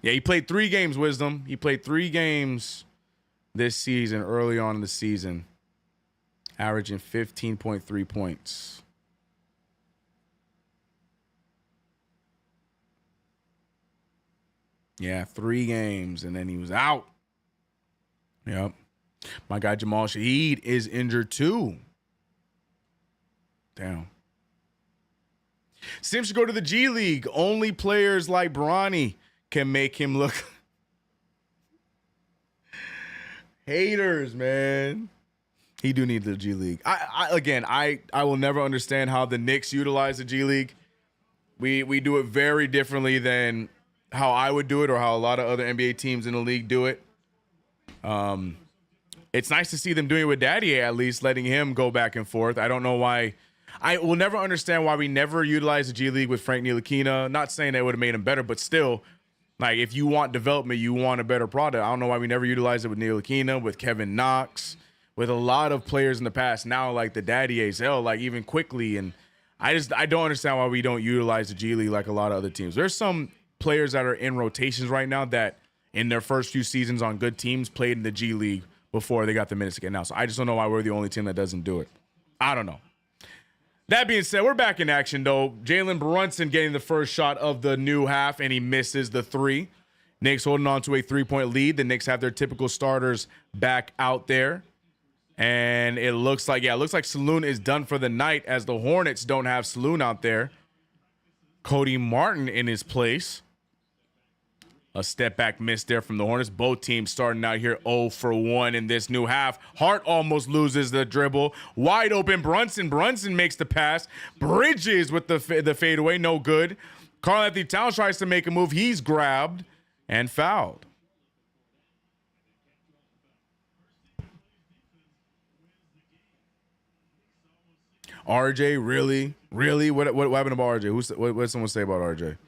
yeah, he played 3 games, Wisdom. He played 3 games this season, early on in the season, averaging 15.3 points. Yeah, 3 games, and then he was out. Yep. My guy Jamal Shaheed is injured too. Damn. Sims should go to the G League. Only players like Bronny can make him look. Haters, man. He do need the G League. I will never understand how the Knicks utilize the G League. We do it very differently than how I would do it or how a lot of other NBA teams in the league do it. It's nice to see them doing it with Daddy, at least letting him go back and forth. I don't know why. I will never understand why we never utilize the G League with Frank Ntilikina. Not saying that would have made him better, but still, like, if you want development, you want a better product. I don't know why we never utilize it with Ntilikina, with Kevin Knox, with a lot of players in the past. Now, like the Daddy ASL, like even Quickly, and I don't understand why we don't utilize the G League like a lot of other teams. There's some players that are in rotations right now that in their first few seasons on good teams played in the G League before they got the minutes again now. So I just don't know why we're the only team that doesn't do it. I don't know. That being said, we're back in action, though. Jalen Brunson getting the first shot of the new half, and he misses the 3. Knicks holding on to a 3-point lead. The Knicks have their typical starters back out there. And it looks like Saloon is done for the night as the Hornets don't have Saloon out there. Cody Martin in his place. A step back miss there from the Hornets. Both teams starting out here 0 for 1 in this new half. Hart almost loses the dribble. Wide open Brunson. Brunson makes the pass. Bridges with the fadeaway. No good. Karl-Anthony Towns tries to make a move. He's grabbed and fouled. RJ, really? Really? What happened about RJ? What did someone say about RJ?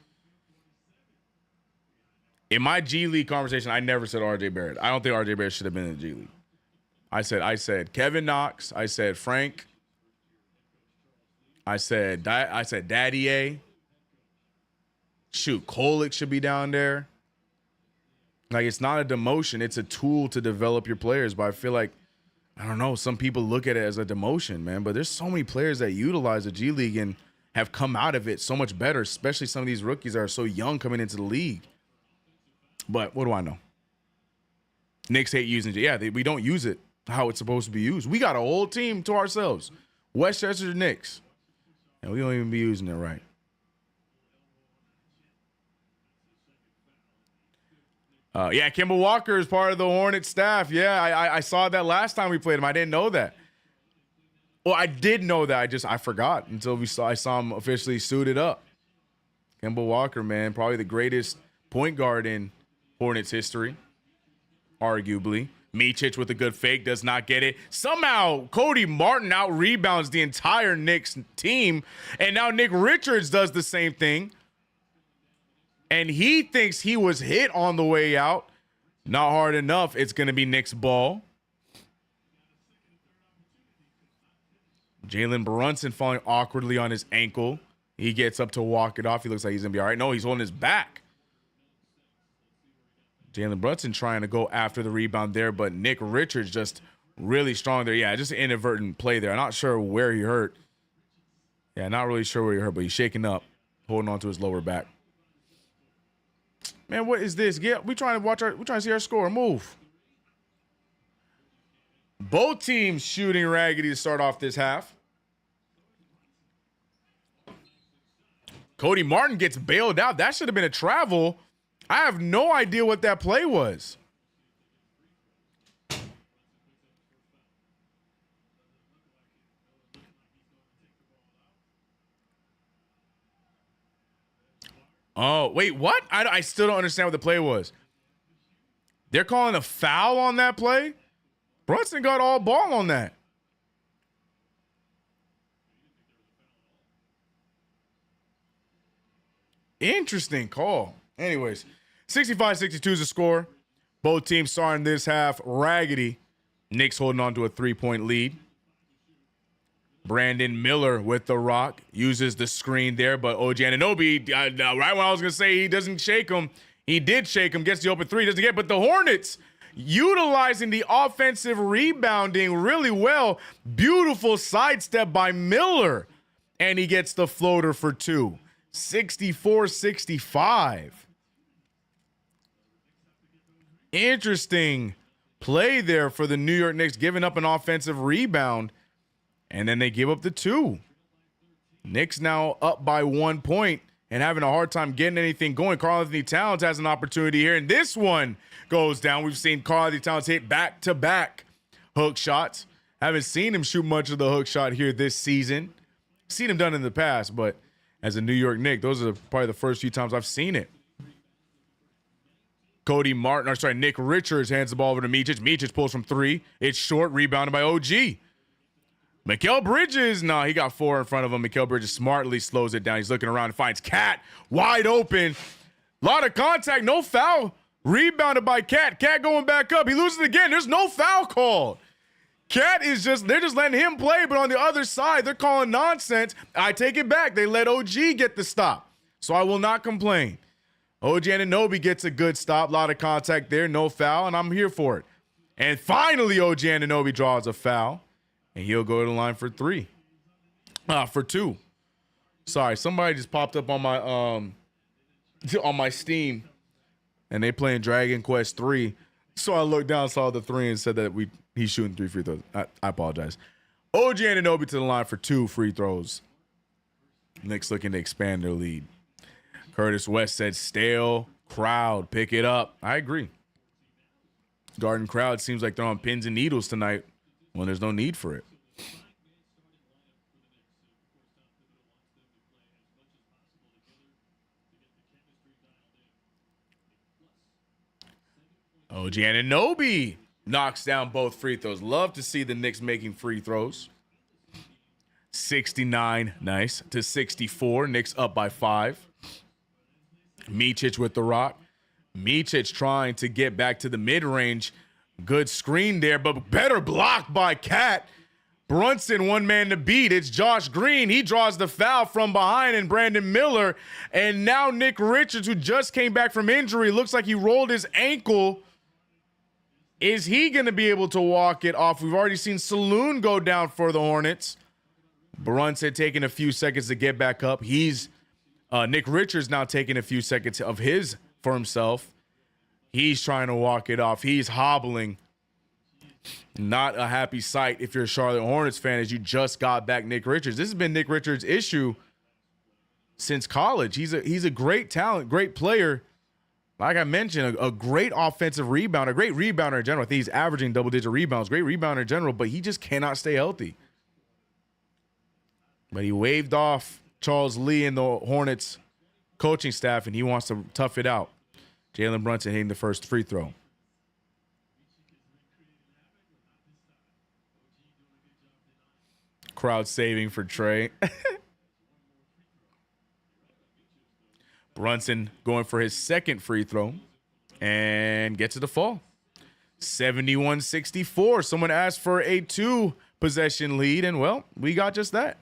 In my G League conversation, I never said RJ Barrett. I don't think RJ Barrett should have been in the G League. I said Kevin Knox. I said Frank. I said Daddy A. Shoot, Kolick should be down there. Like, it's not a demotion. It's a tool to develop your players. But I feel like, I don't know, some people look at it as a demotion, man. But there's so many players that utilize the G League and have come out of it so much better, especially some of these rookies that are so young coming into the league. But what do I know? Knicks hate using it. Yeah, we don't use it how it's supposed to be used. We got a whole team to ourselves. Westchester Knicks. And we don't even be using it right. Yeah, Kemba Walker is part of the Hornets staff. Yeah, I saw that last time we played him. I didn't know that. Well, I did know that. I forgot until I saw him officially suited up. Kemba Walker, man, probably the greatest point guard in Hornets history, arguably. Micic with a good fake, does not get it. Somehow, Cody Martin out-rebounds the entire Knicks team, and now Nick Richards does the same thing. And he thinks he was hit on the way out. Not hard enough. It's going to be Knicks ball. Jalen Brunson falling awkwardly on his ankle. He gets up to walk it off. He looks like he's going to be all right. No, he's holding his back. Jalen Brunson trying to go after the rebound there, but Nick Richards just really strong there. Yeah, just an inadvertent play there. I'm not sure where he hurt. Yeah, not really sure where he hurt, but he's shaking up, holding on to his lower back. Man, what is this? Yeah, we're trying to see our score. Move. Both teams shooting raggedy to start off this half. Cody Martin gets bailed out. That should have been a travel. I have no idea what that play was. Oh, wait, what? I still don't understand what the play was. They're calling a foul on that play? Brunson got all ball on that. Interesting call. Anyways, 65-62 is the score. Both teams starting this half raggedy. Knicks holding on to a 3-point lead. Brandon Miller with the rock. Uses the screen there, but OG Anunoby, right when I was going to say he doesn't shake him, he did shake him, gets the open three, doesn't get, but the Hornets utilizing the offensive rebounding really well. Beautiful sidestep by Miller, and he gets the floater for two. 64-65. Interesting play there for the New York Knicks, giving up an offensive rebound, and then they give up the two. Knicks now up by 1 point and having a hard time getting anything going. Karl-Anthony Towns has an opportunity here, and this one goes down. We've seen Karl-Anthony Towns hit back-to-back hook shots. Haven't seen him shoot much of the hook shot here this season. Seen him done in the past, but as a New York Knick, those are probably the first few times I've seen it. Nick Richards hands the ball over to Micic. Micic pulls from three. It's short, rebounded by OG. Mikal Bridges, he got four in front of him. Mikal Bridges smartly slows it down. He's looking around and finds Cat wide open. A lot of contact, no foul. Rebounded by Cat. Cat going back up. He loses it again. There's no foul call. Cat they're just letting him play, but on the other side, they're calling nonsense. I take it back. They let OG get the stop. So I will not complain. OG Anunoby gets a good stop. A lot of contact there, no foul, and I'm here for it. And finally, OG Anunoby draws a foul. And he'll go to the line for for two. Sorry, somebody just popped up on my Steam, and they playing Dragon Quest 3. So I looked down, saw the three, and said that he's shooting 3 free throws. I apologize. OG Anunoby to the line for 2 free throws. Knicks looking to expand their lead. Curtis West said, stale crowd, pick it up. I agree. Garden crowd seems like they're on pins and needles tonight when there's no need for it. OG Anunoby knocks down both free throws. Love to see the Knicks making free throws. 69, nice, to 64. Knicks up by 5. Micic with the rock. Micic trying to get back to the mid-range. Good screen there, but better block by Cat. Brunson, one man to beat. It's Josh Green. He draws the foul from behind, and Brandon Miller. And now Nick Richards, who just came back from injury, looks like he rolled his ankle. Is he going to be able to walk it off? We've already seen Saloon go down for the Hornets. Brunson taking a few seconds to get back up. Nick Richards now taking a few seconds of his for himself. He's trying to walk it off. He's hobbling. Not a happy sight if you're a Charlotte Hornets fan, as you just got back Nick Richards. This has been Nick Richards' issue since college. He's a great talent, great player. Like I mentioned, a great offensive rebounder, a great rebounder in general. I think he's averaging double-digit rebounds, great rebounder in general, but he just cannot stay healthy. But he waved off Charles Lee and the Hornets coaching staff, and he wants to tough it out. Jalen Brunson hitting the first free throw. Crowd saving for Trey. Brunson going for his second free throw and gets it to fall. 71-64. Someone asked for a 2-possession lead, and, well, we got just that.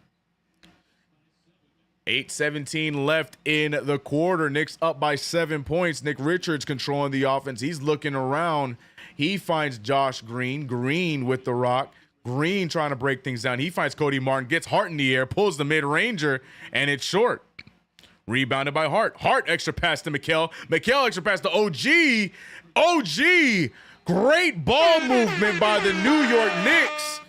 8:17 left in the quarter. Knicks up by 7 points. Nick Richards controlling the offense. He's looking around. He finds Josh Green. Green with the rock. Green trying to break things down. He finds Cody Martin, gets Hart in the air, pulls the mid-ranger, and it's short. Rebounded by Hart. Hart extra pass to Mikal. Mikal extra pass to OG. OG. Great ball movement by the New York Knicks.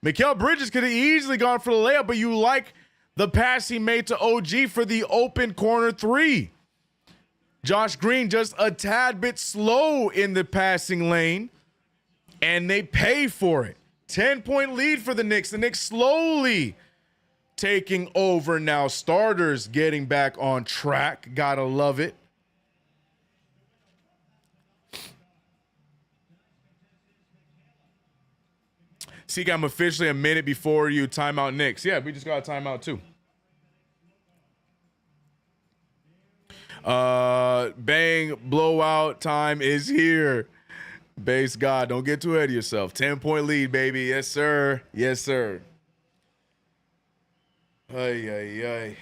Mikal Bridges could have easily gone for the layup, but you like the pass he made to OG for the open corner 3. Josh Green just a tad bit slow in the passing lane, and they pay for it. 10-point lead for the Knicks. The Knicks slowly taking over now. Starters getting back on track. Gotta love it. Seek, I'm officially a minute before you. Timeout Knicks. Yeah, we just got a timeout too. Bang, blowout time is here. Base God, don't get too ahead of yourself. 10-point lead, baby. Yes, sir. Yes, sir. Ay, ay, ay.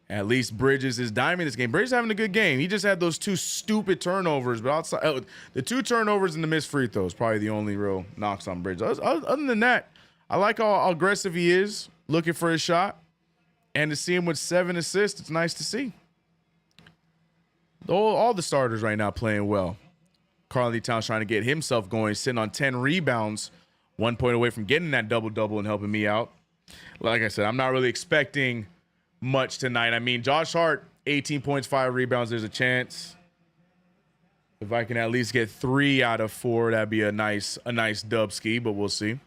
At least Bridges is diming this game. Bridges having a good game. He just had those 2 stupid turnovers, but outside the 2 turnovers and the missed free throws, probably the only real knocks on Bridges. Other than that, I like how aggressive he is, looking for his shot, and to see him with 7 assists, it's nice to see. All the starters right now playing well. Karl-Anthony Towns trying to get himself going, sitting on 10 rebounds, 1 point away from getting that double-double and helping me out. Like I said, I'm not really expecting much tonight. I mean, Josh Hart, 18 points, 5 rebounds. There's a chance. If I can at least get 3 out of 4, that'd be a nice dub ski, but we'll see.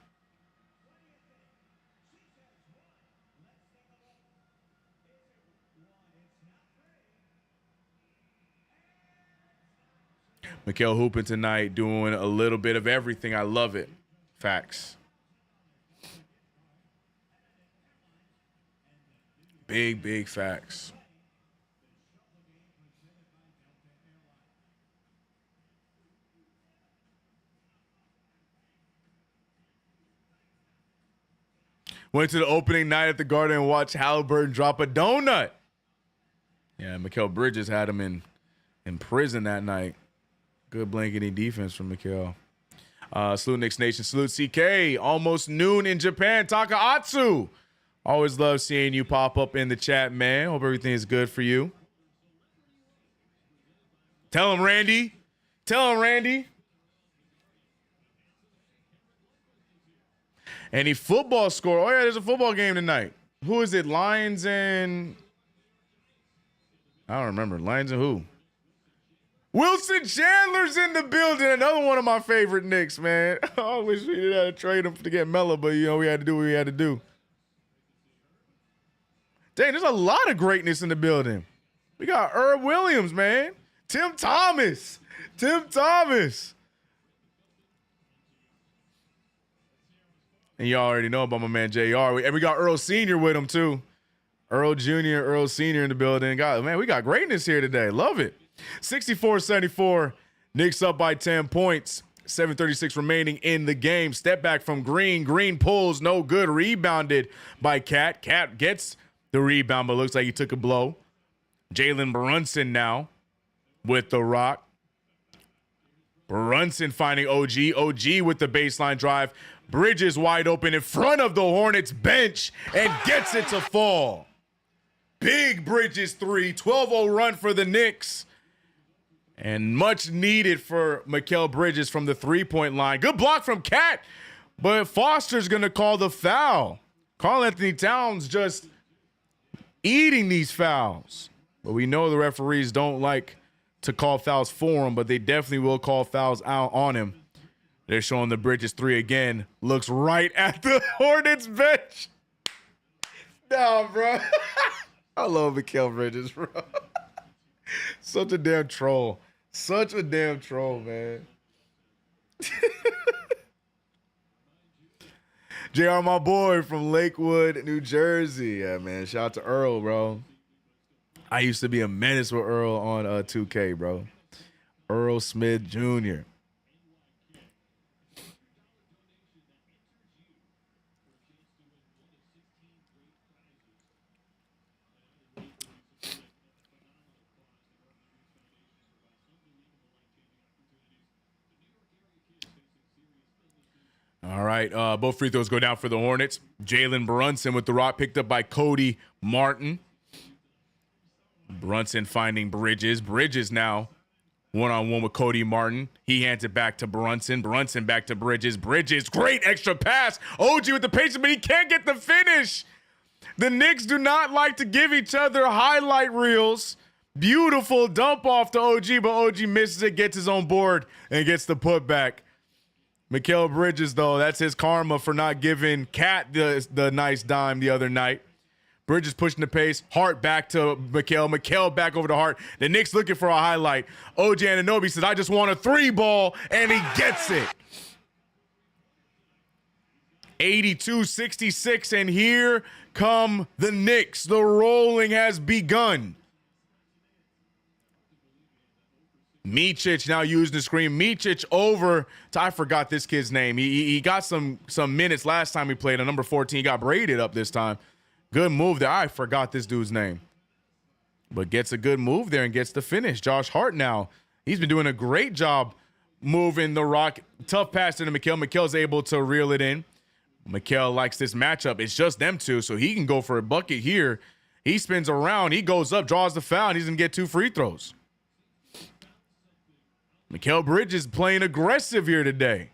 Mikal hooping tonight, doing a little bit of everything. I love it. Facts. Big facts. Went to the opening night at the Garden and watched Halliburton drop a donut. Yeah, Mikal Bridges had him in prison that night. Good blanketing defense from Mikal. Salute Knicks Nation. Salute CK. Almost noon in Japan. Takaatsu. Always love seeing you pop up in the chat, man. Hope everything is good for you. Tell him, Randy. Tell him, Randy. Any football score? Oh, yeah, there's a football game tonight. Who is it? Lions and... I don't remember. Lions and who? Wilson Chandler's in the building. Another one of my favorite Knicks, man. I wish we did have to trade him to get Melo, but, you know, we had to do what we had to do. Dang, there's a lot of greatness in the building. We got Herb Williams, man. Tim Thomas. And y'all already know about my man JR. And we got Earl Sr. with him, too. Earl Jr., Earl Sr. in the building. God, man, we got greatness here today. Love it. 64-74. Knicks up by 10 points. 7:36 remaining in the game. Step back from Green. Green pulls, no good. Rebounded by Cat. Cat gets the rebound, but looks like he took a blow. Jalen Brunson now with the rock. Brunson finding OG. OG with the baseline drive. Bridges wide open in front of the Hornets bench and gets it to fall. Big Bridges three. 12-0 run for the Knicks. And much needed for Mikal Bridges from the three-point line. Good block from Cat, but Foster's going to call the foul. Karl-Anthony Towns just eating these fouls. But we know the referees don't like to call fouls for him, but they definitely will call fouls out on him. They're showing the Bridges three again. Looks right at the Hornets bench. Nah, bro. I love Mikal Bridges, bro. Such a damn troll. Such a damn troll, man. JR, my boy from Lakewood, New Jersey. Yeah, man. Shout out to Earl, bro. I used to be a menace with Earl on 2K, bro. Earl Smith Jr. All right, both free throws go down for the Hornets. Jalen Brunson with the rock, picked up by Cody Martin. Brunson finding Bridges. Bridges now one-on-one with Cody Martin. He hands it back to Brunson. Brunson back to Bridges. Bridges, great extra pass. OG with the patience, but he can't get the finish. The Knicks do not like to give each other highlight reels. Beautiful dump off to OG, but OG misses it, gets his own board, and gets the putback. Mikal Bridges, though, that's his karma for not giving Cat the nice dime the other night. Bridges pushing the pace. Hart back to Mikal. Mikal back over to Hart. The Knicks looking for a highlight. OG Anunoby says, I just want a three ball, and he gets it. 82-66, and here come the Knicks. The rolling has begun. Micic now using the screen. Micic over to, I forgot this kid's name. He got some minutes last time he played. On number 14, he got braided up this time. Good move there. I forgot this dude's name. But gets a good move there and gets the finish. Josh Hart now, he's been doing a great job moving the rock. Tough pass to Mikal. Mikal's able to reel it in. Mikal likes this matchup. It's just them two, so he can go for a bucket here. He spins around. He goes up, draws the foul, and he's going to get 2 free throws. Mikal Bridges playing aggressive here today.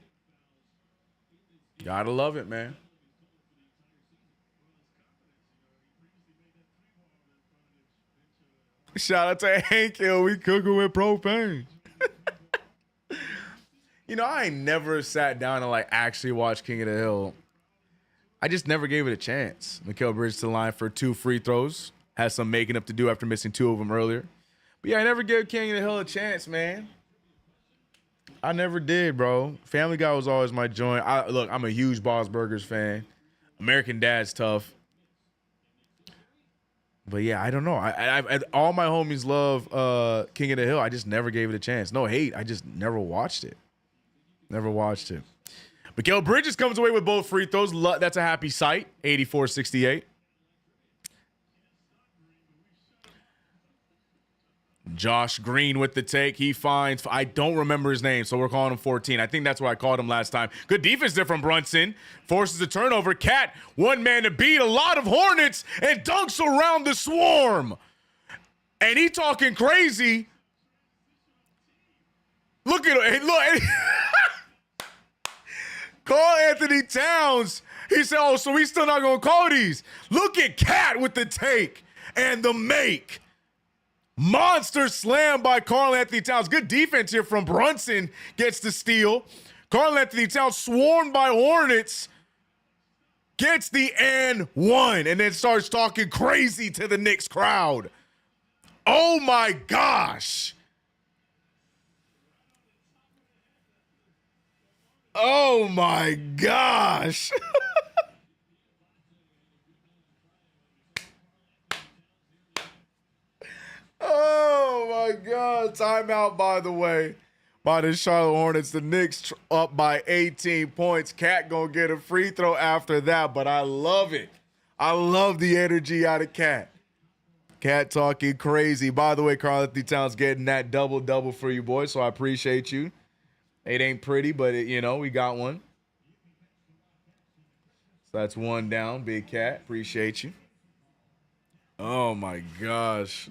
Gotta love it, man. Shout out to Hank Hill. We cooking with propane. You know, I ain't never sat down and like actually watched King of the Hill. I just never gave it a chance. Mikal Bridges to the line for 2 free throws. Has some making up to do after missing 2 of them earlier. But yeah, I never gave King of the Hill a chance, man. I never did, bro. Family Guy was always my joint. Look, I'm a huge Bob's Burgers fan. American Dad's tough. But yeah, I don't know. I all my homies love King of the Hill. I just never gave it a chance. No hate. I just never watched it. Never watched it. Mikal Bridges comes away with both free throws. That's a happy sight. 84-68. Josh Green with the take. He finds, I don't remember his name, so we're calling him 14. I think that's what I called him last time. Good defense there from Brunson. Forces a turnover. Cat, one man to beat. A lot of Hornets and dunks around the swarm. And he talking crazy. Look at him. Look. Karl-Anthony Towns. He said, oh, so we still not going to call these. Look at Cat with the take and the make. Monster slam by Karl-Anthony Towns. Good defense here from Brunson. Gets the steal. Karl-Anthony Towns swarmed by Hornets. Gets the and one. And then starts talking crazy to the Knicks crowd. Oh my gosh. Oh my gosh. Oh my God. Timeout, by the way, by the Charlotte Hornets. The Knicks up by 18 points. Cat gonna get a free throw after that, but I love it. I love the energy out of Cat. Cat talking crazy. By the way, Karl-Anthony Towns getting that double-double for you, boys, so I appreciate you. It ain't pretty, but, we got one. So that's one down, Big Cat. Appreciate you. Oh, my gosh.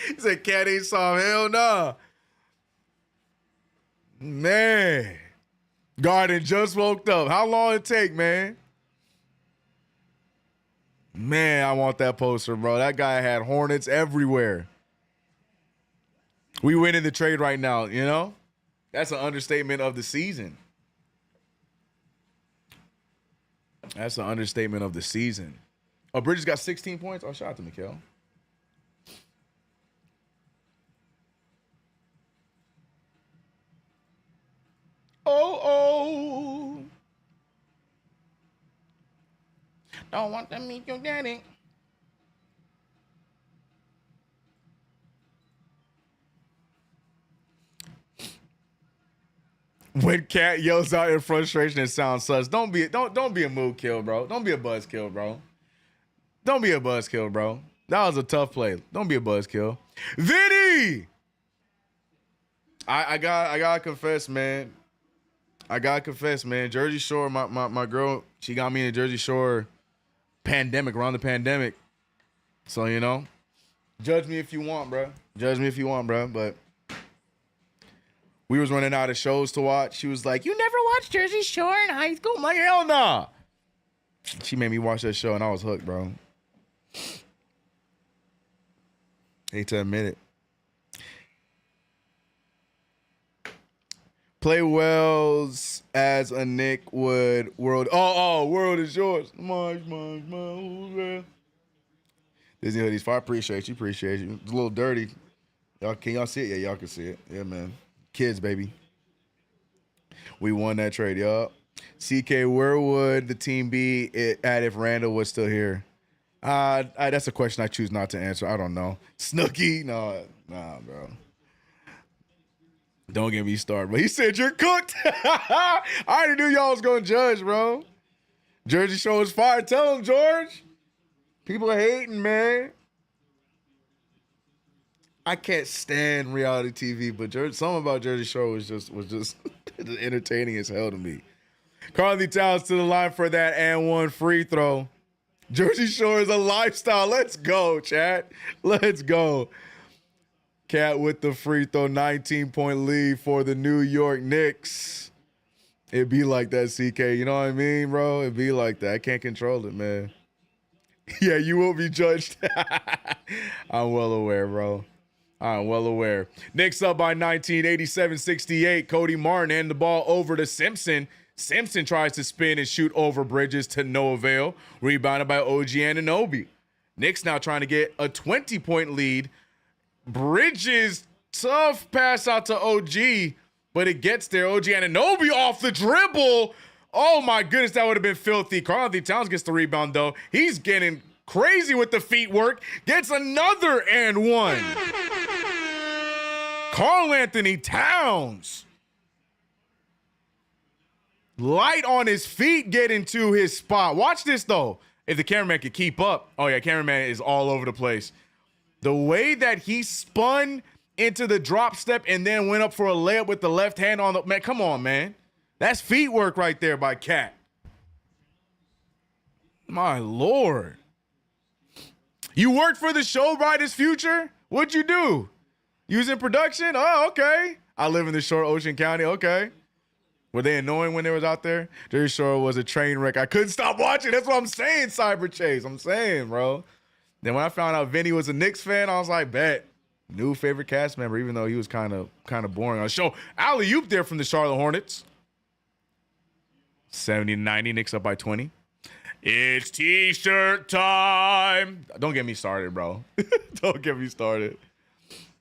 He said Cat ain't soft. Hell nah. Man. Garden just woke up. How long it take, man? Man, I want that poster, bro. That guy had Hornets everywhere. We win in the trade right now, That's an understatement of the season. That's an understatement of the season. Oh, Bridges got 16 points? Oh, shout out to Mikhail. Oh. Don't want to meet your daddy. When Cat yells out in frustration, it sounds sus. Don't be a mood kill, bro. Don't be a buzz kill, bro. Don't be a buzz kill, bro. That was a tough play. Don't be a buzz kill. Vinny! I gotta confess, man. Jersey Shore, my girl, she got me in the Jersey Shore around the pandemic. So, judge me if you want, bro. But we was running out of shows to watch. She was like, "You never watched Jersey Shore in high school?" I'm like, hell nah. She made me watch that show, and I was hooked, bro. Hate to admit it. Play Wells as a Nick would. World is yours. Mine. Disney hoodies. I appreciate you. It's a little dirty. Can y'all see it? Yeah, y'all can see it. Yeah, man. Kids, baby. We won that trade, y'all. CK, where would the team be at if Randall was still here? That's a question I choose not to answer. I don't know. Snooki? No, nah, bro. Don't get me started. But he said you're cooked. I already knew y'all was going to judge, bro. Jersey Shore is fire. Tell him, George. People are hating, man. I can't stand reality TV, but something about Jersey Shore was just entertaining as hell to me. Karl-Anthony Towns to the line for that and one free throw. Jersey Shore is a lifestyle. Let's go, chat. Let's go. Cat with the free throw, 19-point lead for the New York Knicks. It be like that, CK. You know what I mean, bro? It be like that. I can't control it, man. Yeah, you will be judged. I'm well aware, bro. I'm well aware. Knicks up by 19, 87-68. Cody Martin handed the ball over to Simpson. Simpson tries to spin and shoot over Bridges to no avail. Rebounded by OG Anunoby. Knicks now trying to get a 20-point lead. Bridges, tough pass out to OG, but it gets there. OG Anunoby off the dribble. Oh, my goodness, that would have been filthy. Karl-Anthony Towns gets the rebound, though. He's getting crazy with the feet work. Gets another and one. Karl-Anthony Towns. Light on his feet getting to his spot. Watch this, though. If the cameraman could keep up. Oh, yeah, cameraman is all over the place. The way that he spun into the drop step and then went up for a layup with the left hand on the... Man, come on, man. That's feet work right there by Cat. My Lord. You worked for the show Riders Future? What'd you do? You was in production? Oh, okay. I live in the Short Ocean County. Okay. Were they annoying when they was out there? Jersey Shore was a train wreck. I couldn't stop watching. That's what I'm saying, Cyber Chase. I'm saying, bro. Then when I found out Vinny was a Knicks fan, I was like, bet. New favorite cast member, even though he was kind of boring on the show. Alley-oop there from the Charlotte Hornets. 70-90, Knicks up by 20. It's T-shirt time. Don't get me started, bro. Don't get me started.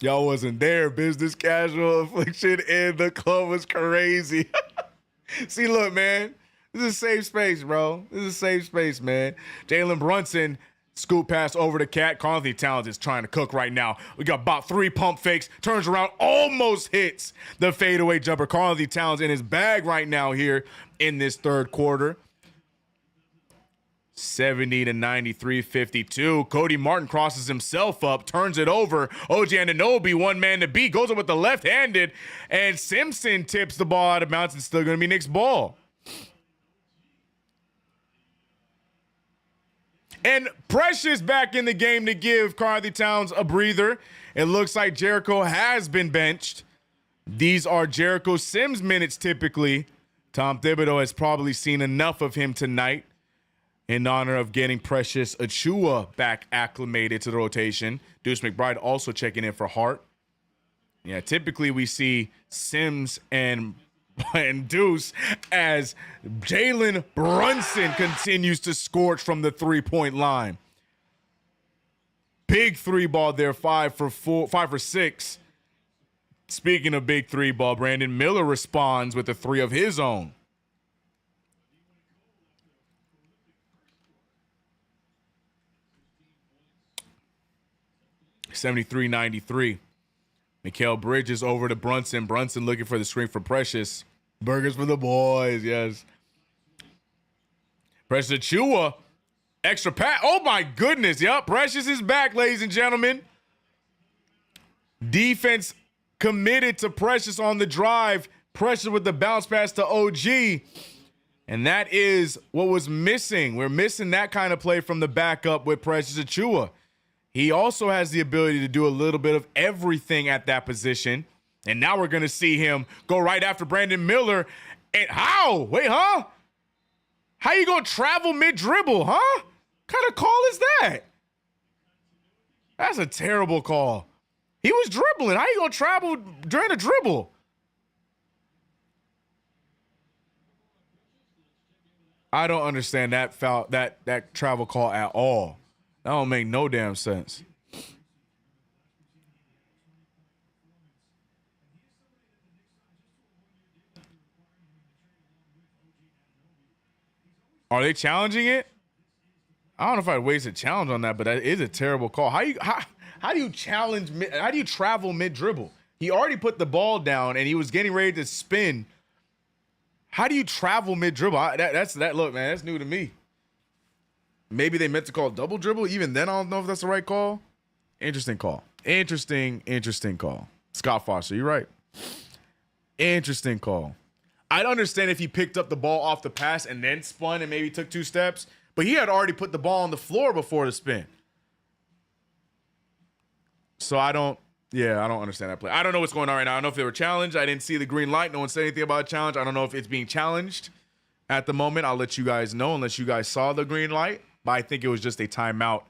Y'all wasn't there. Business casual affliction in the club was crazy. See, look, man. This is a safe space, bro. This is a safe space, man. Jalen Brunson Scoop pass over to Cat. Karl-Anthony Towns is trying to cook right now. We got about 3 pump fakes. Turns around, almost hits the fadeaway jumper. Karl-Anthony Towns in his bag right now here in this third quarter. 70 to 93, 52. Cody Martin crosses himself up, turns it over. OG Anunoby, one man to beat, goes up with the left-handed, and Simpson tips the ball out of bounds. It's still going to be Knicks ball. And Precious back in the game to give Karl-Anthony Towns a breather. It looks like Jericho has been benched. These are Jericho Sims minutes typically. Tom Thibodeau has probably seen enough of him tonight in honor of getting Precious Achiuwa back acclimated to the rotation. Deuce McBride also checking in for Hart. Yeah, typically we see Sims and Deuce as Jalen Brunson continues to scorch from the three-point line. Big three ball there, 5 for 6. Speaking of big three ball, Brandon Miller responds with a 3 of his own. $73-93. Mikal Bridges over to Brunson. Brunson looking for the screen for Precious. Burgers for the boys, yes. Precious Achiuwa. Extra pass. Oh, my goodness. Yep, Precious is back, ladies and gentlemen. Defense committed to Precious on the drive. Precious with the bounce pass to OG. And that is what was missing. We're missing that kind of play from the backup with Precious Achiuwa. He also has the ability to do a little bit of everything at that position. And now we're going to see him go right after Brandon Miller. And how? Wait, huh? How you going to travel mid-dribble, huh? What kind of call is that? That's a terrible call. He was dribbling. How you going to travel during a dribble? I don't understand that foul, that travel call at all. That don't make no damn sense. Are they challenging it? I don't know if I'd waste a challenge on that, but that is a terrible call. How do you challenge? How do you travel mid dribble? He already put the ball down and he was getting ready to spin. How do you travel mid dribble? Look, man, that's new to me. Maybe they meant to call double dribble. Even then, I don't know if that's the right call. Interesting call. Interesting call. Scott Foster, you're right. Interesting call. I'd understand if he picked up the ball off the pass and then spun and maybe took 2 steps, but he had already put the ball on the floor before the spin. So I don't understand that play. I don't know what's going on right now. I don't know if they were challenged. I didn't see the green light. No one said anything about a challenge. I don't know if it's being challenged at the moment. I'll let you guys know unless you guys saw the green light. But I think it was just a timeout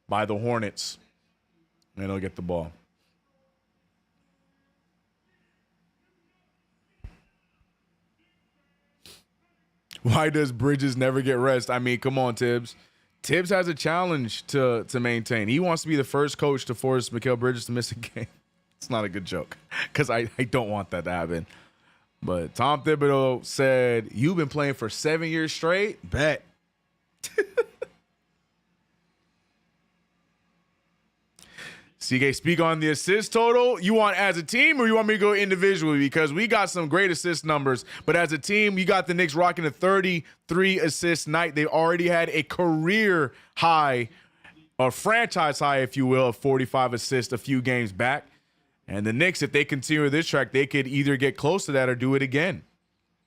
by the Hornets. And they'll get the ball. Why does Bridges never get rest? I mean, come on, Tibbs. Tibbs has a challenge to maintain. He wants to be the first coach to force Mikal Bridges to miss a game. It's not a good joke because I don't want that to happen. But Tom Thibodeau said, you've been playing for 7 years straight? Bet. CK, speak on the assist total. You want as a team or you want me to go individually? Because we got some great assist numbers. But as a team, you got the Knicks rocking a 33 assist night. They already had a career high, or franchise high, if you will, of 45 assists a few games back. And the Knicks, if they continue this track, they could either get close to that or do it again.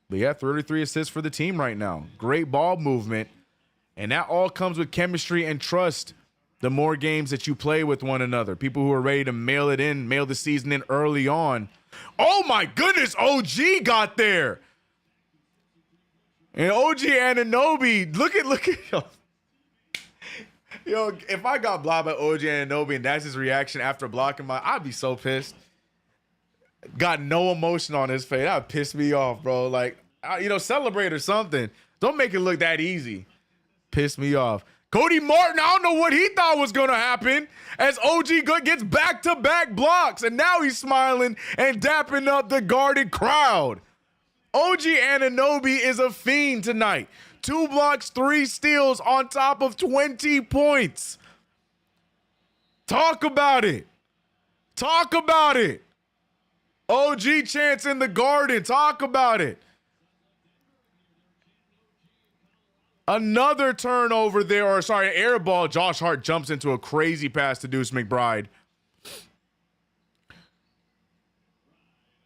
But yeah, 33 assists for the team right now. Great ball movement. And that all comes with chemistry and trust. The more games that you play with one another, people who are ready to mail the season in early on. Oh my goodness, OG got there. And OG Anunoby, look at yo, if I got blocked by OG Anunoby and that's his reaction after blocking I'd be so pissed. Got no emotion on his face. That would piss me off, bro. Like, celebrate or something. Don't make it look that easy. Piss me off. Cody Martin, I don't know what he thought was going to happen as OG gets back-to-back blocks, and now he's smiling and dapping up the guarded crowd. OG Anunoby is a fiend tonight. 2 blocks, 3 steals on top of 20 points. Talk about it. Talk about it. OG chance in the Garden. Talk about it. Another turnover there, or sorry, air ball. Josh Hart jumps into a crazy pass to Deuce McBride.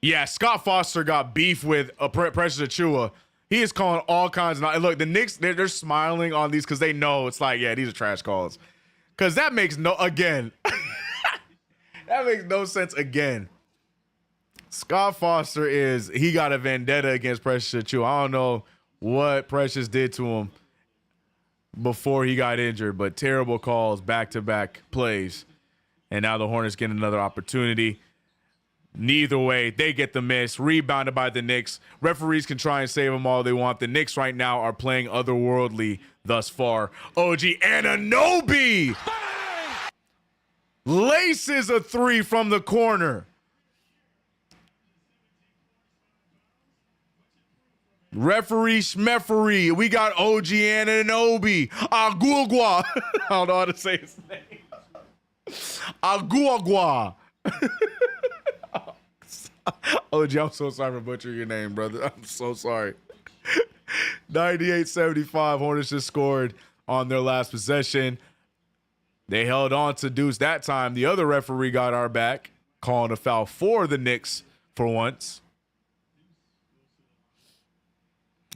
Yeah, Scott Foster got beef with Precious Achiuwa. He is calling all kinds of... Look, the Knicks, they're smiling on these because they know it's like, yeah, these are trash calls. Because that makes no... Again. That makes no sense again. Scott Foster he got a vendetta against Precious Achiuwa. I don't know what Precious did to him before he got injured, but terrible calls, back-to-back plays. And now the Hornets get another opportunity. Neither way, they get the miss. Rebounded by the Knicks. Referees can try and save them all they want. The Knicks right now are playing otherworldly thus far. OG Anunoby laces a 3 from the corner. Referee schmeferee. We got OG Anunoby. Agugwa. I don't know how to say his name. Agugwa. OG, I'm so sorry for butchering your name, brother. I'm so sorry. 98-75. Hornets just scored on their last possession. They held on to Deuce that time. The other referee got our back, calling a foul for the Knicks for once.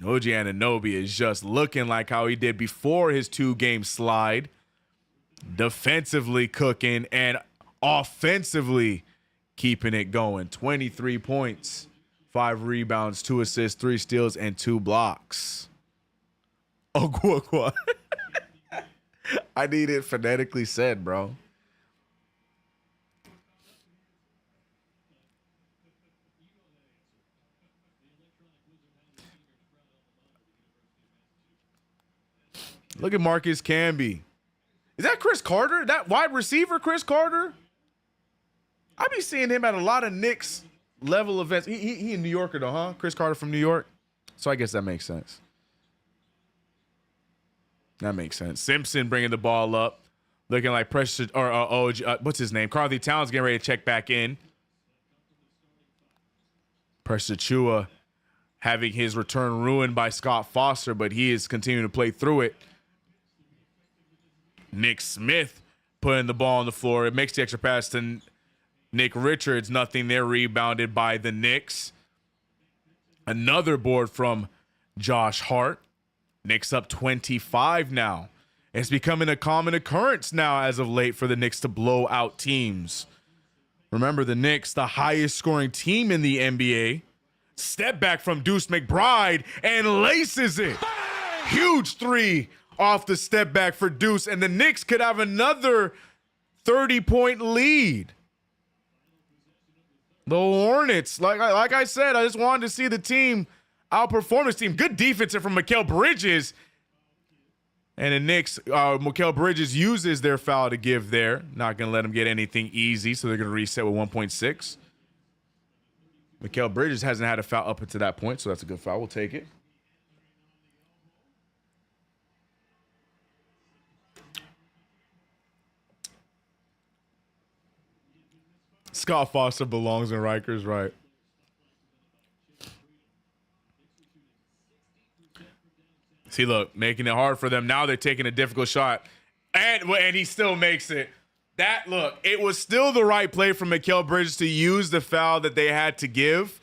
OG Anunoby is just looking like how he did before his 2-game slide. Defensively cooking and offensively keeping it going. 23 points, 5 rebounds, 2 assists, 3 steals, and 2 blocks. Oh, I need it phonetically said, bro. Look at Marcus Camby. Is that Chris Carter? That wide receiver, Chris Carter? I be seeing him at a lot of Knicks level events. He in New Yorker though, huh? Chris Carter from New York. So I guess that makes sense. That makes sense. Simpson bringing the ball up, looking like Precious or what's his name? Karl-Anthony Towns getting ready to check back in. Precious Achiuwa having his return ruined by Scott Foster, but he is continuing to play through it. Nick Smith putting the ball on the floor. It makes the extra pass to Nick Richards. Nothing there. Rebounded by the Knicks. Another board from Josh Hart. Knicks up 25 now. It's becoming a common occurrence now as of late for the Knicks to blow out teams. Remember, the Knicks, the highest scoring team in the NBA. Step back from Deuce McBride and laces it. Huge 3 off the step back for Deuce, and the Knicks could have another 30-point lead. The Hornets, like I said, I just wanted to see the team outperform this team. Good defense from Mikal Bridges. And the Knicks, Mikal Bridges uses their foul to give there. Not going to let them get anything easy, so they're going to reset with 1.6. Mikal Bridges hasn't had a foul up until that point, so that's a good foul. We'll take it. Scott Foster belongs in Rikers, right? See, look, making it hard for them. Now they're taking a difficult shot. And he still makes it. It was still the right play from Mikal Bridges to use the foul that they had to give,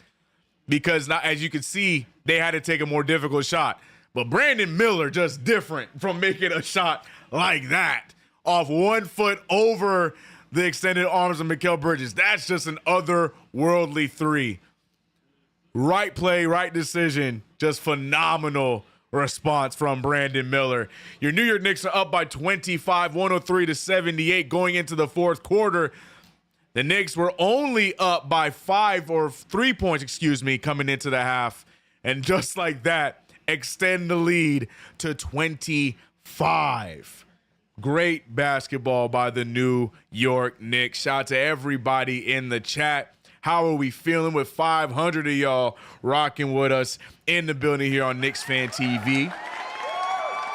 because now, as you can see, they had to take a more difficult shot. But Brandon Miller just different from making a shot like that off 1 foot over the extended arms of Mikal Bridges. That's just an otherworldly 3. Right play, right decision. Just phenomenal response from Brandon Miller. Your New York Knicks are up by 25, 103-78 going into the fourth quarter. The Knicks were only up by 3 points, coming into the half. And just like that, extend the lead to 25. Great basketball by the New York Knicks. Shout out to everybody in the chat. How are we feeling with 500 of y'all rocking with us in the building here on KnicksFanTV?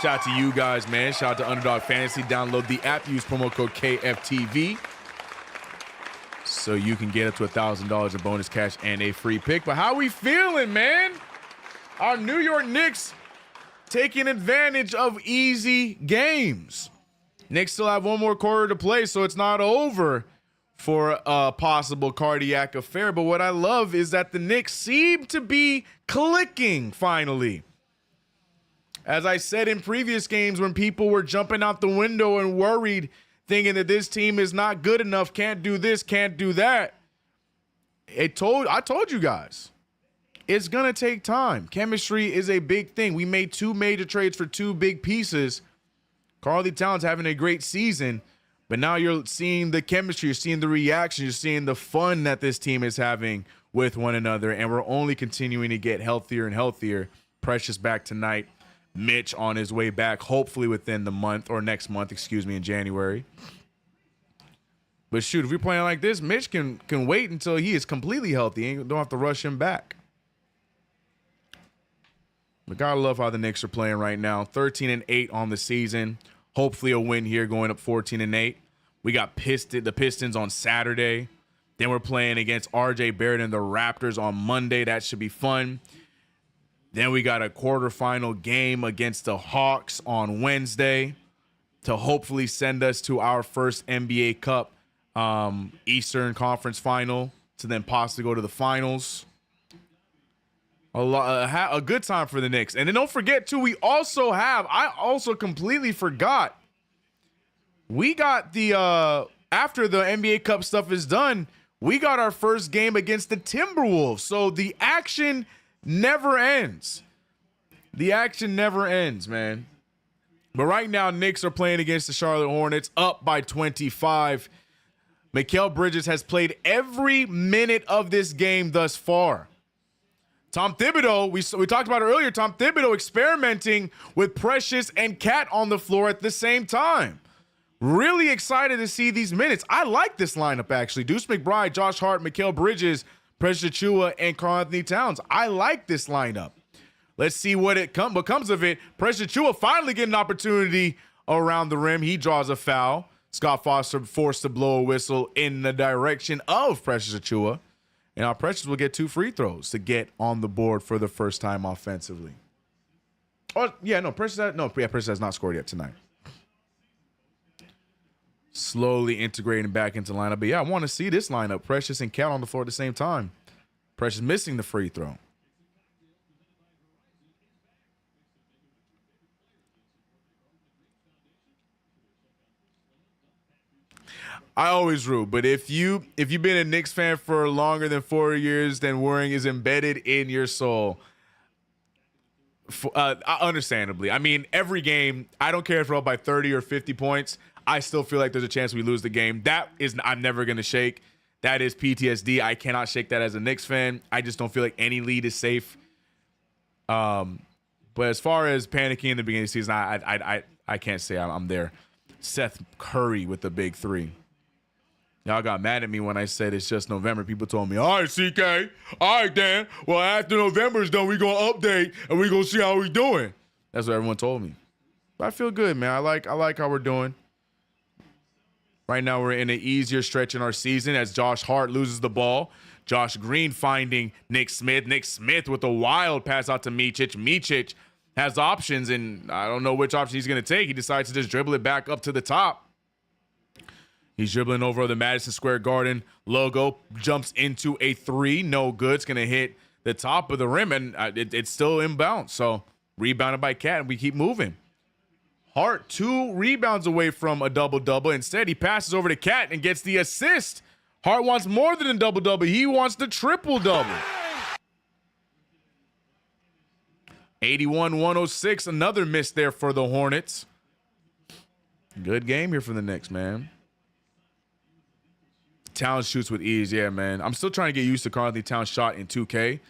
Shout out to you guys, man. Shout out to Underdog Fantasy. Download the app. Use promo code KFTV so you can get up to $1,000 in bonus cash and a free pick. But how we feeling, man? Our New York Knicks taking advantage of easy games. Knicks still have one more quarter to play, so it's not over for a possible cardiac affair. But what I love is that the Knicks seem to be clicking finally. As I said in previous games, when people were jumping out the window and worried, thinking that this team is not good enough, can't do this, can't do that, I told you guys, it's going to take time. Chemistry is a big thing. We made 2 major trades for 2 big pieces. Karl-Anthony Towns having a great season, but now you're seeing the chemistry, you're seeing the reaction, you're seeing the fun that this team is having with one another, and we're only continuing to get healthier and healthier. Precious back tonight. Mitch on his way back, hopefully within the month, or next month, in January. But shoot, if we're playing like this, Mitch can wait until he is completely healthy and don't have to rush him back. But gotta love how the Knicks are playing right now. 13-8 on the season. Hopefully a win here, going up 14-8. We got the Pistons on Saturday. Then we're playing against RJ Barrett and the Raptors on Monday. That should be fun. Then we got a quarterfinal game against the Hawks on Wednesday to hopefully send us to our first NBA Cup Eastern Conference final, to then possibly go to the finals. A good time for the Knicks. And then don't forget, too, I also completely forgot, we got after the NBA Cup stuff is done, we got our first game against the Timberwolves. So the action never ends. The action never ends, man. But right now, Knicks are playing against the Charlotte Hornets, up by 25. Mikal Bridges has played every minute of this game thus far. Tom Thibodeau, we talked about it earlier, Tom Thibodeau experimenting with Precious and Cat on the floor at the same time. Really excited to see these minutes. I like this lineup, actually. Deuce McBride, Josh Hart, Mikal Bridges, Precious Achiuwa, and Karl-Anthony Towns. I like this lineup. Let's see what comes of it. Precious Achiuwa finally getting an opportunity around the rim. He draws a foul. Scott Foster forced to blow a whistle in the direction of Precious Achiuwa. And now Precious will get 2 free throws to get on the board for the first time offensively. Oh, yeah, Precious has not scored yet tonight. Slowly integrating back into the lineup. But yeah, I want to see this lineup. Precious and Cat on the floor at the same time. Precious missing the free throw. I always root, but if you've been a Knicks fan for longer than 4 years, then worrying is embedded in your soul. Understandably. I mean, every game, I don't care if we're up by 30 or 50 points, I still feel like there's a chance we lose the game. I'm never going to shake. That is PTSD. I cannot shake that as a Knicks fan. I just don't feel like any lead is safe. But as far as panicking in the beginning of the season, I can't say I'm there. Seth Curry with the big 3. Y'all got mad at me when I said it's just November. People told me, all right, CK, all right, Dan. Well, after November's done, we're going to update, and we're going to see how we're doing. That's what everyone told me. But I feel good, man. I like how we're doing. Right now, we're in an easier stretch in our season as Josh Hart loses the ball. Josh Green finding Nick Smith. Nick Smith with a wild pass out to Micic. Micic has options, and I don't know which option he's going to take. He decides to just dribble it back up to the top. He's dribbling over the Madison Square Garden logo, jumps into a 3, no good. It's going to hit the top of the rim, and it's still inbound. So rebounded by Cat, and we keep moving. Hart 2 rebounds away from a double-double. Instead, he passes over to Cat and gets the assist. Hart wants more than a double-double. He wants the triple-double. 81-106, another miss there for the Hornets. Good game here for the Knicks, man. Towns shoots with ease, yeah, man. I'm still trying to get used to Karl-Anthony Towns' shot in 2K.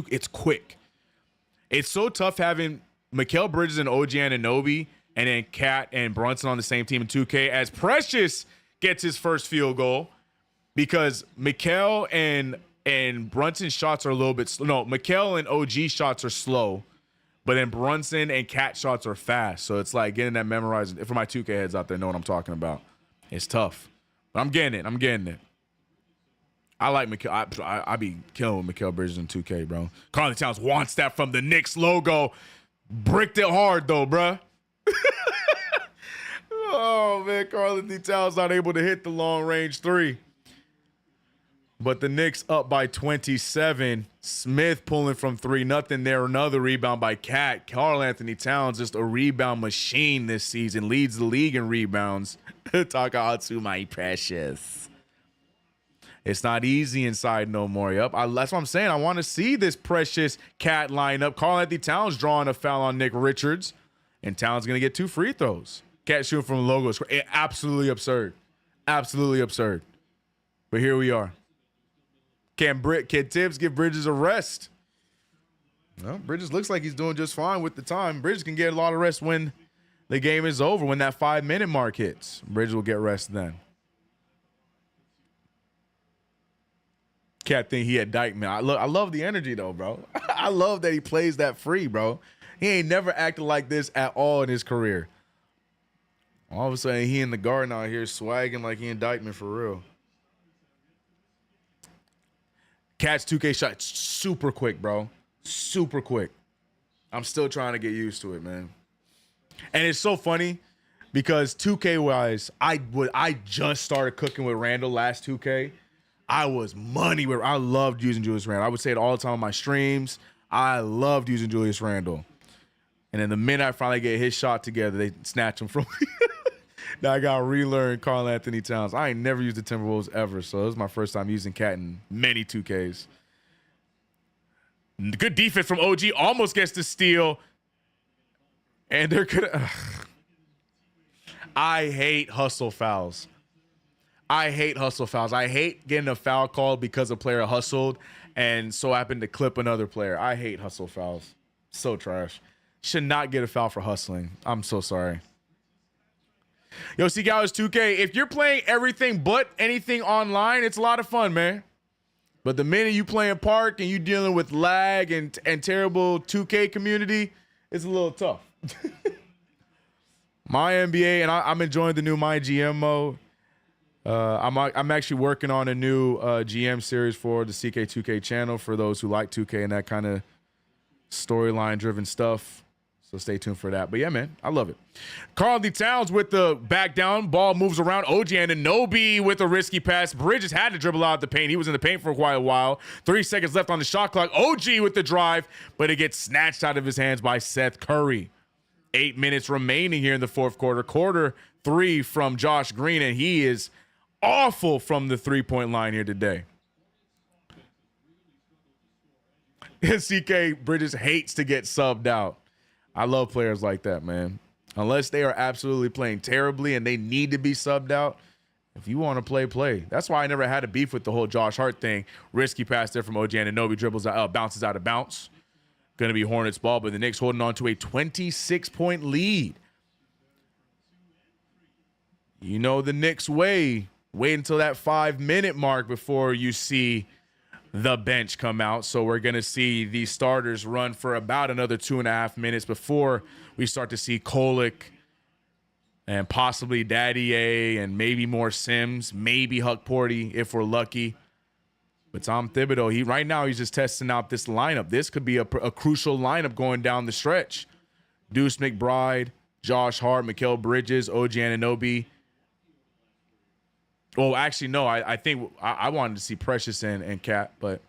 It's quick. It's so tough having Mikal Bridges and OG Anunoby and then Cat and Brunson on the same team in 2K as Precious gets his first field goal because Mikal and Brunson's shots are a little bit slow. No, Mikal and OG shots are slow, But then Brunson and Cat shots are fast. So it's like getting that memorized. For my 2K heads out there know what I'm talking about. It's tough. But I'm getting it. I like Mikal. I be killing with Mikal Bridges in 2K, bro. Karl Towns wants that from the Knicks logo. Bricked it hard, though, bruh. Oh, man. Karl Towns not able to hit the long-range 3. But the Knicks up by 27. Smith pulling from 3. Nothing there. Another rebound by Cat. Karl-Anthony Towns, just a rebound machine this season. Leads the league in rebounds. Takahatsu, my precious. It's not easy inside no more. Yep. That's what I'm saying. I want to see this precious Cat lineup. Karl-Anthony Towns drawing a foul on Nick Richards. And Towns going to get 2 free throws. Cat shooting from the logo. Absolutely absurd. Absolutely absurd. But here we are. Can Tibbs give Bridges a rest? Well, Bridges looks like he's doing just fine with the time. Bridges can get a lot of rest when the game is over, when that 5-minute mark hits. Bridges will get rest then. Cat think he had Dykeman. I love the energy, though, bro. I love that he plays that free, bro. He ain't never acted like this at all in his career. All of a sudden, he in the garden out here swagging like he in Dykeman for real. Cat's 2K shot super quick, bro. Super quick. I'm still trying to get used to it, man. And it's so funny because 2K-wise, I just started cooking with Randall last 2K. I was money with. I loved using Julius Randle. I would say it all the time on my streams. I loved using Julius Randle. And then the minute I finally get his shot together, they snatch him from me. Now I got to relearn Karl-Anthony Towns. I ain't never used the Timberwolves ever, so it was my first time using Cat in many 2Ks. Good defense from OG. Almost gets the steal. And they're going to... I hate hustle fouls. I hate getting a foul called because a player hustled and so happened to clip another player. I hate hustle fouls. So trash. Should not get a foul for hustling. I'm so sorry. Yo, see, guys, 2K, if you're playing everything but anything online, it's a lot of fun, man. But the minute you playing park and you dealing with lag and terrible 2K community, it's a little tough. My NBA, and I'm enjoying the new My GM mode. I'm actually working on a new GM series for the CK2K channel for those who like 2K and that kind of storyline-driven stuff. So stay tuned for that. But yeah, man, I love it. Karl-Anthony Towns with the back down. Ball moves around. OG Anunoby with a risky pass. Bridges had to dribble out the paint. He was in the paint for quite a while. 3 seconds left on the shot clock. OG with the drive, but it gets snatched out of his hands by Seth Curry. 8 minutes remaining here in the fourth quarter. Quarter 3 from Josh Green, and he is awful from the three-point line here today. CK Bridges hates to get subbed out. I love players like that, man. Unless they are absolutely playing terribly and they need to be subbed out. If you want to play, play. That's why I never had a beef with the whole Josh Hart thing. Risky pass there from OG Anunoby, dribbles out, bounces out of bounds. Going to be Hornets ball, but the Knicks holding on to a 26-point lead. You know the Knicks way. Wait until that 5-minute mark before you see the bench come out. So we're going to see these starters run for about another 2.5 minutes before we start to see Kolek and possibly Daddy A and maybe more Sims, maybe Huck Porty if we're lucky. But Tom Thibodeau, right now he's just testing out this lineup. This could be a crucial lineup going down the stretch. Deuce McBride, Josh Hart, Mikal Bridges, OG Anunoby. Well, actually, no. I think I wanted to see Precious and Cat, but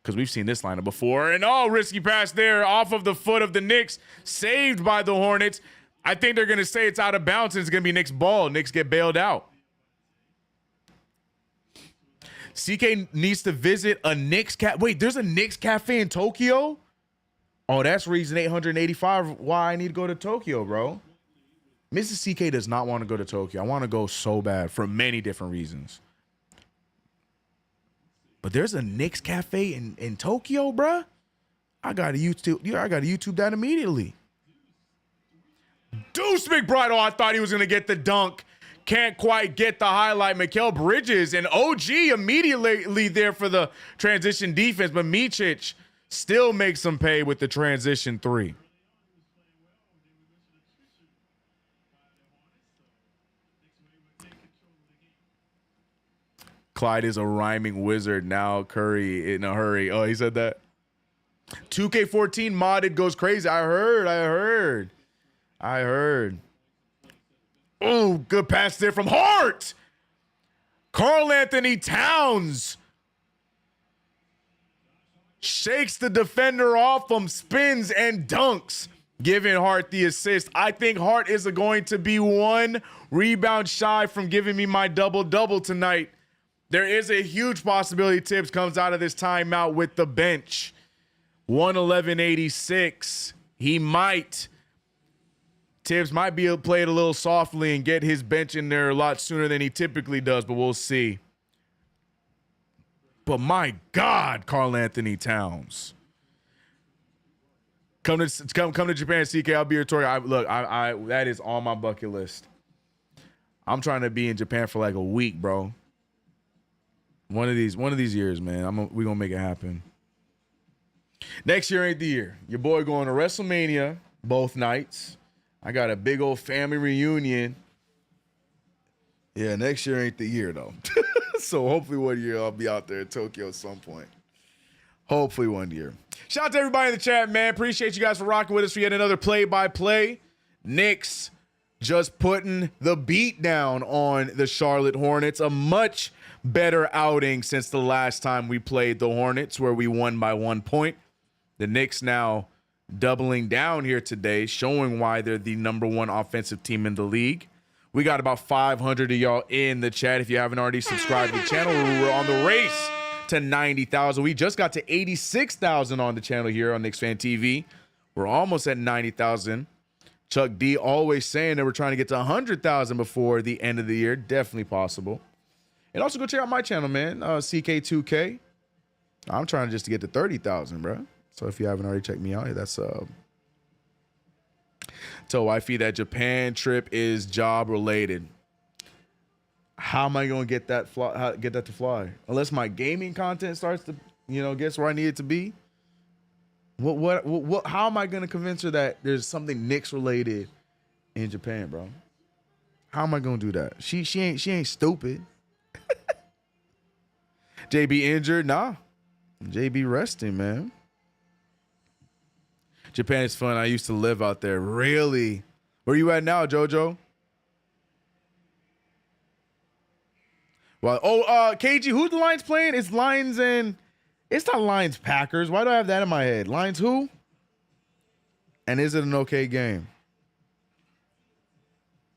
because we've seen this lineup before. And risky pass there off of the foot of the Knicks, saved by the Hornets. I think they're going to say it's out of bounds and it's going to be Knicks ball. Knicks get bailed out. CK needs to visit a Knicks Wait, there's a Knicks cafe in Tokyo? Oh, that's reason 885 why I need to go to Tokyo, bro. Mrs. CK does not want to go to Tokyo. I want to go so bad for many different reasons. But there's a Knicks cafe in Tokyo, bruh. I got to YouTube that immediately. Deuce McBride. Oh, I thought he was going to get the dunk. Can't quite get the highlight. Mikal Bridges and OG immediately there for the transition defense. But Micic still makes them pay with the transition 3. Clyde is a rhyming wizard. Now Curry in a hurry. Oh, he said that. 2K14 modded goes crazy. I heard. Oh, good pass there from Hart. Karl Anthony Towns shakes the defender off him, spins and dunks, giving Hart the assist. I think Hart is going to be one rebound shy from giving me my double-double tonight. There is a huge possibility Tibbs comes out of this timeout with the bench. 111.86. He might. Tibbs might be able to play it a little softly and get his bench in there a lot sooner than he typically does, but we'll see. But my God, Karl Anthony Towns. Come to Japan, CK. I'll be your tour. Look, that is on my bucket list. I'm trying to be in Japan for like a week, bro. One of these years, man. We're gonna make it happen. Next year ain't the year. Your boy going to WrestleMania both nights. I got a big old family reunion. Yeah, next year ain't the year, though. So hopefully one year I'll be out there in Tokyo at some point. Hopefully one year. Shout out to everybody in the chat, man. Appreciate you guys for rocking with us for yet another play-by-play. Knicks just putting the beat down on the Charlotte Hornets. A much better outing since the last time we played the Hornets, where we won by 1 point. The Knicks now doubling down here today, showing why they're the #1 offensive team in the league. We got about 500 of y'all in the chat. If you haven't already subscribed to the channel, we're on the race to 90,000. We just got to 86,000 on the channel here on KnicksFanTV. We're almost at 90,000. Chuck D always saying that we're trying to get to 100,000 before the end of the year. Definitely possible. And also go check out my channel, man, CK2K. I'm trying just to get to 30,000, bro. So if you haven't already checked me out, that's tell wifey that Japan trip is job related. How am I gonna get that to fly? Unless my gaming content starts to, gets where I need it to be. What? How am I gonna convince her that there's something Knicks related in Japan, bro? How am I gonna do that? She ain't stupid. JB injured? Nah. JB resting, man. Japan is fun. I used to live out there. Really? Where you at now, JoJo? Well, KG, who's the Lions playing? It's Lions and it's not Lions Packers. Why do I have that in my head? Lions who? And is it an okay game?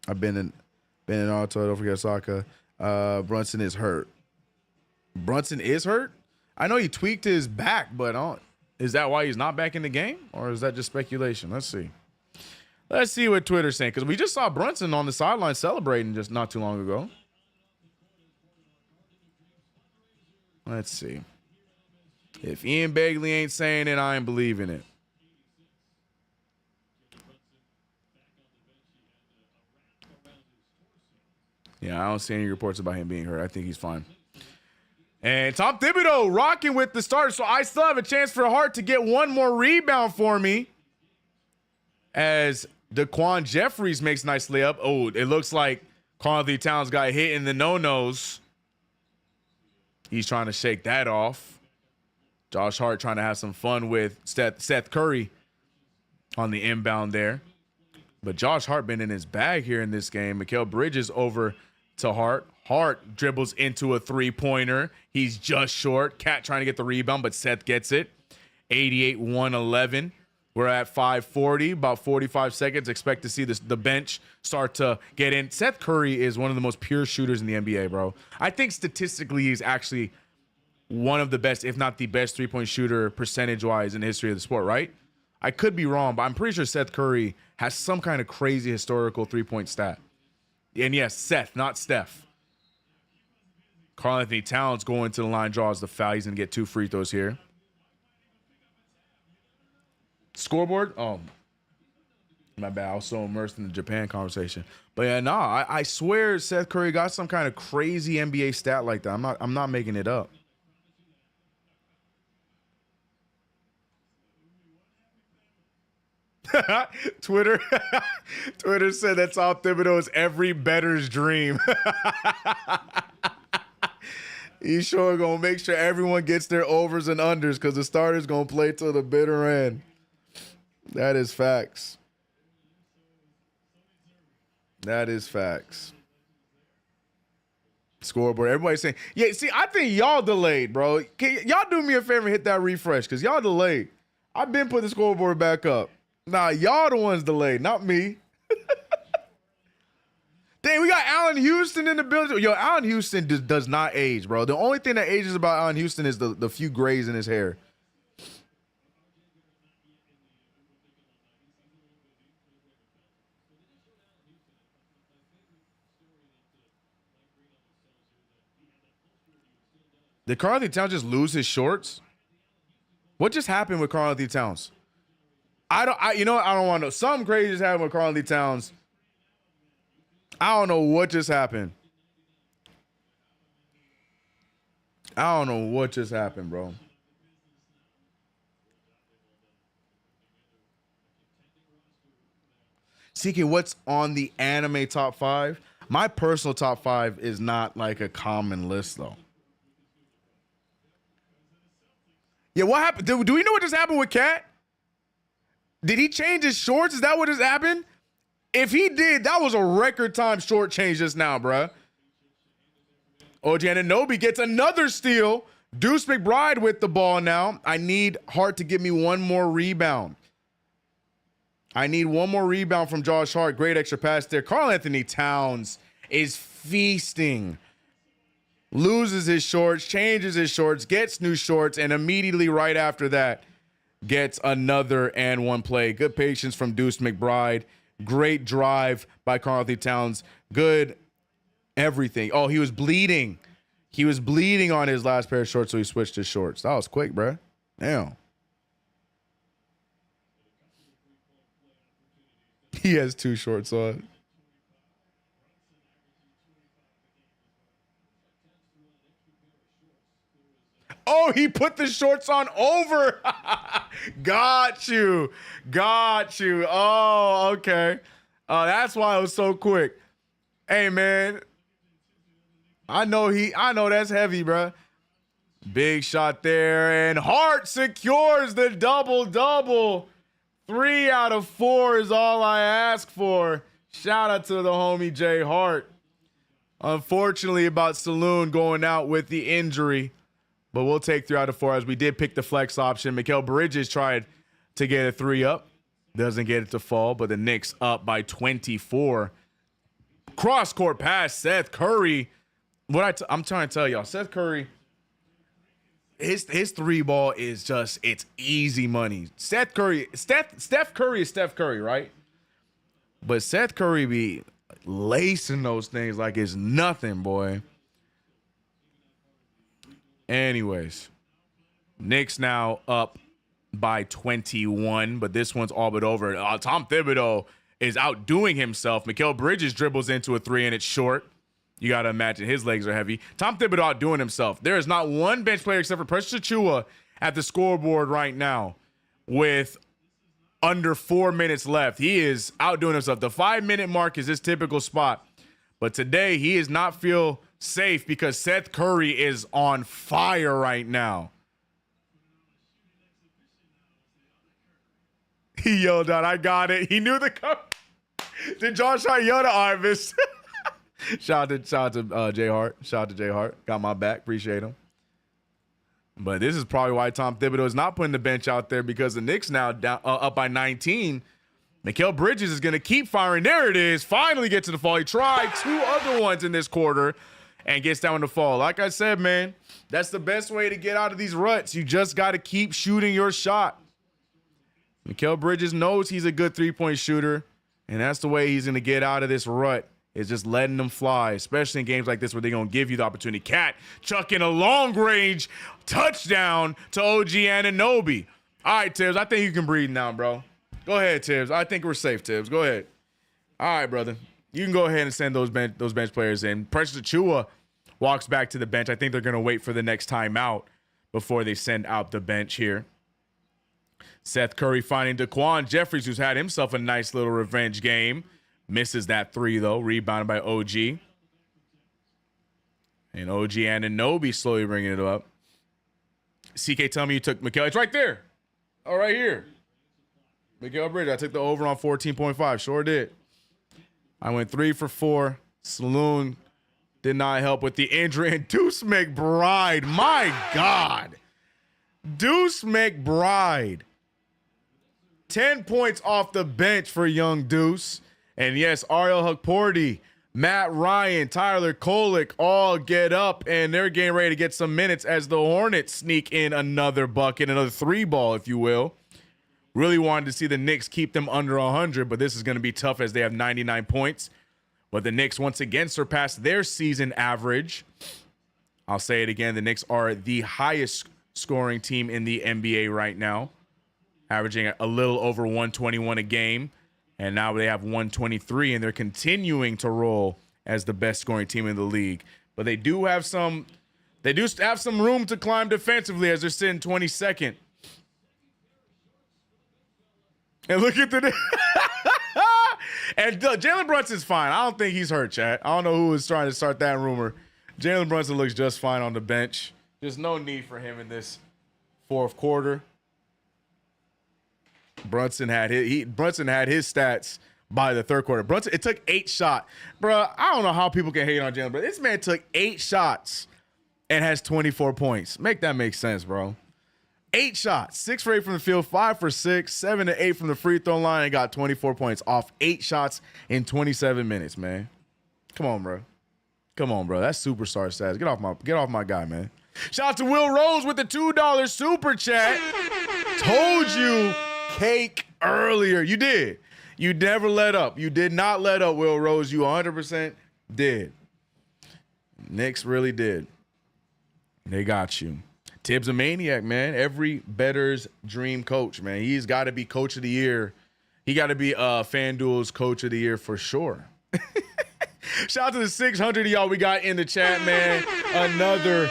I've been in auto. Don't forget Saka. Brunson is hurt. Brunson is hurt? I know he tweaked his back, but is that why he's not back in the game? Or is that just speculation? Let's see. Let's see what Twitter's saying. Because we just saw Brunson on the sideline celebrating just not too long ago. Let's see. If Ian Begley ain't saying it, I ain't believing it. Yeah, I don't see any reports about him being hurt. I think he's fine. And Tom Thibodeau rocking with the start. So I still have a chance for Hart to get one more rebound for me. As Daquan Jeffries makes a nice layup. Oh, it looks like Karl Anthony Towns got hit in the no-nos. He's trying to shake that off. Josh Hart trying to have some fun with Seth Curry on the inbound there. But Josh Hart been in his bag here in this game. Mikal Bridges over to Hart. Hart dribbles into a three-pointer. He's just short. Cat trying to get the rebound, but Seth gets it. 88-111. We're at 5:40, about 45 seconds. Expect to see the bench start to get in. Seth Curry is one of the most pure shooters in the NBA, bro. I think statistically he's actually one of the best, if not the best, three-point shooter percentage-wise in the history of the sport, right? I could be wrong, but I'm pretty sure Seth Curry has some kind of crazy historical three-point stat. And yes, Seth, not Steph. Karl Anthony Towns going to the line, draws the foul. He's going to get 2 free throws here. Scoreboard? Oh, my bad. I was so immersed in the Japan conversation. But yeah, nah, I swear Seth Curry got some kind of crazy NBA stat like that. I'm not making it up. Twitter said that's all Thibodeau's every bettor's dream. He's sure gonna make sure everyone gets their overs and unders because the starter's gonna play till the bitter end. That is facts. That is facts. Scoreboard. Everybody's saying, yeah, see, I think y'all delayed, bro. Can y'all do me a favor and hit that refresh? Because y'all delayed. I've been putting the scoreboard back up. Nah, y'all the ones delayed, not me. Dang, we got Allen Houston in the building. Yo, Allen Houston does not age, bro. The only thing that ages about Allen Houston is the few grays in his hair. Did Karl-Anthony Towns just lose his shorts? What just happened with Karl-Anthony Towns? You know what? I don't want to know. Something crazy just happened with Karl-Anthony Towns. I don't know what just happened. I don't know what just happened, bro. Seeking what's on the anime top 5. My personal top 5 is not like a common list, though. Yeah, what happened? Do we know what just happened with Cat? Did he change his shorts? Is that what just happened? If he did, that was a record time short change just now, bruh. OG Anunoby gets another steal. Deuce McBride with the ball now. I need Hart to give me one more rebound. I need one more rebound from Josh Hart. Great extra pass there. Karl-Anthony Towns is feasting. Loses his shorts, changes his shorts, gets new shorts, and immediately right after that gets another and one play. Good patience from Deuce McBride. Great drive by Karl-Anthony Towns. Good everything. Oh, he was bleeding. He was bleeding on his last pair of shorts, so he switched his shorts. That was quick, bro. Damn. He has 2 shorts on. Oh, he put the shorts on over. Got you. Got you. Oh, okay. That's why it was so quick. Hey, man. I know that's heavy, bro. Big shot there. And Hart secures the double-double. 3 out of 4 is all I ask for. Shout out to the homie Jay Hart. Unfortunately, about Saloon going out with the injury. But we'll take 3 out of 4 as we did pick the flex option. Mikal Bridges tried to get a 3 up. Doesn't get it to fall, but the Knicks up by 24. Cross-court pass, Seth Curry. I'm trying to tell y'all, Seth Curry, his 3 ball is just, it's easy money. Steph Curry is Steph Curry, right? But Seth Curry be lacing those things like it's nothing, boy. Anyways, Knicks now up by 21, but this one's all but over. Tom Thibodeau is outdoing himself. Mikal Bridges dribbles into a 3 and it's short. You got to imagine his legs are heavy. Tom Thibodeau outdoing himself. There is not one bench player except for Precious Achiuwa at the scoreboard right now with under 4 minutes left. He is outdoing himself. The 5-minute mark is his typical spot. But today he does not feel safe because Seth Curry is on fire right now. He yelled out, I got it. He knew the cover. Did Josh Hart yell to Ivis? Shout out to Jay Hart. Shout out to Jay Hart. Got my back. Appreciate him. But this is probably why Tom Thibodeau is not putting the bench out there, because the Knicks now down, up by 19. Mikal Bridges is going to keep firing. There it is. Finally get to the fall. He tried 2 other ones in this quarter and gets down to fall. Like I said, man, that's the best way to get out of these ruts. You just got to keep shooting your shot. Mikal Bridges knows he's a good 3-point shooter, and that's the way he's going to get out of this rut, is just letting them fly, especially in games like this where they're going to give you the opportunity. Cat chucking a long-range touchdown to OG Anunoby. All right, Tibbs, I think you can breathe now, bro. Go ahead, Tibbs. I think we're safe, Tibbs. Go ahead. All right, brother. You can go ahead and send those bench players in. Precious Achiuwa walks back to the bench. I think they're going to wait for the next timeout before they send out the bench here. Seth Curry finding Daquan Jeffries, who's had himself a nice little revenge game. Misses that 3, though. Rebounded by OG. And OG Anunoby slowly bringing it up. CK, tell me you took Mikal. It's right there. Oh, right here. Mikal Bridges. I took the over on 14.5. Sure did. I went 3 for 4. Saloon did not help with the injury. And Deuce McBride. My God. Deuce McBride. 10 points off the bench for young Deuce. And yes, Ariel Hukporti, Matt Ryan, Tyler Kolek all get up, and they're getting ready to get some minutes as the Hornets sneak in another bucket, another 3-ball, if you will. Really wanted to see the Knicks keep them under 100, but this is going to be tough as they have 99 points. But the Knicks once again surpassed their season average. I'll say it again, the Knicks are the highest scoring team in the NBA right now, averaging a little over 121 a game. And now they have 123, and they're continuing to roll as the best scoring team in the league. But they do have some room to climb defensively as they're sitting 22nd. And look at the and Jalen Brunson's fine. I don't think he's hurt, chat. I don't know who was trying to start that rumor. Jalen Brunson looks just fine on the bench. There's no need for him in this fourth quarter. Brunson had his stats by the third quarter. Brunson, it took 8 shots. Bro, I don't know how people can hate on Jalen, but this man took 8 shots and has 24 points. Make that make sense, bro. 8 shots, 6 for 8 from the field, 5 for 6, 7 to 8 from the free throw line, and got 24 points off 8 shots in 27 minutes, man. Come on, bro. Come on, bro. That's superstar stats. Get off my guy, man. Shout out to Will Rose with the $2 super chat. Told you. Cake earlier. You did. You never let up. You did not let up, Will Rose. You 100% did. Knicks really did. They got you. Tibbs a maniac, man. Every bettor's dream coach, man. He's got to be coach of the year. He got to be FanDuel's coach of the year for sure. Shout out to the 600 of y'all we got in the chat, man. Another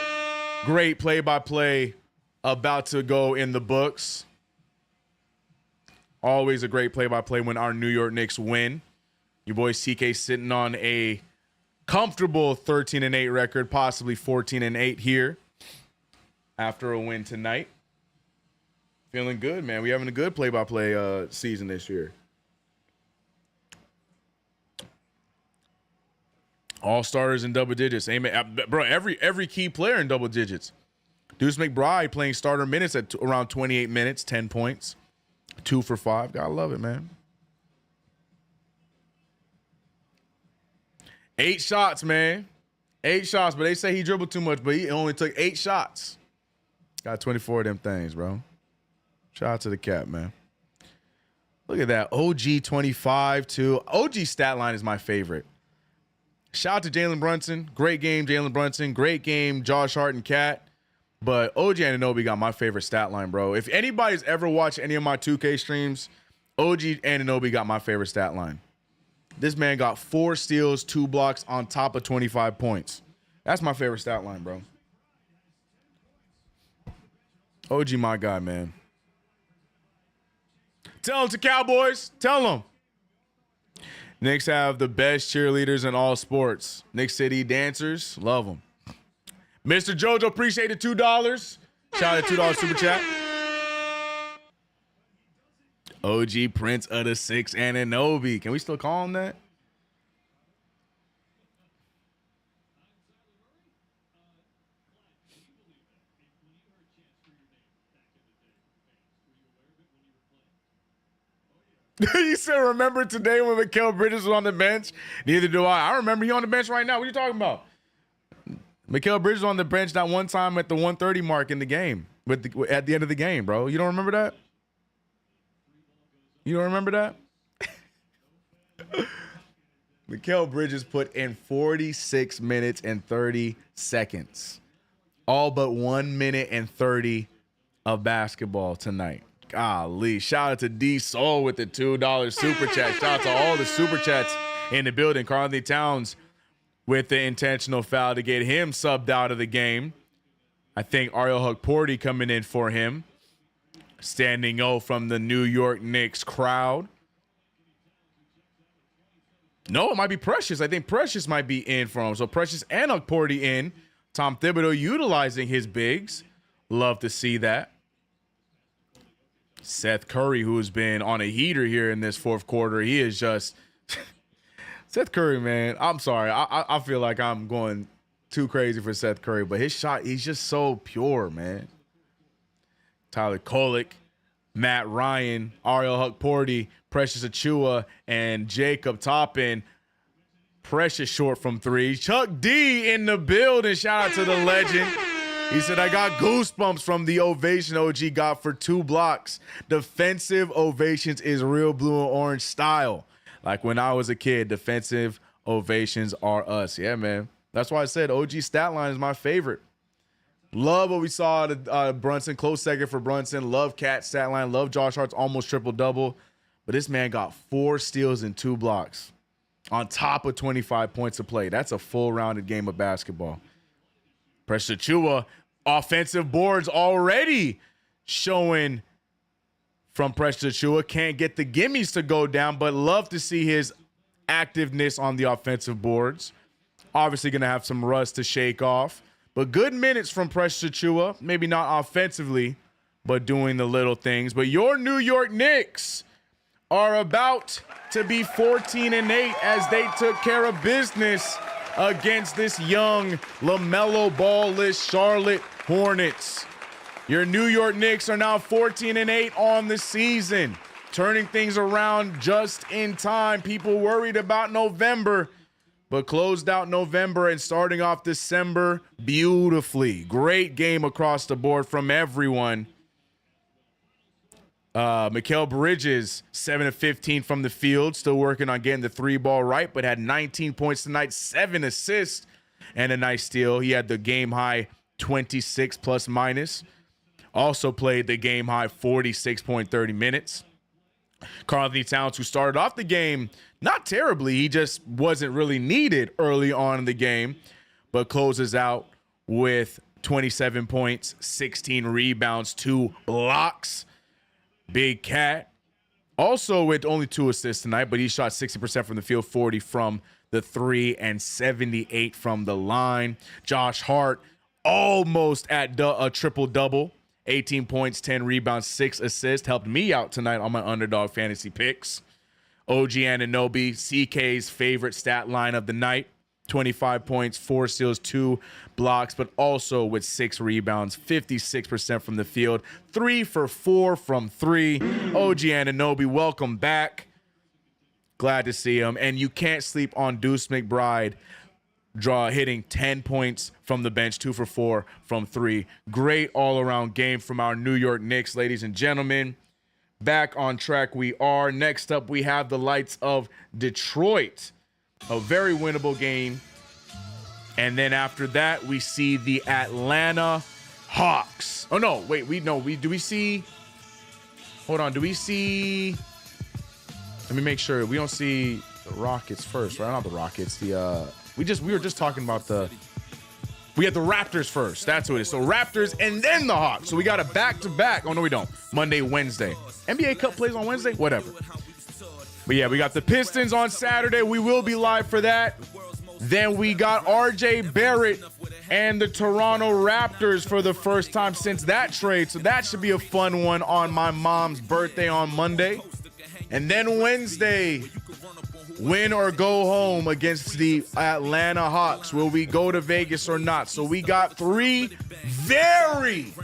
great play-by-play about to go in the books. Always a great play-by-play when our New York Knicks win. Your boy CK sitting on a comfortable 13-8 record, possibly 14-8 here after a win tonight. Feeling good, man. We having a good play-by-play season this year. All starters in double digits. Amen. Bro, every key player in double digits. Deuce McBride playing starter minutes at around 28 minutes, 10 points. 2 for 5. Gotta love it, man. 8 shots, man. 8 shots, but they say he dribbled too much, but he only took 8 shots. Got 24 of them things, bro. Shout out to the cap, man. Look at that. OG 25 too. OG stat line is my favorite. Shout out to Jalen Brunson. Great game, Jalen Brunson. Great game, Josh Hart and Cat. But OG Anunoby got my favorite stat line, bro. If anybody's ever watched any of my 2K streams, OG Anunoby got my favorite stat line. This man got 4 steals, 2 blocks on top of 25 points. That's my favorite stat line, bro. OG, my guy, man. Tell them to Cowboys. Tell them. Knicks have the best cheerleaders in all sports. Knicks City dancers. Love them. Mr. Jojo, appreciate the $2. Shout out to $2 super chat. OG Prince of the 6 Anunoby. Can we still call him that? You said, remember today when Mikal Bridges was on the bench? Neither do I. I remember he on the bench right now. What are you talking about? Mikal Bridges on the bench that one time at the 130 mark in the game, at the end of the game, bro. You don't remember that? You don't remember that? Mikal Bridges put in 46 minutes and 30 seconds. All but 1 minute and 30 of basketball tonight. Golly. Shout out to D Soul with the $2 super chat. Shout out to all the super chats in the building. Karl-Anthony Towns with the intentional foul to get him subbed out of the game. I think Ariel Hukporti coming in for him. Standing O from the New York Knicks crowd. No, it might be Precious. I think Precious might be in for him. So Precious and Hukporti in. Tom Thibodeau utilizing his bigs. Love to see that. Seth Curry, who has been on a heater here in this fourth quarter, he is just Seth Curry, man. I'm sorry. I feel like I'm going too crazy for Seth Curry, but his shot, he's just so pure, man. Tyler Kolek, Matt Ryan, Ariel Huckporty, Precious Achua, and Jacob Toppin. Precious short from three. Chuck D in the building. Shout out to the legend. He said, I got goosebumps from the ovation OG got for 2 blocks. Defensive ovations is real blue and orange style. Like when I was a kid, defensive ovations are us. Yeah, man. That's why I said OG stat line is my favorite. Love what we saw at Brunson. Close second for Brunson. Love Cat stat line. Love Josh Hart's almost triple-double. But this man got 4 steals and 2 blocks on top of 25 points of play. That's a full-rounded game of basketball. Precious Achua, offensive boards already showing from Precious Achua. Can't get the gimmies to go down, but love to see his activeness on the offensive boards. Obviously going to have some rust to shake off. But good minutes from Precious Achua. Maybe not offensively, but doing the little things. But your New York Knicks are about to be 14-8 as they took care of business against this young LaMelo Ball-less Charlotte Hornets. Your New York Knicks are now 14-8 on the season, turning things around just in time. People worried about November, but closed out November and starting off December beautifully. Great game across the board from everyone. Mikal Bridges, 7 of 15 from the field, still working on getting the 3-ball right, but had 19 points tonight, 7 assists, and a nice steal. He had the game-high 26 plus minus. Also played the game-high 46.30 minutes. Karl-Anthony Towns, who started off the game not terribly, he just wasn't really needed early on in the game, but closes out with 27 points, 16 rebounds, 2 blocks. Big Cat, also with only 2 assists tonight, but he shot 60% from the field, 40 from the 3, and 78 from the line. Josh Hart, almost at a triple-double, 18 points, 10 rebounds, 6 assists. Helped me out tonight on my underdog fantasy picks. OG Anunoby, CK's favorite stat line of the night. 25 points, 4 steals, 2 blocks, but also with 6 rebounds, 56% from the field, 3 for 4 from 3. OG Anunoby, welcome back. Glad to see him. And you can't sleep on Deuce McBride hitting 10 points from the bench, 2 for 4 from 3. Great all-around game from our New York Knicks, ladies and gentlemen. Back on track we are. Next up, we have the lights of Detroit. A very winnable game. And then after that, we see the Atlanta Hawks. Oh, no. Wait, do we see? Hold on. Do we see? Let me make sure. We don't see the Rockets first, right? Not the Rockets. We were just talking about we had the Raptors first. That's what it is. So Raptors and then the Hawks. So we got a back-to-back. Oh, no, we don't. Monday, Wednesday. NBA Cup plays on Wednesday? Whatever. But yeah, we got the Pistons on Saturday. We will be live for that. Then we got RJ Barrett and the Toronto Raptors for the first time since that trade. So that should be a fun one on my mom's birthday on Monday. And then Wednesday, win or go home against the Atlanta Hawks. Will we go to Vegas or not? So we got 3 very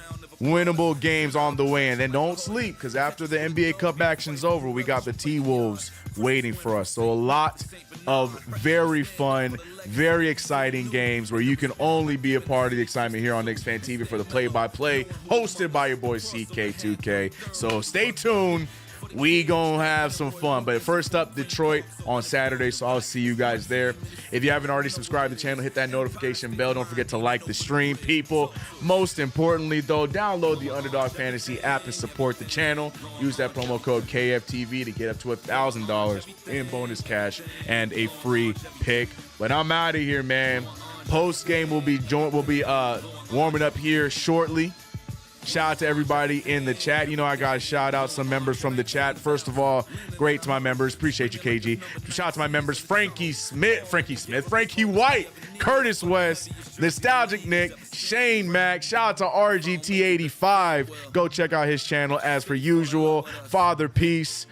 winnable games on the way. And then don't sleep, because after the NBA Cup action's over, we got the T-Wolves waiting for us. So a lot of very fun, very exciting games where you can only be a part of the excitement here on KnicksFanTV for the play-by-play, hosted by your boy CK2K. So stay tuned. We gonna have some fun. But first up, Detroit on Saturday, so I'll see you guys there. If you haven't already subscribed to the channel, hit that notification bell. Don't forget to like the stream, people. Most importantly, though, download the Underdog Fantasy app and support the channel. Use that promo code KFTV to get up to $1,000 in bonus cash and a free pick. But I'm out of here, man. Post game will be warming up here shortly. Shout out to everybody in the chat. You know, I got to shout out some members from the chat. First of all, great to my members. Appreciate you, KG. Shout out to my members, Frankie White, Curtis West, Nostalgic Nick, Shane Mack. Shout out to RGT85. Go check out his channel as per usual. Father Peace.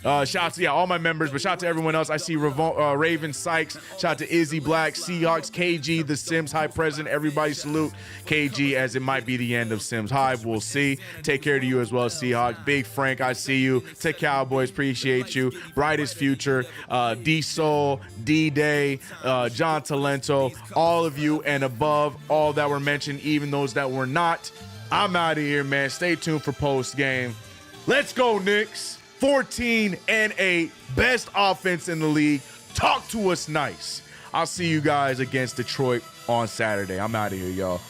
Shout out to all my members, but shout out to everyone else. I see Raven Sykes. Shout out to Izzy Black, Seahawks, KG, the Sims High President. Everybody salute KG, as it might be the end of Sims High. We'll see. Take care to you as well, Seahawks. Big Frank, I see you. Tech Cowboys, appreciate you. Brightest Future, D Soul, D-Day, John Talento, all of you and above, all that were mentioned, even those that were not. I'm out of here, man. Stay tuned for post game. Let's go, Knicks. 14-8, best offense in the league. Talk to us nice. I'll see you guys against Detroit on Saturday. I'm out of here, y'all.